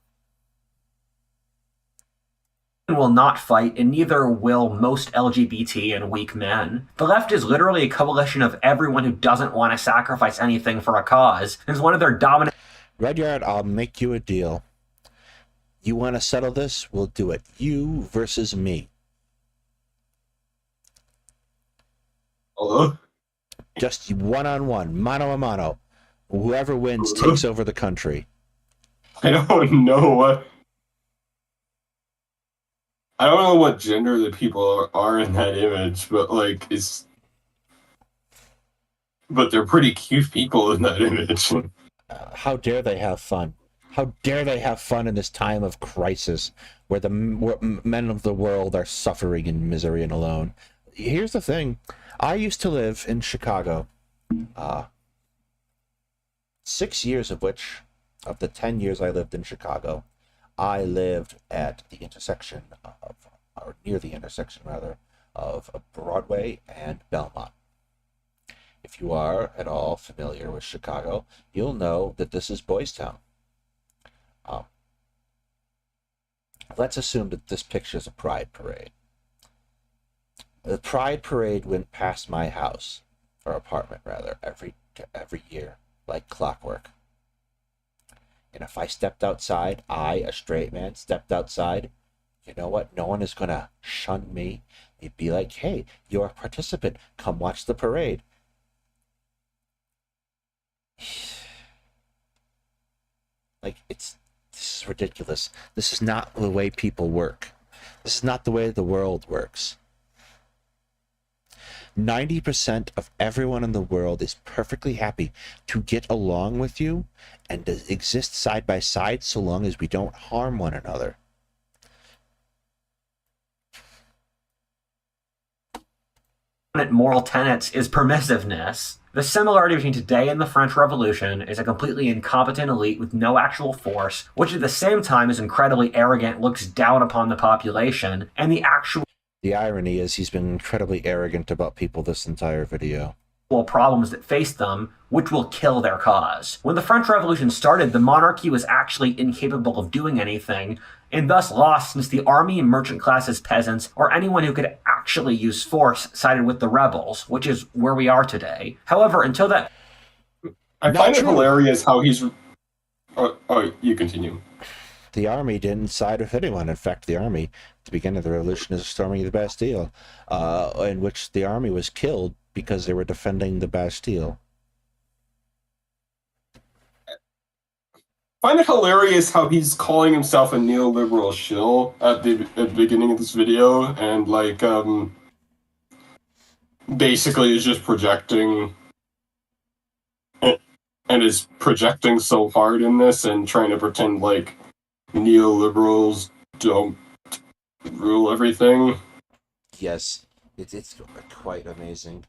Women will not fight, and neither will most LGBT and weak men. The left is literally a coalition of everyone who doesn't want to sacrifice anything for a cause, and is one of their dominant... Rudyard, I'll make you a deal. You want to settle this? We'll do it. You versus me. Hello? Just one-on-one, mano a mano. Whoever wins takes over the country. I don't know what gender the people are in that image, but like but they're pretty cute people in that image. How dare they have fun? How dare they have fun in this time of crisis where the men of the world are suffering in misery and alone? Here's the thing. I used to live in Chicago. 6 years of which, of the 10 years I lived in Chicago, I lived at the intersection of, or near the intersection rather, of Broadway and Belmont. If you are at all familiar with Chicago, you'll know that this is Boys Town. Let's assume that this picture is a pride parade. The pride parade went past my house, or apartment rather, every year, like clockwork. And if I stepped outside, a straight man, stepped outside, you know what? No one is going to shun me. They'd be like, hey, you're a participant. Come watch the parade. Like, this is ridiculous. This is not the way people work. This is not the way the world works. 90% of everyone in the world is perfectly happy to get along with you and to exist side by side so long as we don't harm one another. Moral tenets is permissiveness. The similarity between today and the French Revolution is a completely incompetent elite with no actual force, which at the same time is incredibly arrogant, looks down upon the population, and the actual... The irony is he's been incredibly arrogant about people this entire video. Problems that face them, which will kill their cause. When the French Revolution started, the monarchy was actually incapable of doing anything, and thus lost since the army and merchant classes, peasants, or anyone who could actually use force sided with the rebels, which is where we are today. However, until that... I find it hilarious how he's... Oh, you continue. The army didn't side with anyone. In fact, the army, at the beginning of the revolution, is storming the Bastille, in which the army was killed because they were defending the Bastille. I find it hilarious how he's calling himself a neoliberal shill at the beginning of this video, and like basically is just projecting and is projecting so hard in this and trying to pretend like neoliberals don't rule everything. Yes, it's quite amazing.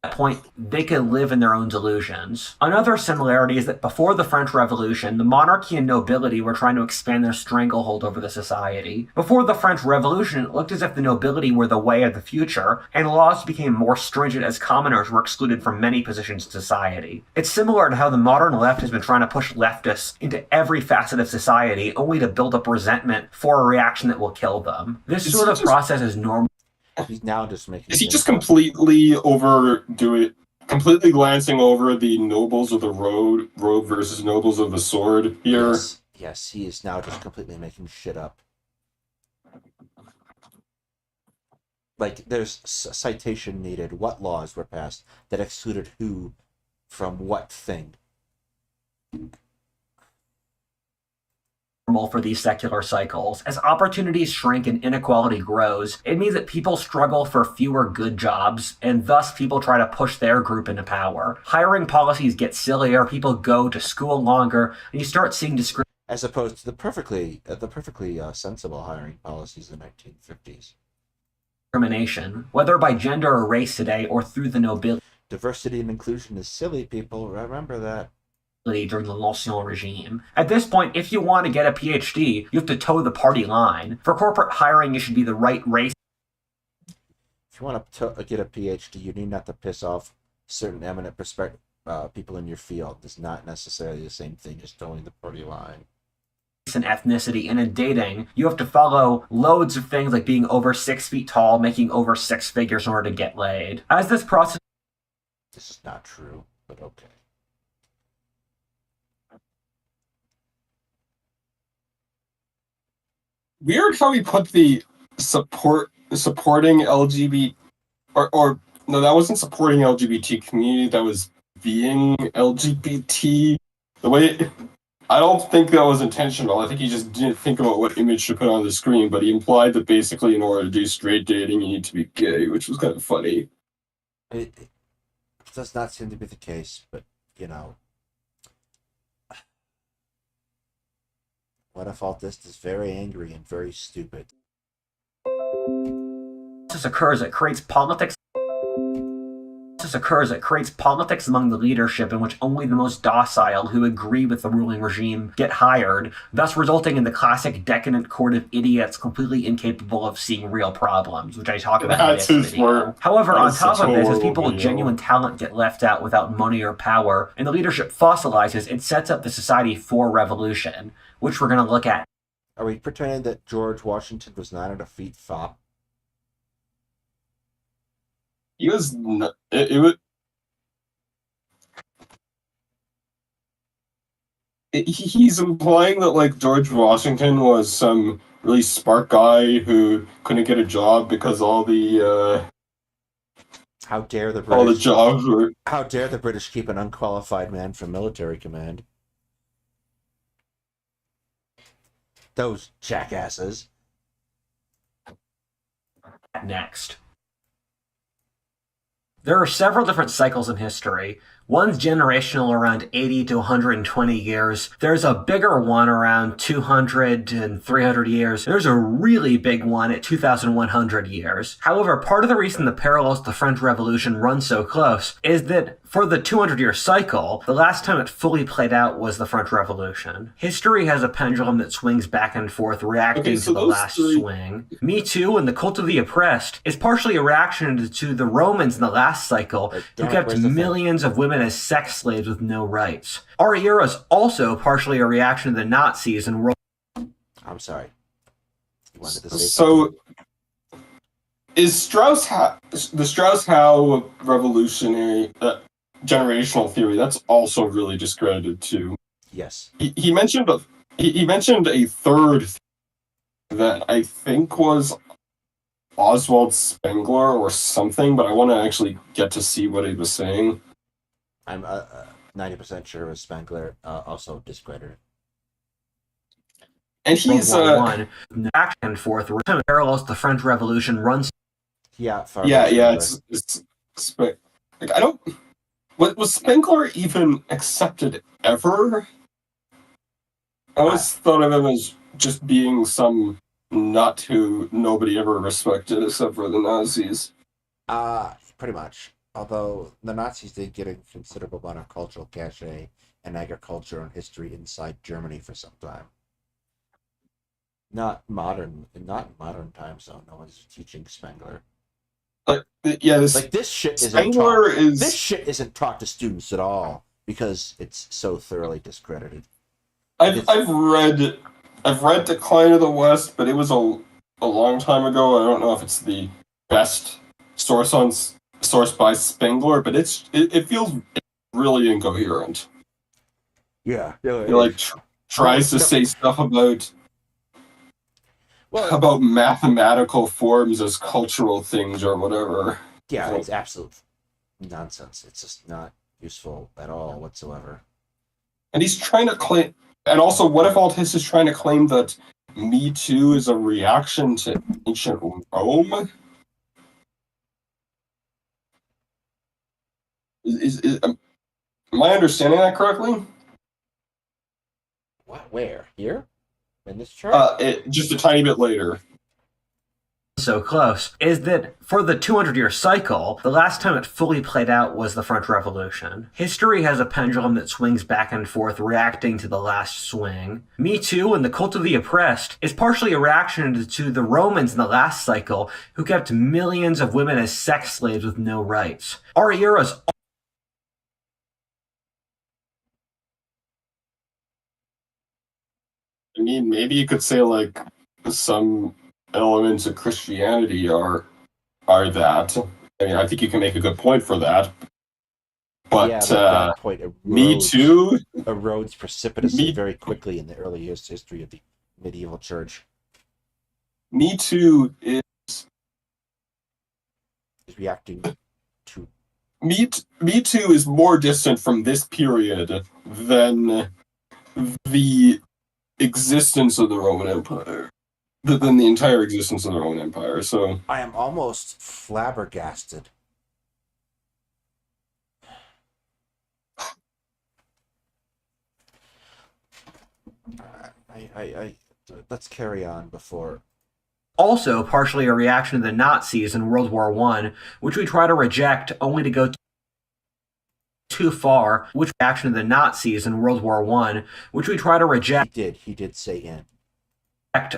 that point, they could live in their own delusions. Another similarity is that before the French Revolution, the monarchy and nobility were trying to expand their stranglehold over the society. Before the French Revolution, it looked as if the nobility were the way of the future, and laws became more stringent as commoners were excluded from many positions in society. It's similar to how the modern left has been trying to push leftists into every facet of society, only to build up resentment for a reaction that will kill them. This sort of process is normal. He's now just making. Is he just completely completely glancing over the nobles of the road versus nobles of the sword here? Yes, he is now just completely making shit up. Like, there's citation needed. What laws were passed that excluded who from what thing? For these secular cycles. As opportunities shrink and inequality grows, it means that people struggle for fewer good jobs, and thus people try to push their group into power. Hiring policies get sillier, people go to school longer, and you start seeing discrimination. As opposed to the perfectly sensible hiring policies in the 1950s. Discrimination, whether by gender or race today, or through the nobility. Diversity and inclusion is silly, people. Remember that. During the l'Ancien regime. At this point, if you want to get a PhD, you have to toe the party line. For corporate hiring, you should be the right race. If you want to get a PhD, you need not to piss off certain eminent people in your field. It's not necessarily the same thing as towing the party line. And ethnicity, and in dating, you have to follow loads of things like being over 6 feet tall, making over 6 figures in order to get laid. As this process... This is not true, but okay. Weird how he put the supporting LGBT or no, that wasn't supporting LGBT community, that was being LGBT. The way I don't think that was intentional. I think he just didn't think about what image to put on the screen, but he implied that basically in order to do straight dating you need to be gay, which was kind of funny. It does not seem to be the case, but you know. Whatifalthist is very angry and very stupid. This occurs, it creates politics. It creates politics among the leadership in which only the most docile who agree with the ruling regime get hired, thus resulting in the classic decadent court of idiots completely incapable of seeing real problems, which I talk about in this video. However, on top of this, as people with genuine talent get left out without money or power, and the leadership fossilizes, it sets up the society for revolution, which we're going to look at. Are we pretending that George Washington was not an effete fop? He was not, it was. He's implying that like George Washington was some really smart guy who couldn't get a job because all the how dare the British, all the jobs were. How dare the British keep an unqualified man from military command? Those jackasses. Next. There are several different cycles in history. One's generational around 80 to 120 years. There's a bigger one around 200 and 300 years. There's a really big one at 2,100 years. However, part of the reason the parallels to the French Revolution run so close is that for the 200-year cycle, the last time it fully played out was the French Revolution. History has a pendulum that swings back and forth, reacting to the last swing. Me Too and the Cult of the Oppressed is partially a reaction to the Romans in the last cycle, who kept millions of women as sex slaves with no rights. Our era is also partially a reaction to the Nazis and World. I'm sorry. You wanted to say so, is the Strauss-Howe revolutionary generational theory? That's also really discredited too. Yes. He mentioned a third that I think was Oswald Spengler or something, but I want to actually get to see what he was saying. I'm 90% sure it was Spengler, also discredited. And he's back and forth. Parallels to the French Revolution runs. Yeah, it's like I don't. Was Spengler even accepted ever? I always thought of him as just being some nut who nobody ever respected except for the Nazis. Pretty much. Although the Nazis did get a considerable amount of cultural cachet and agriculture and history inside Germany for some time. Not in modern times, though. No one's teaching Spengler. This This shit Spengler this shit isn't taught to students at all because it's so thoroughly discredited. I've read Decline of the West, but it was a long time ago. I don't know if it's the best source by Spengler, but it feels really incoherent. Yeah, He tries to say stuff about mathematical forms as cultural things or whatever. Yeah, it's absolute nonsense. It's just not useful at all whatsoever. And he's trying to claim, and also Whatifalthist is trying to claim that Me Too is a reaction to ancient Rome. Am I understanding that correctly? What? Where? Here? In this chart? Just a tiny bit later. So close, is that for the 200-year cycle, the last time it fully played out was the French Revolution. History has a pendulum that swings back and forth, reacting to the last swing. Me Too and the cult of the oppressed is partially a reaction to the Romans in the last cycle, who kept millions of women as sex slaves with no rights. Our era's I mean, maybe you could say some elements of Christianity are that. I mean, I think you can make a good point for that. But that point Me Too erodes precipitously very quickly in the early history of the medieval church. Me Too is reacting to Me Too is more distant from this period than the existence of the Roman Empire. Than the entire existence of the Roman Empire. So I am almost flabbergasted. Let's carry on before. Also partially a reaction to the Nazis in World War I, which we try to reject only to go too far, which reaction to the Nazis in World War I, which we try to reject. He did say in.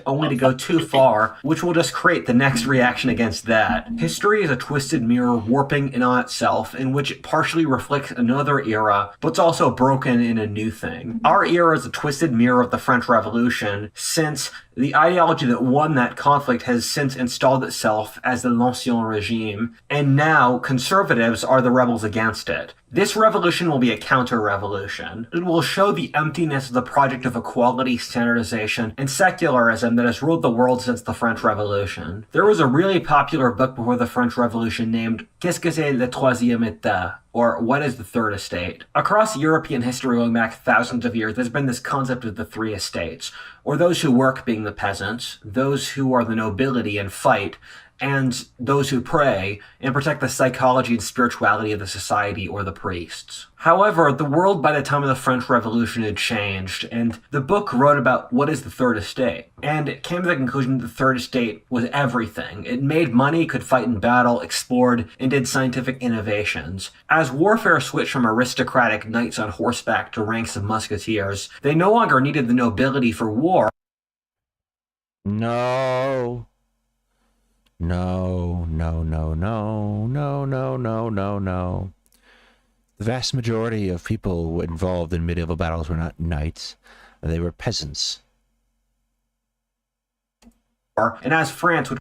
Only to go too far, which will just create the next reaction against that. History is a twisted mirror warping in on itself, in which it partially reflects another era, but it's also broken in a new thing. Our era is a twisted mirror of the French Revolution, since the ideology that won that conflict has since installed itself as the l'Ancien Regime, and now conservatives are the rebels against it. This revolution will be a counter-revolution. It will show the emptiness of the project of equality, standardization, and secularism that has ruled the world since the French Revolution. There was a really popular book before the French Revolution named Qu'est-ce que c'est le troisième état? Or What is the Third Estate? Across European history going back thousands of years, there's been this concept of the three estates, or those who work being the peasants, those who are the nobility and fight, and those who pray and protect the psychology and spirituality of the society or the priests. However, the world by the time of the French Revolution had changed, and the book wrote about what is the Third Estate, and it came to the conclusion that the Third Estate was everything. It made money, could fight in battle, explored, and did scientific innovations. As warfare switched from aristocratic knights on horseback to ranks of musketeers, they no longer needed the nobility for war. No. No. The vast majority of people involved in medieval battles were not knights. They were peasants. And as France, which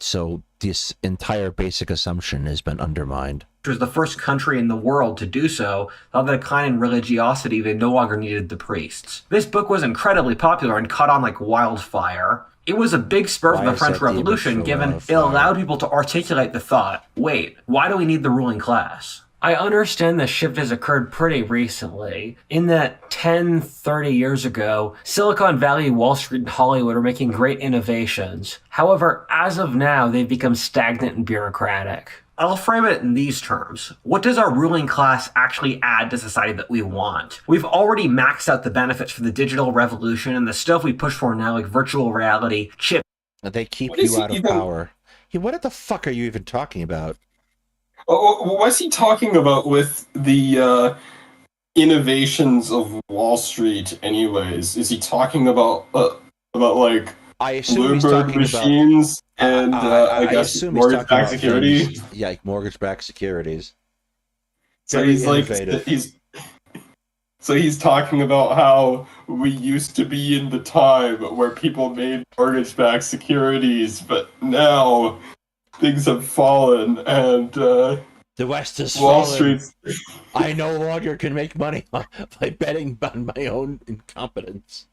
So this entire basic assumption has been undermined. was the first country in the world to do so, saw the decline in religiosity, they no longer needed the priests. This book was incredibly popular and caught on like wildfire. It was a big spur for the French Revolution, given it allowed people to articulate the thought, wait, why do we need the ruling class? I understand the shift has occurred pretty recently, in that 10, 30 years ago, Silicon Valley, Wall Street, and Hollywood are making great innovations. However, as of now, they've become stagnant and bureaucratic. I'll frame it in these terms. What does our ruling class actually add to society that we want? We've already maxed out the benefits for the digital revolution and the stuff we push for now, like virtual reality, chip. They keep you out of power. What the fuck are you even talking about? What's he talking about with the innovations of Wall Street? Anyways, is he talking about like I assume he's Bloomberg talking about. machines and I I guess assume he's talking mortgage-backed about security? things, yeah, like mortgage-backed securities. So Very he's like innovative. he's talking about how we used to be in the time where people made mortgage-backed securities, but now things have fallen and The West has Wall fallen. Street's. I no longer can make money by betting on my own incompetence.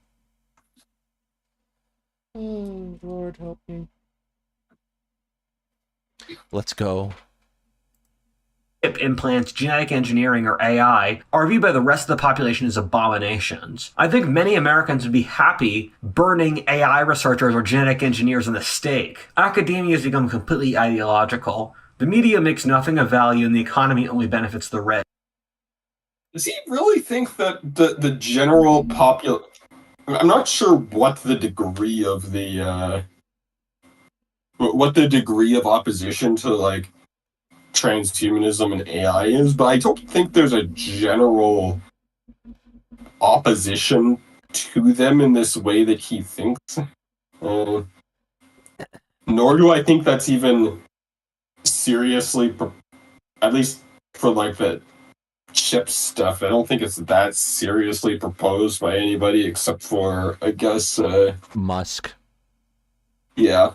Oh, Lord help me. Let's go. Chip implants, genetic engineering, or AI are viewed by the rest of the population as abominations. I think many Americans would be happy burning AI researchers or genetic engineers in the stake. Academia has become completely ideological. The media makes nothing of value, and the economy only benefits the rich. Does he really think that the general popul? I'm not sure what the degree of opposition to like transhumanism and AI is, but I don't think there's a general opposition to them in this way that he thinks. Nor do I think that's even seriously, at least for like the chip stuff. I don't think it's that seriously proposed by anybody except for, I guess, Musk. yeah.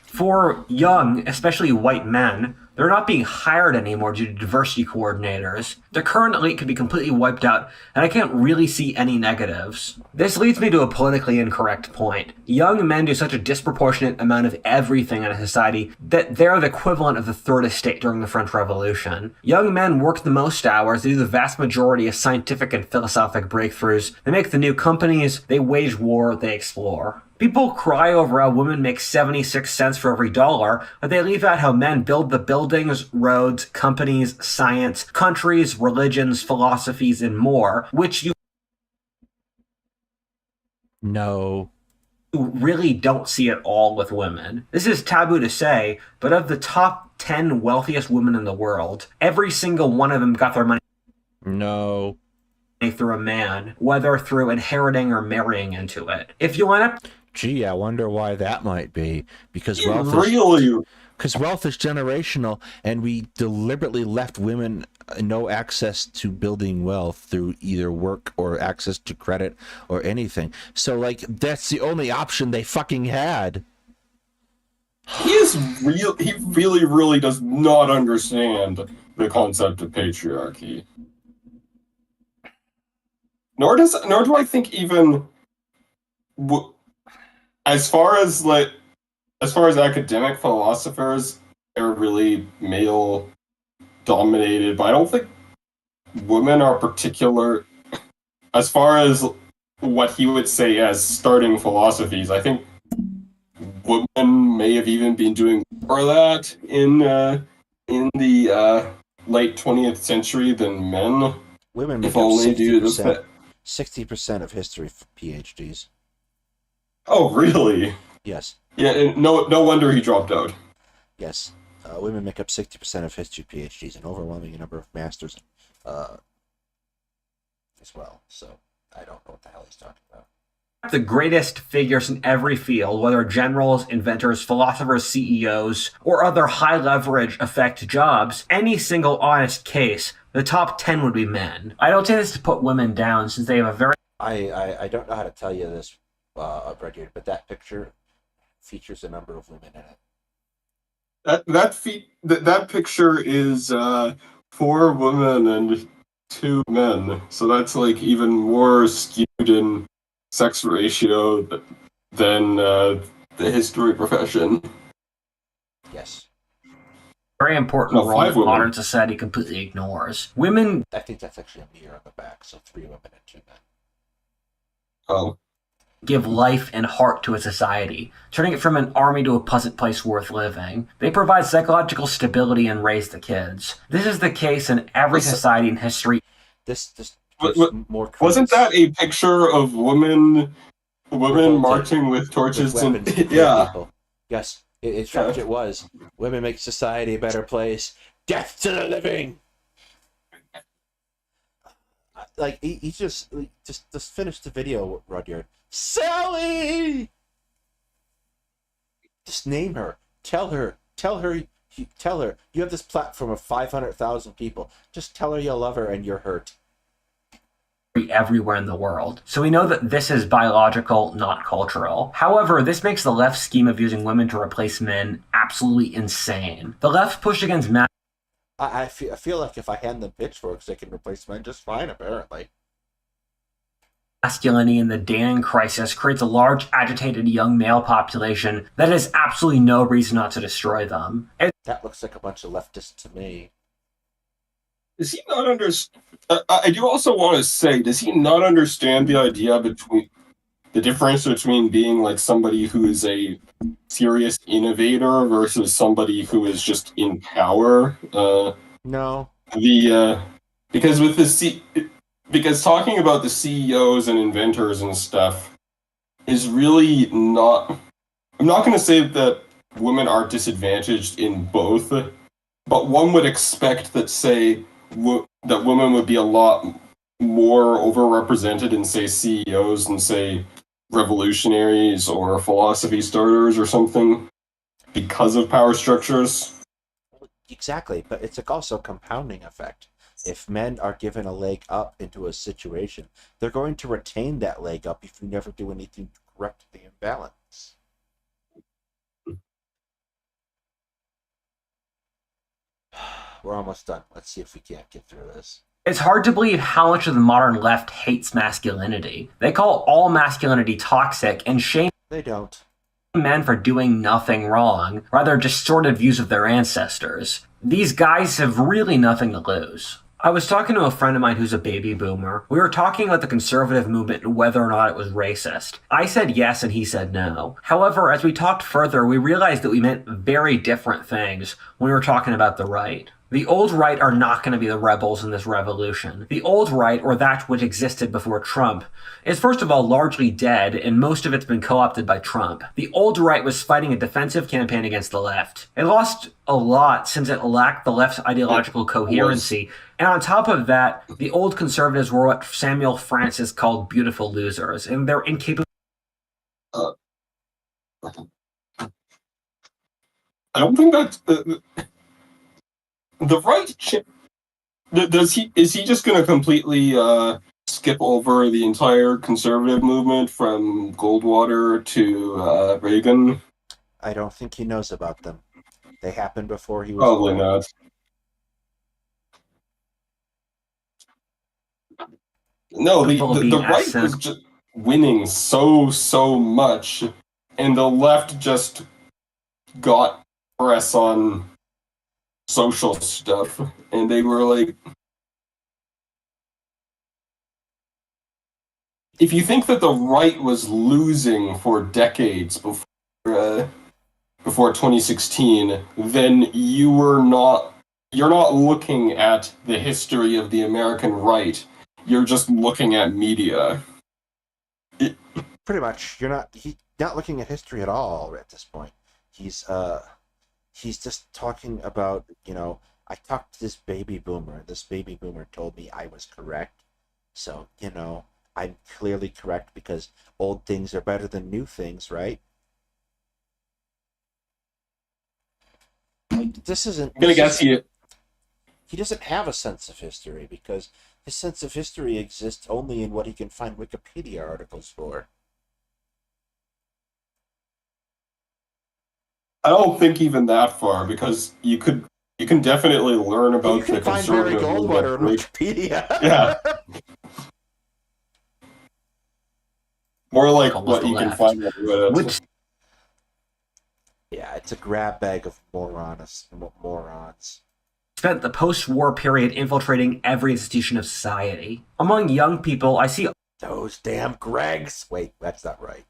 For young, especially white men, they're not being hired anymore due to diversity coordinators. The current elite could be completely wiped out, and I can't really see any negatives. This leads me to a politically incorrect point. Young men do such a disproportionate amount of everything in a society that they're the equivalent of the Third Estate during the French Revolution. Young men work the most hours, they do the vast majority of scientific and philosophic breakthroughs, they make the new companies, they wage war, they explore. People cry over how women make 76 cents for every dollar, but they leave out how men build the buildings, roads, companies, science, countries, religions, philosophies, and more, which you No. really don't see at all with women. This is taboo to say, but of the top 10 wealthiest women in the world, every single one of them got their money No. through a man, whether through inheriting or marrying into it. If you end up Gee, I wonder why that might be. Because wealth is generational, and we deliberately left women no access to building wealth through either work or access to credit or anything. So, like, that's the only option they fucking had. He really, really does not understand the concept of patriarchy. Nor do I think even as far as academic philosophers, they're really male dominated, but I don't think women are particular as far as what he would say as starting philosophies. I think women may have even been doing more of that in the late 20th century than men. Women make If up only due to 60%, 60% of history PhDs. Oh, really? Yes. Yeah, and no wonder he dropped out. Yes. Women make up 60% of history PhDs, an overwhelming number of masters as well. So I don't know what the hell he's talking about. the greatest figures in every field, whether generals, inventors, philosophers, CEOs, or other high leverage effect jobs, any single honest case, the top 10 would be men. I don't say this to put women down, since they have a very I don't know how to tell you this, Rudyard, but that picture features a number of women in it. That picture is 4 women and 2 men, so that's like even more skewed in sex ratio than the history profession. Yes. very important No, role 5 that women. modern society completely ignores. Women I think that's actually a mirror on the back, so 3 women and 2 men. Oh. give life and heart to a society, turning it from an army to a pleasant place worth living. They provide psychological stability and raise the kids. This is the case in every society in history. This more Wasn't credence. that a picture of women Revolted. marching with torches With and weapons to kill yeah. people. Yes. In fact, it was. Women make society a better place. Death to the living. Like he just finished the video, Rudyard. Sally. Just name her. Tell her. You have this platform of 500,000 people. Just tell her you love her and you're hurt. Everywhere in the world. So we know that this is biological, not cultural. However, this makes the left's scheme of using women to replace men absolutely insane. The left pushed against I feel like if I hand them pitchforks, they can replace men just fine, apparently. Masculinity in the dating crisis creates a large, agitated young male population that has absolutely no reason not to destroy them. That looks like a bunch of leftists to me. Does he not understand? I do also want to say, does he not understand the idea between the difference between being like somebody who is a serious innovator versus somebody who is just in power? No. Because with because talking about the CEOs and inventors and stuff is really not. I'm not going to say that women are disadvantaged in both, but one would expect that, say, that women would be a lot more overrepresented in, say, CEOs and, say, revolutionaries or philosophy starters or something because of power structures. Exactly, but it's also a compounding effect. If men are given a leg up into a situation, they're going to retain that leg up if you never do anything to correct the imbalance. We're almost done. Let's see if we can't get through this. It's hard to believe how much of the modern left hates masculinity. They call all masculinity toxic and shame They don't. men for doing nothing wrong, rather distorted views of their ancestors. These guys have really nothing to lose. I was talking to a friend of mine who's a baby boomer. We were talking about the conservative movement and whether or not it was racist. I said yes and he said no. However, as we talked further, we realized that we meant very different things when we were talking about the right. The old right are not going to be the rebels in this revolution. The old right, or that which existed before Trump, is first of all largely dead, and most of it's been co-opted by Trump. The old right was fighting a defensive campaign against the left. It lost a lot since it lacked the left's ideological coherency, and on top of that, the old conservatives were what Samuel Francis called beautiful losers, and they're incapable. I don't think that's the right. Is he just going to completely skip over the entire conservative movement from Goldwater to Reagan? I don't think he knows about them. They happened before he was Probably born. not. No, the right was just winning so much, and the left just got press on social stuff, and they were like, if you think that the right was losing for decades before 2016, then you're not looking at the history of the American right. You're just looking at media. Pretty much, he's not looking at history at all at this point. He's just talking about, I talked to this baby boomer. This baby boomer told me I was correct. So, I'm clearly correct because old things are better than new things, right? Like, this isn't... I'm gonna guess you. He doesn't have a sense of history because his sense of history exists only in what he can find Wikipedia articles for. I don't think even that far, because you can definitely learn about you can the find Barry conservative Goldwater on movement. Wikipedia. Yeah. More like Almost what you can left. find on Reddit. Which Yeah, it's a grab bag of morons. spent the post-war period infiltrating every institution of society. Among young people, I see Those damn Gregs. Wait, that's not right.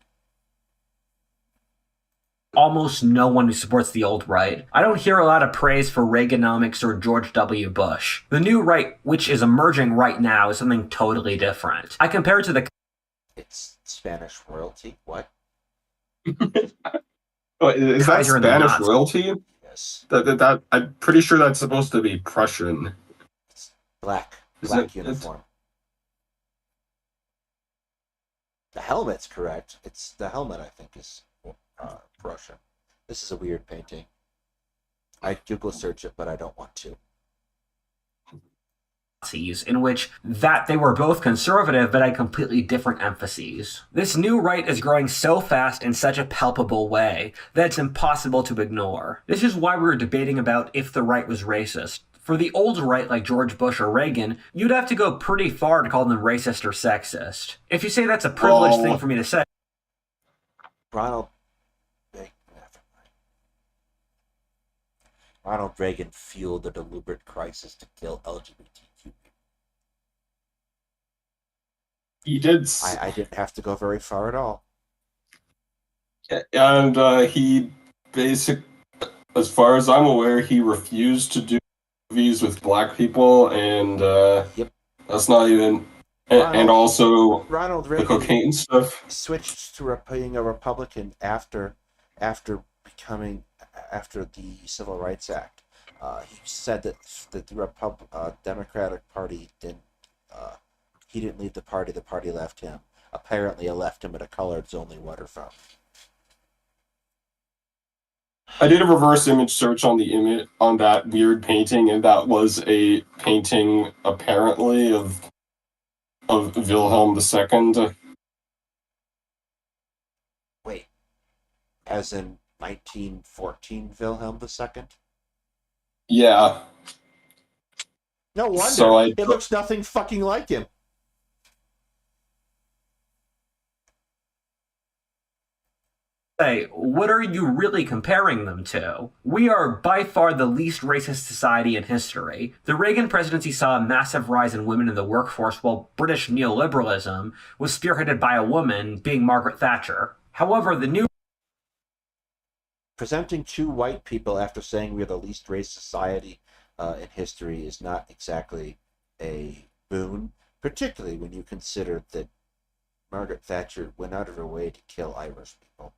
almost no one who supports the old right. I don't hear a lot of praise for Reaganomics or George W. Bush. The new right, which is emerging right now, is something totally different. I compare it to the... It's Spanish royalty. What? Oh, is that Kaiser and the Spanish Nazis. royalty? Yes. That I'm pretty sure that's supposed to be Prussian. It's black Isn't it- uniform. The helmet's correct. It's the helmet, I think, is Prussian. This is a weird painting. I Google search it, but I don't want to. In which that they were both conservative but had completely different emphases. This new right is growing so fast in such a palpable way that it's impossible to ignore. This is why we were debating about if the right was racist. For the old right, like George Bush or Reagan, you'd have to go pretty far to call them racist or sexist. If you say that's a privileged thing for me to say, Ronald Reagan fueled a deliberate crisis to kill LGBTQ. He did, I didn't have to go very far at all. and he as far as I'm aware, he refused to do movies with black people, and Yep. that's not even, and also Ronald the Reagan cocaine stuff. switched to being a Republican after the Civil Rights Act. He said that the Democratic Party didn't. He didn't leave the party left him. Apparently, it left him at a colored's only waterfront. I did a reverse image search on the image on that weird painting, and that was a painting apparently of Wilhelm II. Wait, as in 1914 Wilhelm II? Yeah. No wonder. So it looks nothing fucking like him. say, what are you really comparing them to? We are by far the least racist society in history. The Reagan presidency saw a massive rise in women in the workforce, while British neoliberalism was spearheaded by a woman, being Margaret Thatcher. However, the new Presenting two white people after saying we're the least racist society in history is not exactly a boon, particularly when you consider that Margaret Thatcher went out of her way to kill Irish people.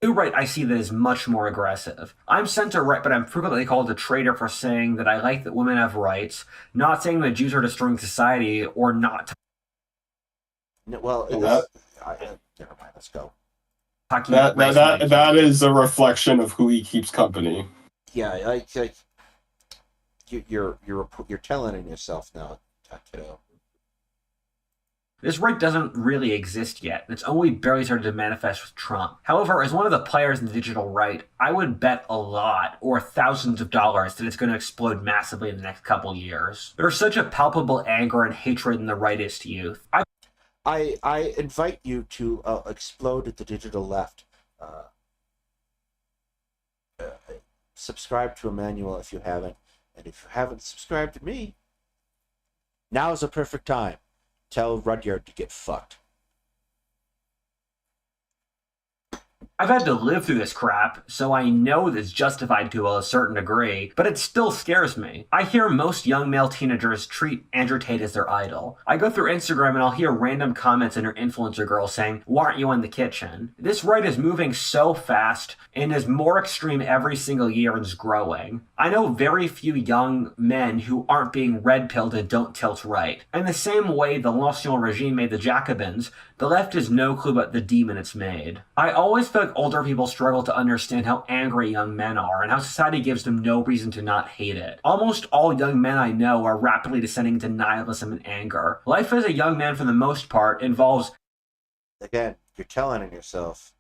new right I see that is much more aggressive. I'm center-right, but I'm frequently called a traitor for saying that I like that women have rights, not saying that Jews are destroying society, or not No, well, Well, never mind. Let's go. talking about race. That is a reflection of who he keeps company. Yeah, like you're telling on yourself now, kiddo. This right doesn't really exist yet, and it's only barely started to manifest with Trump. However, as one of the players in the digital right, I would bet a lot, or thousands of dollars, that it's going to explode massively in the next couple years. There's such a palpable anger and hatred in the rightist youth. I invite you to explode at the digital left. Subscribe to Emmanuel if you haven't, and if you haven't subscribed to me, now is a perfect time. Tell Rudyard to get fucked. I've had to live through this crap, so I know it's justified to a certain degree, but it still scares me. I hear most young male teenagers treat Andrew Tate as their idol. I go through Instagram and I'll hear random comments under influencer girls saying, "Why aren't you in the kitchen?" This right is moving so fast and is more extreme every single year and is growing. I know very few young men who aren't being red-pilled and don't tilt right. In the same way the L'Ancien regime made the Jacobins, the left has no clue about the demon it's made. I always feel like older people struggle to understand how angry young men are and how society gives them no reason to not hate it. Almost all young men I know are rapidly descending into nihilism and anger. Life as a young man, for the most part, involves Again, you're telling on yourself.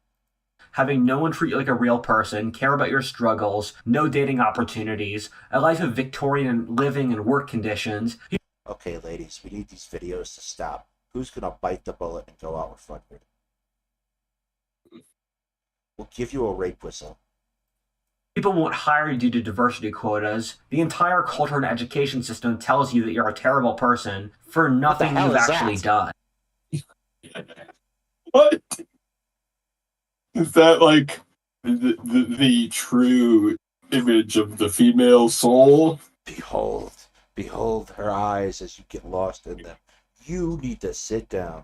having no one treat you like a real person, care about your struggles, no dating opportunities, a life of Victorian living and work conditions. Okay, ladies, we need these videos to stop. Who's gonna bite the bullet and go out with Rudyard? We'll give you a rape whistle. People won't hire you due to diversity quotas. The entire culture and education system tells you that you're a terrible person for nothing hell you've is actually that? done. What? Is that like the true image of the female soul? Behold her eyes as you get lost in them. You need to sit down.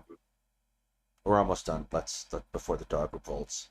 We're almost done. Before the dog revolts.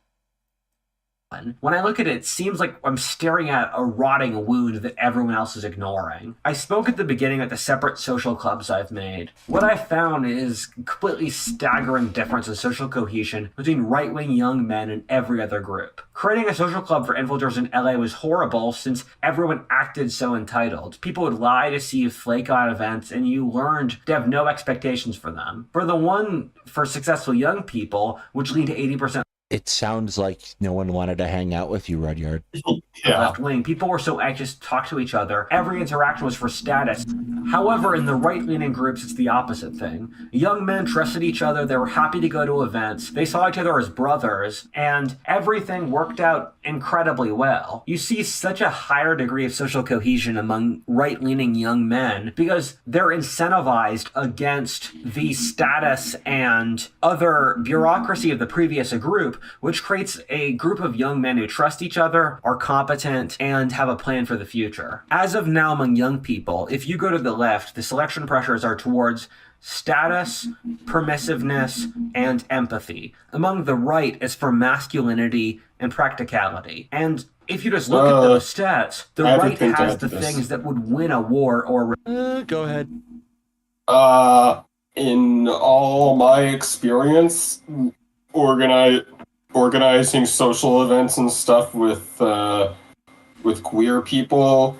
When I look at it, it seems like I'm staring at a rotting wound that everyone else is ignoring. I spoke at the beginning of the separate social clubs I've made. What I found is completely staggering difference in social cohesion between right-wing young men and every other group. Creating a social club for influencers in LA was horrible since everyone acted so entitled. People would lie to see you flake on events, and you learned to have no expectations for them. For the one for successful young people, which lead to 80% It sounds like no one wanted to hang out with you, Rudyard. Yeah. left wing. People were so anxious to talk to each other. Every interaction was for status. However, in the right-leaning groups, it's the opposite thing. Young men trusted each other. They were happy to go to events. They saw each other as brothers, and everything worked out incredibly well. You see such a higher degree of social cohesion among right-leaning young men because they're incentivized against the status and other bureaucracy of the previous group, which creates a group of young men who trust each other, are competent, and have a plan for the future. As of now, among young people, if you go to the left, the selection pressures are towards status, permissiveness, and empathy. Among the right, it's for masculinity and practicality. And if you just look at those stats, the right has the things that would win a war or... Go ahead. In all my experience, organizing social events and stuff with queer people,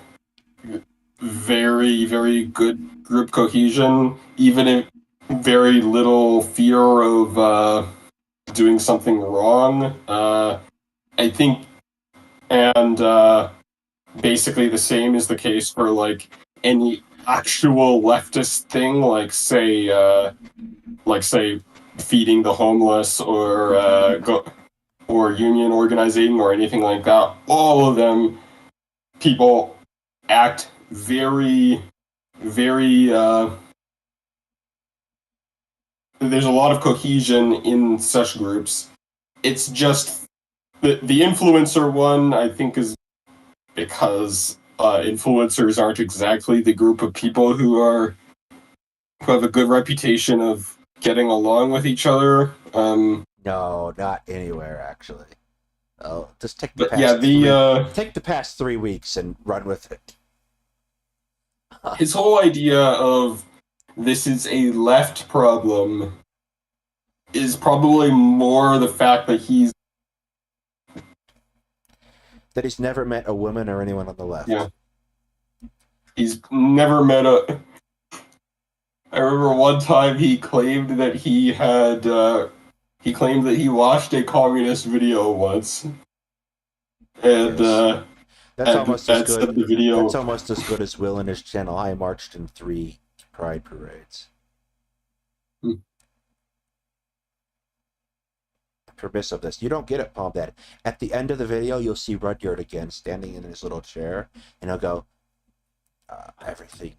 very, very good group cohesion, even if very little fear of doing something wrong. I think, and basically the same is the case for like any actual leftist thing, like say feeding the homeless or union organizing or anything like that. All of them, people act very, very. There's a lot of cohesion in such groups. It's just the influencer one, I think, is because influencers aren't exactly the group of people who have a good reputation of getting along with each other. No, not anywhere actually. Oh, just take the But past yeah, take the past 3 weeks and run with it. his whole idea of this is a left problem is probably more the fact that he's never met a woman or anyone on the left. Yeah. He's never met a. I remember one time he claimed that he had. He claimed that he watched a communist video once, and Yes. That's almost as that's good. the video. That's almost as good as Will and his channel. I marched in 3 pride parades. Permissiveness. You don't get it, Palm Dad. At the end of the video, you'll see Rudyard again standing in his little chair, and he'll go, everything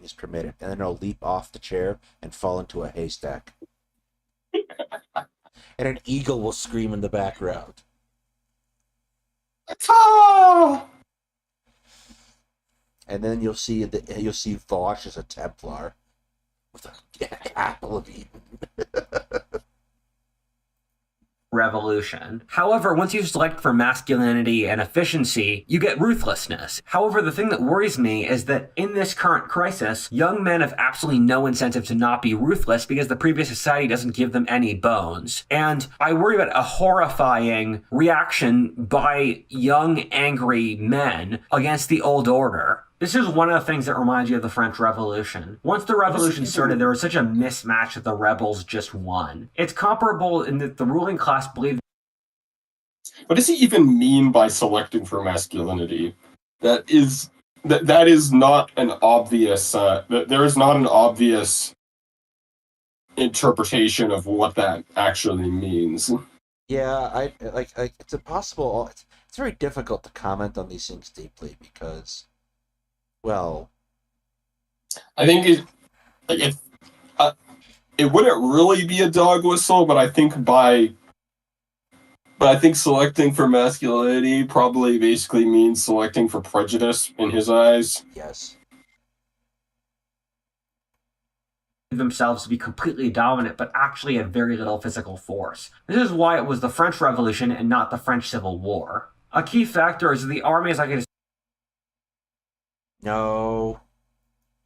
is permitted. And then he'll leap off the chair and fall into a haystack. And an eagle will scream in the background. Ah! And then you'll see Vosh as a Templar with an apple of Eden. revolution. However, once you select for masculinity and efficiency, you get ruthlessness. However, the thing that worries me is that in this current crisis, young men have absolutely no incentive to not be ruthless because the previous society doesn't give them any bones. And I worry about a horrifying reaction by young, angry men against the old order. This is one of the things that reminds you of the French Revolution. Once the revolution started, there was such a mismatch that the rebels just won. It's comparable in that the ruling class believed... What does he even mean by selecting for masculinity? That is not an obvious... there is not an obvious interpretation of what that actually means. Yeah, it's impossible. It's very difficult to comment on these things deeply because... Well, I think it wouldn't really be a dog whistle, but I think selecting for masculinity probably basically means selecting for prejudice in his eyes. yes. themselves to be completely dominant, but actually had very little physical force. This is why it was the French Revolution and not the French Civil War. A key factor is that the army is likely to No.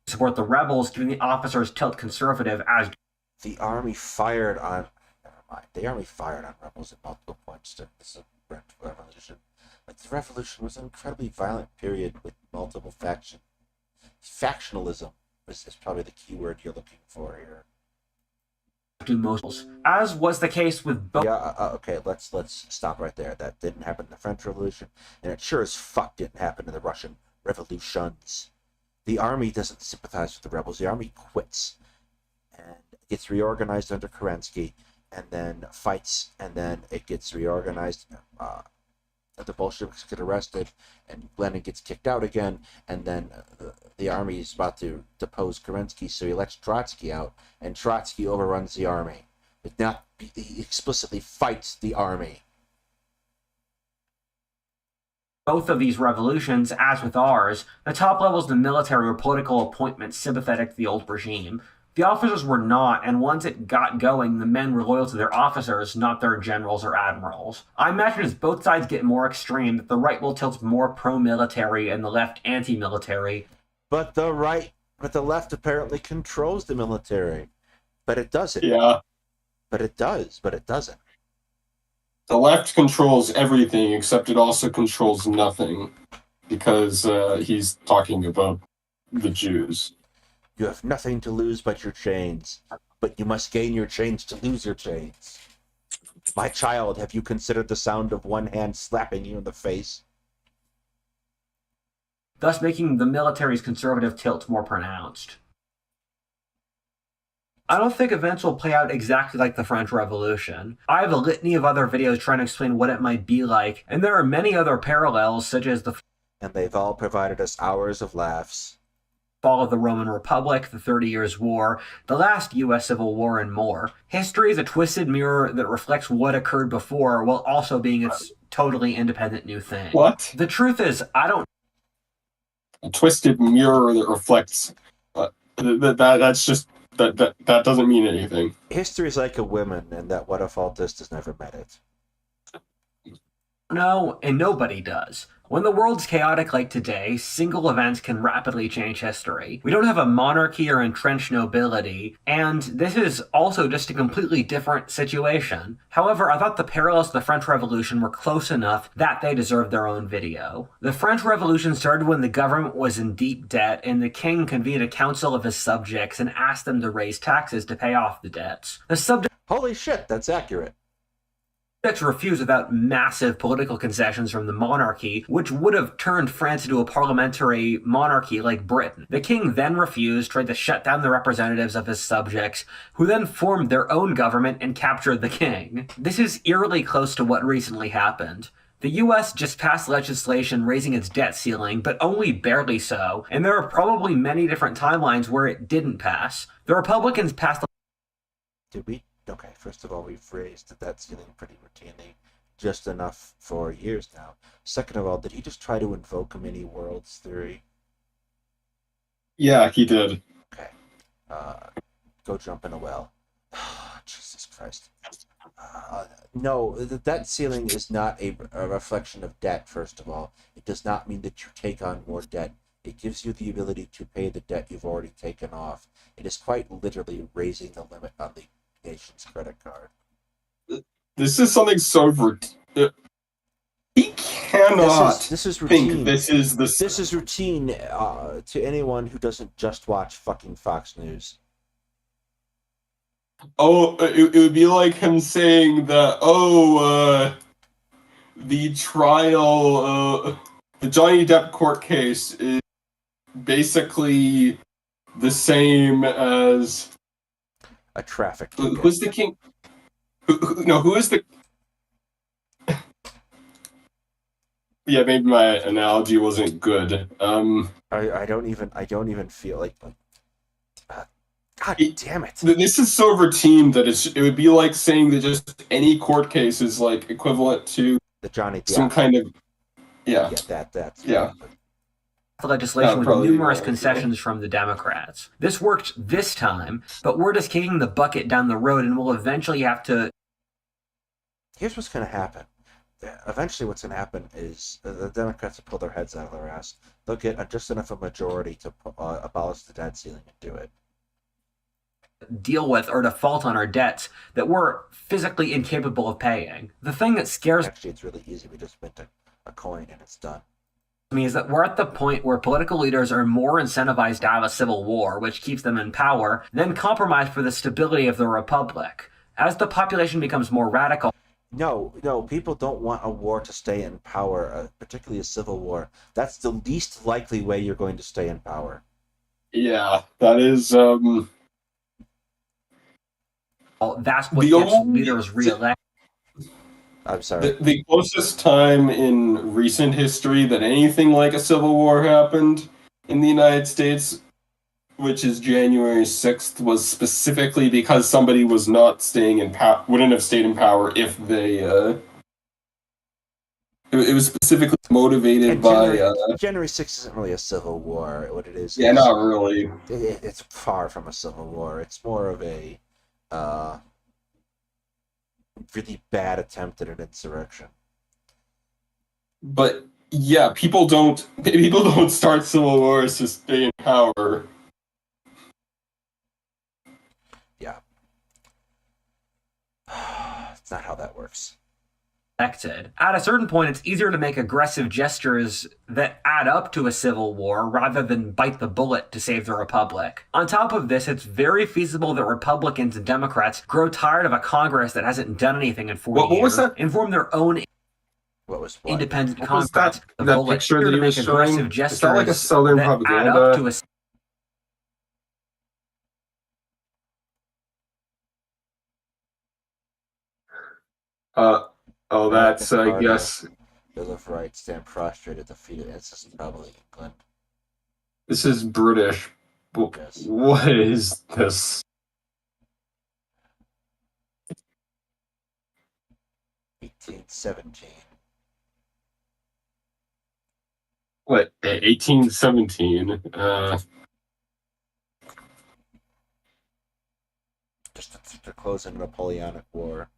support the rebels, giving the officers tilt conservative as The army fired on... Never mind. The army fired on rebels at multiple points during the revolution. Like, the revolution was an incredibly violent period with multiple factions. Factionalism is probably the key word you're looking for here. do most, as was the case with both. Yeah, okay, let's stop right there. That didn't happen in the French Revolution, and it sure as fuck didn't happen in the Russian revolutions. The army doesn't sympathize with the rebels. The army quits and gets reorganized under Kerensky, and then fights, and then it gets reorganized. The Bolsheviks get arrested, and Lenin gets kicked out again, and then the army is about to depose Kerensky, so he lets Trotsky out, and Trotsky overruns the army. He explicitly fights the army. Both of these revolutions, as with ours, the top levels of the military were political appointments sympathetic to the old regime. The officers were not, and once it got going, the men were loyal to their officers, not their generals or admirals. I imagine as both sides get more extreme, that the right will tilt more pro-military and the left anti-military. But the left apparently controls the military. But it doesn't. Yeah. But it doesn't. The left controls everything, except it also controls nothing, because he's talking about the Jews. You have nothing to lose but your chains, but you must gain your chains to lose your chains. My child, have you considered the sound of one hand slapping you in the face? Thus making the military's conservative tilt more pronounced. I don't think events will play out exactly like the French Revolution. I have a litany of other videos trying to explain what it might be like, and there are many other parallels, such as the And they've all provided us hours of laughs. fall of the Roman Republic, the 30 Years' War, the last U.S. Civil War, and more. History is a twisted mirror that reflects what occurred before, while also being its totally independent new thing. What? The truth is, I don't... A twisted mirror that reflects... that's just... That doesn't mean anything. History is like a woman, and that Whatifalthist has never met it. know, and nobody does. When the world's chaotic like today, single events can rapidly change history. We don't have a monarchy or entrenched nobility, and this is also just a completely different situation. However, I thought the parallels to the French Revolution were close enough that they deserved their own video. The French Revolution started when the government was in deep debt, and the king convened a council of his subjects and asked them to raise taxes to pay off the debts. The subjects Holy shit, that's accurate. refused without massive political concessions from the monarchy, which would have turned France into a parliamentary monarchy like Britain. The king then refused, tried to shut down the representatives of his subjects, who then formed their own government and captured the king. This is eerily close to what recently happened. The US just passed legislation raising its debt ceiling, but only barely so, and there are probably many different timelines where it didn't pass. The Republicans passed Did we? Okay, first of all, we've raised the debt ceiling pretty routinely, just enough for years now. Second of all, did he just try to invoke a mini worlds theory? Yeah, he did. Okay. Go jump in a well. Jesus Christ. No, the debt ceiling is not a reflection of debt, first of all. It does not mean that you take on more debt. It gives you the ability to pay the debt you've already taken off. It is quite literally raising the limit on the nation's credit card. This is something so... He cannot This is routine. think this is the... This is routine to anyone who doesn't just watch fucking Fox News. Oh, it would be like him saying that, the trial, the Johnny Depp court case is basically the same as... A traffic ticket. Who's the king? Who is the... Yeah, maybe my analogy wasn't good. I don't even feel like God damn it. This is so routine that it would be like saying that just any court case is like equivalent to The Johnny Depp. some kind of... Yeah. Yeah, that's Yeah. legislation with probably numerous won't, concessions from the Democrats. This worked this time, but we're just kicking the bucket down the road and we'll eventually have to... Here's what's going to happen. Eventually what's going to happen is the Democrats will pull their heads out of their ass. They'll get just enough of a majority to abolish the debt ceiling and do it. Deal with or default on our debts that we're physically incapable of paying. The thing that scares Actually, it's really easy. We just mint a coin and it's done. me is that we're at the point where political leaders are more incentivized to have a civil war, which keeps them in power, than compromise for the stability of the republic. As the population becomes more radical... No, people don't want a war to stay in power, particularly a civil war. That's the least likely way you're going to stay in power. Yeah, that is, That's what The gets only- leaders reelected. I'm sorry. the closest time in recent history that anything like a civil war happened in the United States, which is January 6th, was specifically because somebody was not staying in power, wouldn't have stayed in power if they, it was specifically motivated And by, January 6th isn't really a civil war. What it is, yeah, not really. it's far from a civil war. It's more of a really bad attempt at an insurrection. But yeah, people don't start civil wars to stay in power. Yeah. It's not how that works. At a certain point, it's easier to make aggressive gestures that add up to a civil war rather than bite the bullet to save the republic. On top of this, it's very feasible that Republicans and Democrats grow tired of a Congress that hasn't done anything in 40 What years was that? and form their own independent What was Congress. that picture that he was showing? Is that like a Southern that add up propaganda? to a That's, I guess, Bill of Rights, stand prostrated, defeated. This is probably England. this is British. Yes. What is this? 1817. What, 1817? Just to close in Napoleonic War.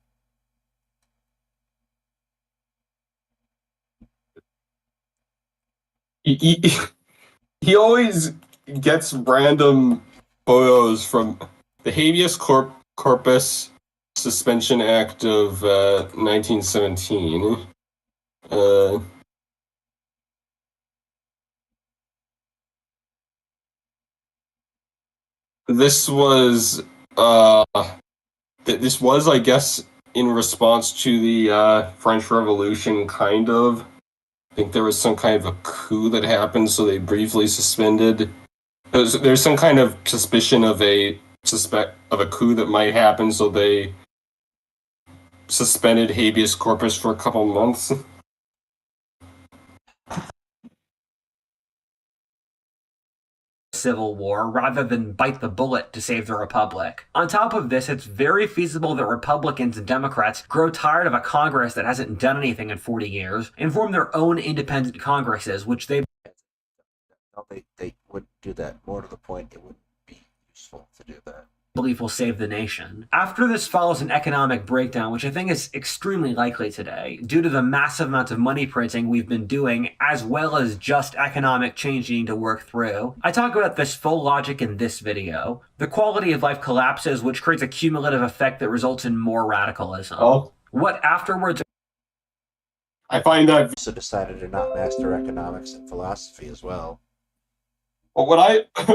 He always gets random photos from the Habeas Corpus Suspension Act of 1917. This was, I guess, in response to the French Revolution, kind of. I think there was some kind of a coup that happened, so they briefly suspended. There's some kind of suspicion of a coup that might happen, so they suspended habeas corpus for a couple months. civil war rather than bite the bullet to save the republic. On top of this, it's very feasible that Republicans and Democrats grow tired of a Congress that hasn't done anything in 40 years and form their own independent Congresses, which they would do that. More to the point, it would be useful to do that. believe will save the nation. After this follows an economic breakdown, which I think is extremely likely today, due to the massive amount of money printing we've been doing, as well as just economic change needing to work through. I talk about this full logic in this video. The quality of life collapses, which creates a cumulative effect that results in more radicalism. Oh, What afterwards I find that Also decided to not master economics and philosophy as well. Well,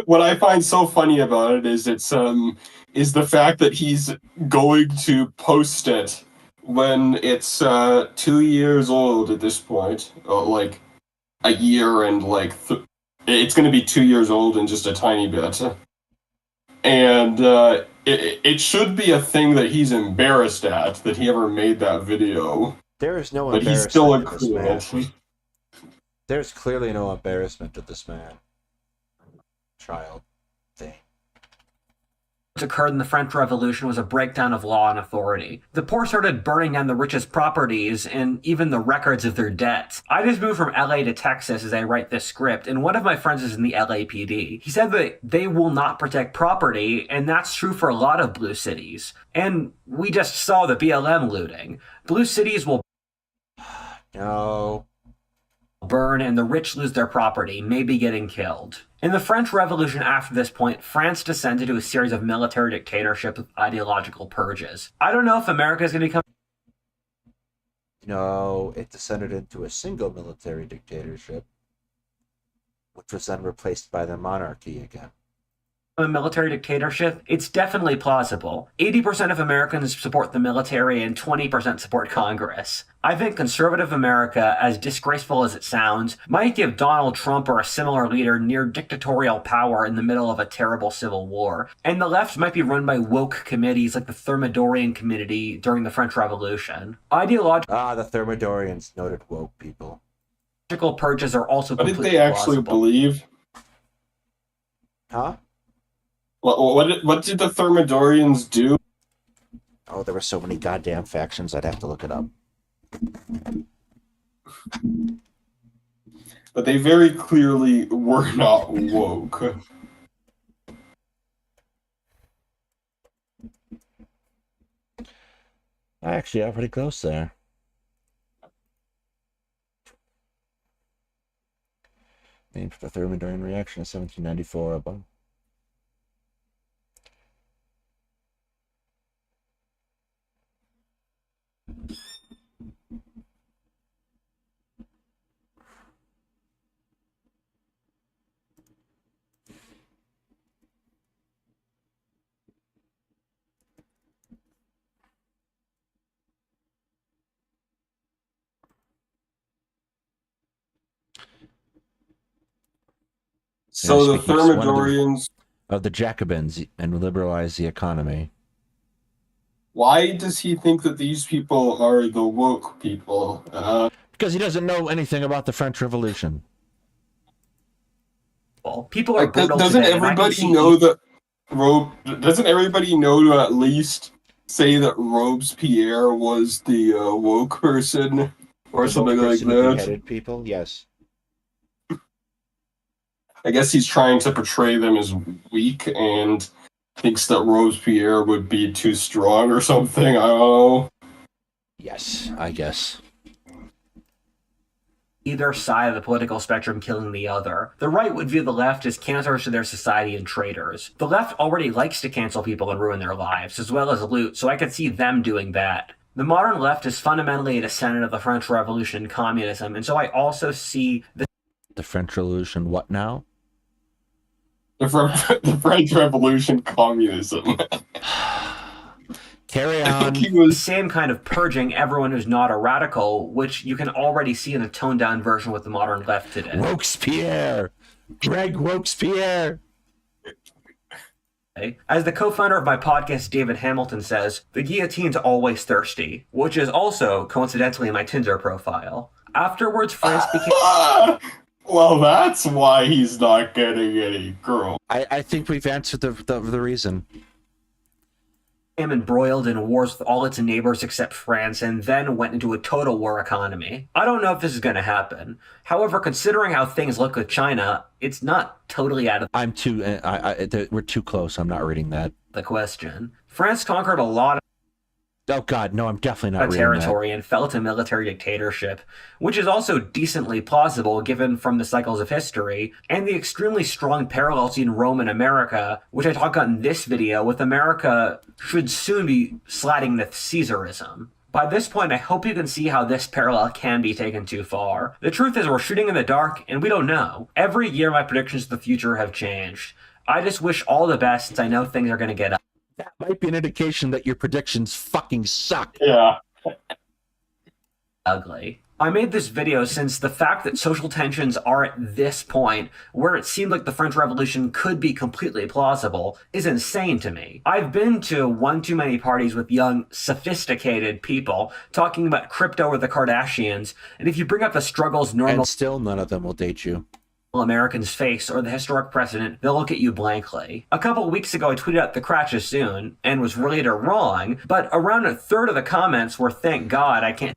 what I find so funny about it is is the fact that he's going to post it when it's 2 years old at this point, like a year and like it's going to be 2 years old in just a tiny bit, and it should be a thing that he's embarrassed at that he ever made that video. There is no But he's embarrassment still to this man. accruing. There's clearly no embarrassment to this man. Child thing. occurred in the French Revolution was a breakdown of law and authority. The poor started burning down the richest properties and even the records of their debts. I just moved from LA to Texas as I write this script, and one of my friends is in the LAPD. He said that they will not protect property, and that's true for a lot of blue cities. And we just saw the BLM looting. Blue cities will burn and the rich lose their property, maybe getting killed. In the French Revolution after this point, France descended to a series of military dictatorships with ideological purges. I don't know if America is going to become... No, it descended into a single military dictatorship, which was then replaced by the monarchy again. A military dictatorship, it's definitely plausible. 80% of Americans support the military and 20% support Congress. I think conservative America, as disgraceful as it sounds, might give Donald Trump or a similar leader near dictatorial power in the middle of a terrible civil war. And the left might be run by woke committees like the Thermidorian Committee during the French Revolution. The Thermidorians, noted woke people. Ideological purges are also What completely did they actually plausible. believe? Huh? What did the Thermidorians do? Oh, there were so many goddamn factions, I'd have to look it up. But they very clearly were not woke. I actually are pretty close there. Named for the Thermidorian reaction of 1794 above. So the speaking of one of the- Thermidorians... Of the Jacobins and liberalize the economy. Why does he think that these people are the woke people? Because he doesn't know anything about the French Revolution. People are brutal doesn't today, and I can everybody see- know that Doesn't everybody know to at least say that Robespierre was the woke person or The something woke like person who that? beheaded people, yes. I guess he's trying to portray them as weak and thinks that Robespierre would be too strong or something. I don't know. Yes, I guess. Either side of the political spectrum killing the other. The right would view the left as cancers to their society and traitors. The left already likes to cancel people and ruin their lives, as well as loot, so I could see them doing that. The modern left is fundamentally a descendant of the French Revolution and communism, and so I also see The French Revolution, what now? The French Revolution, communism. Carry I on. think he the was. same kind of purging everyone who's not a radical, which you can already see in a toned-down version with the modern left today. Robespierre! Greg Robespierre! As the co-founder of my podcast, David Hamilton, says, the guillotine's always thirsty, which is also, coincidentally, my Tinder profile. Afterwards, France became... Well, that's why he's not getting any girl. I think we've answered the reason. embroiled in wars with all its neighbors except France, and then went into a total war economy. I don't know if this is going to happen. However, considering how things look with China, it's not totally out of we're too close. I'm not reading that. the question. France conquered a lot Oh God, no! I'm definitely not of reading territory and fell to military dictatorship, which is also decently plausible given from the cycles of history, and the extremely strong parallels in Rome and America, which I talk about in this video, with America should soon be slatting the Caesarism. By this point, I hope you can see how this parallel can be taken too far. The truth is we're shooting in the dark, and we don't know. Every year my predictions of the future have changed. I just wish all the best, since I know things are going to get up. That might be an indication that your predictions fucking suck. Yeah. Ugly. I made this video since the fact that social tensions are at this point, where it seemed like the French Revolution could be completely plausible, is insane to me. I've been to one too many parties with young, sophisticated people talking about crypto or the Kardashians, and if you bring up the struggles normally And still none of them will date you. Americans face or the historic precedent, they'll look at you blankly. A couple of weeks ago, I tweeted out the crash is soon and was later wrong, but around a third of the comments were thank God I can't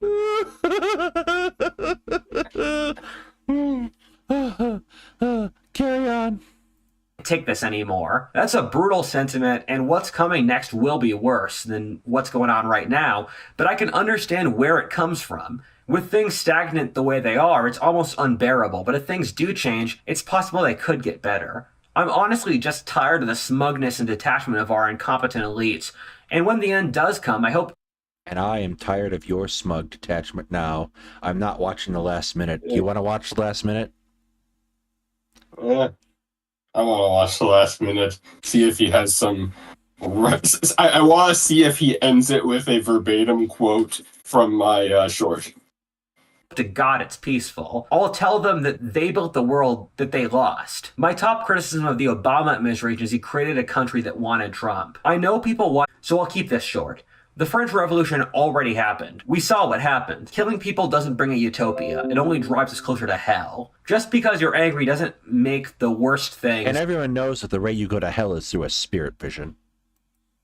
Carry on. take this anymore. That's a brutal sentiment, and what's coming next will be worse than what's going on right now, but I can understand where it comes from. With things stagnant the way they are, it's almost unbearable, but if things do change, it's possible they could get better. I'm honestly just tired of the smugness and detachment of our incompetent elites, and when the end does come, I hope. And I am tired of your smug detachment now. I'm not watching the last minute. Do you want to watch the last minute? I want to watch the last minute, see if he has some. I want to see if he ends it with a verbatim quote from my short. To God it's peaceful. I'll tell them that they built the world that they lost. My top criticism of the Obama administration is he created a country that wanted Trump. I know people want, so I'll keep this short. The French Revolution already happened. We saw what happened. Killing people doesn't bring a utopia. It only drives us closer to hell. Just because you're angry doesn't make the worst things. And everyone knows that the way you go to hell is through a spirit vision.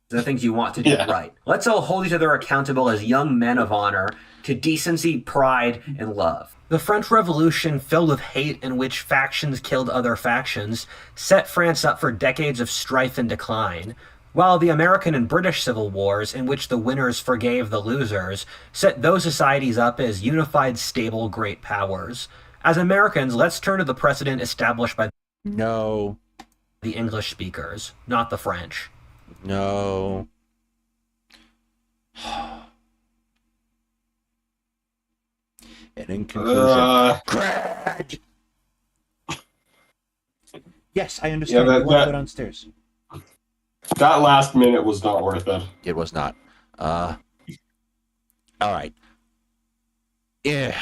The things you want to do right. Let's all hold each other accountable as young men of honor to decency, pride, and love. The French Revolution, filled with hate in which factions killed other factions, set France up for decades of strife and decline, while the American and British Civil Wars, in which the winners forgave the losers, set those societies up as unified, stable, great powers. As Americans, let's turn to the precedent established by No. the English speakers, not the French. No. And in conclusion, Craig! Yes, I understand. Yeah, You want to go downstairs. That last minute was not worth it. It was not. All right. Yeah.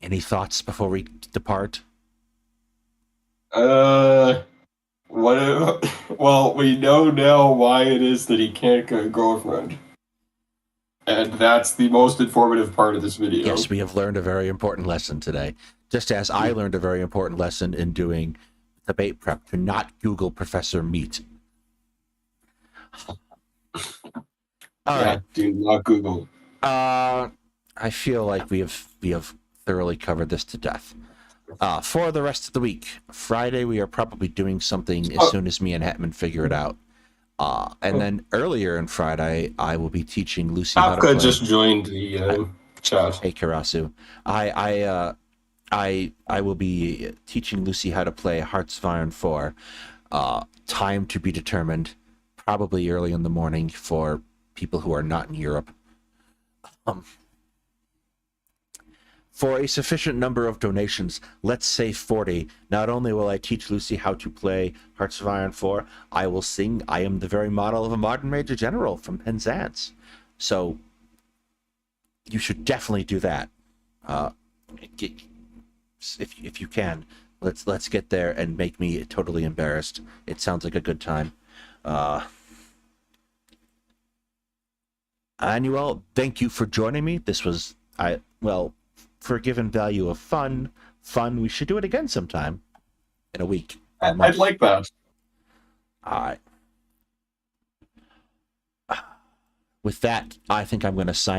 Any thoughts before we depart? What? Well, we know now why it is that he can't get a girlfriend. And that's the most informative part of this video. Yes, we have learned a very important lesson today. Just as I learned a very important lesson in doing debate prep, to not Google Professor Meat. All right. Do not Google. I feel like we have thoroughly covered this to death. For the rest of the week, Friday we are probably doing something as soon as me and Hetman figure it out. And then earlier in Friday, I will be teaching Lucy how to play. Kafka just joined the chat. Hey, Karasu. I will be teaching Lucy how to play Hearts of Iron 4. Time to be determined, probably early in the morning for people who are not in Europe. For a sufficient number of donations, let's say 40, not only will I teach Lucy how to play Hearts of Iron 4, I will sing I Am the Very Model of a Modern Major General from Penzance. So, you should definitely do that. If you can, let's get there and make me totally embarrassed. It sounds like a good time. Annuel, thank you for joining me. This was, for a given value of fun, we should do it again sometime in a week. I'd like that. All right. With that, I think I'm going to sign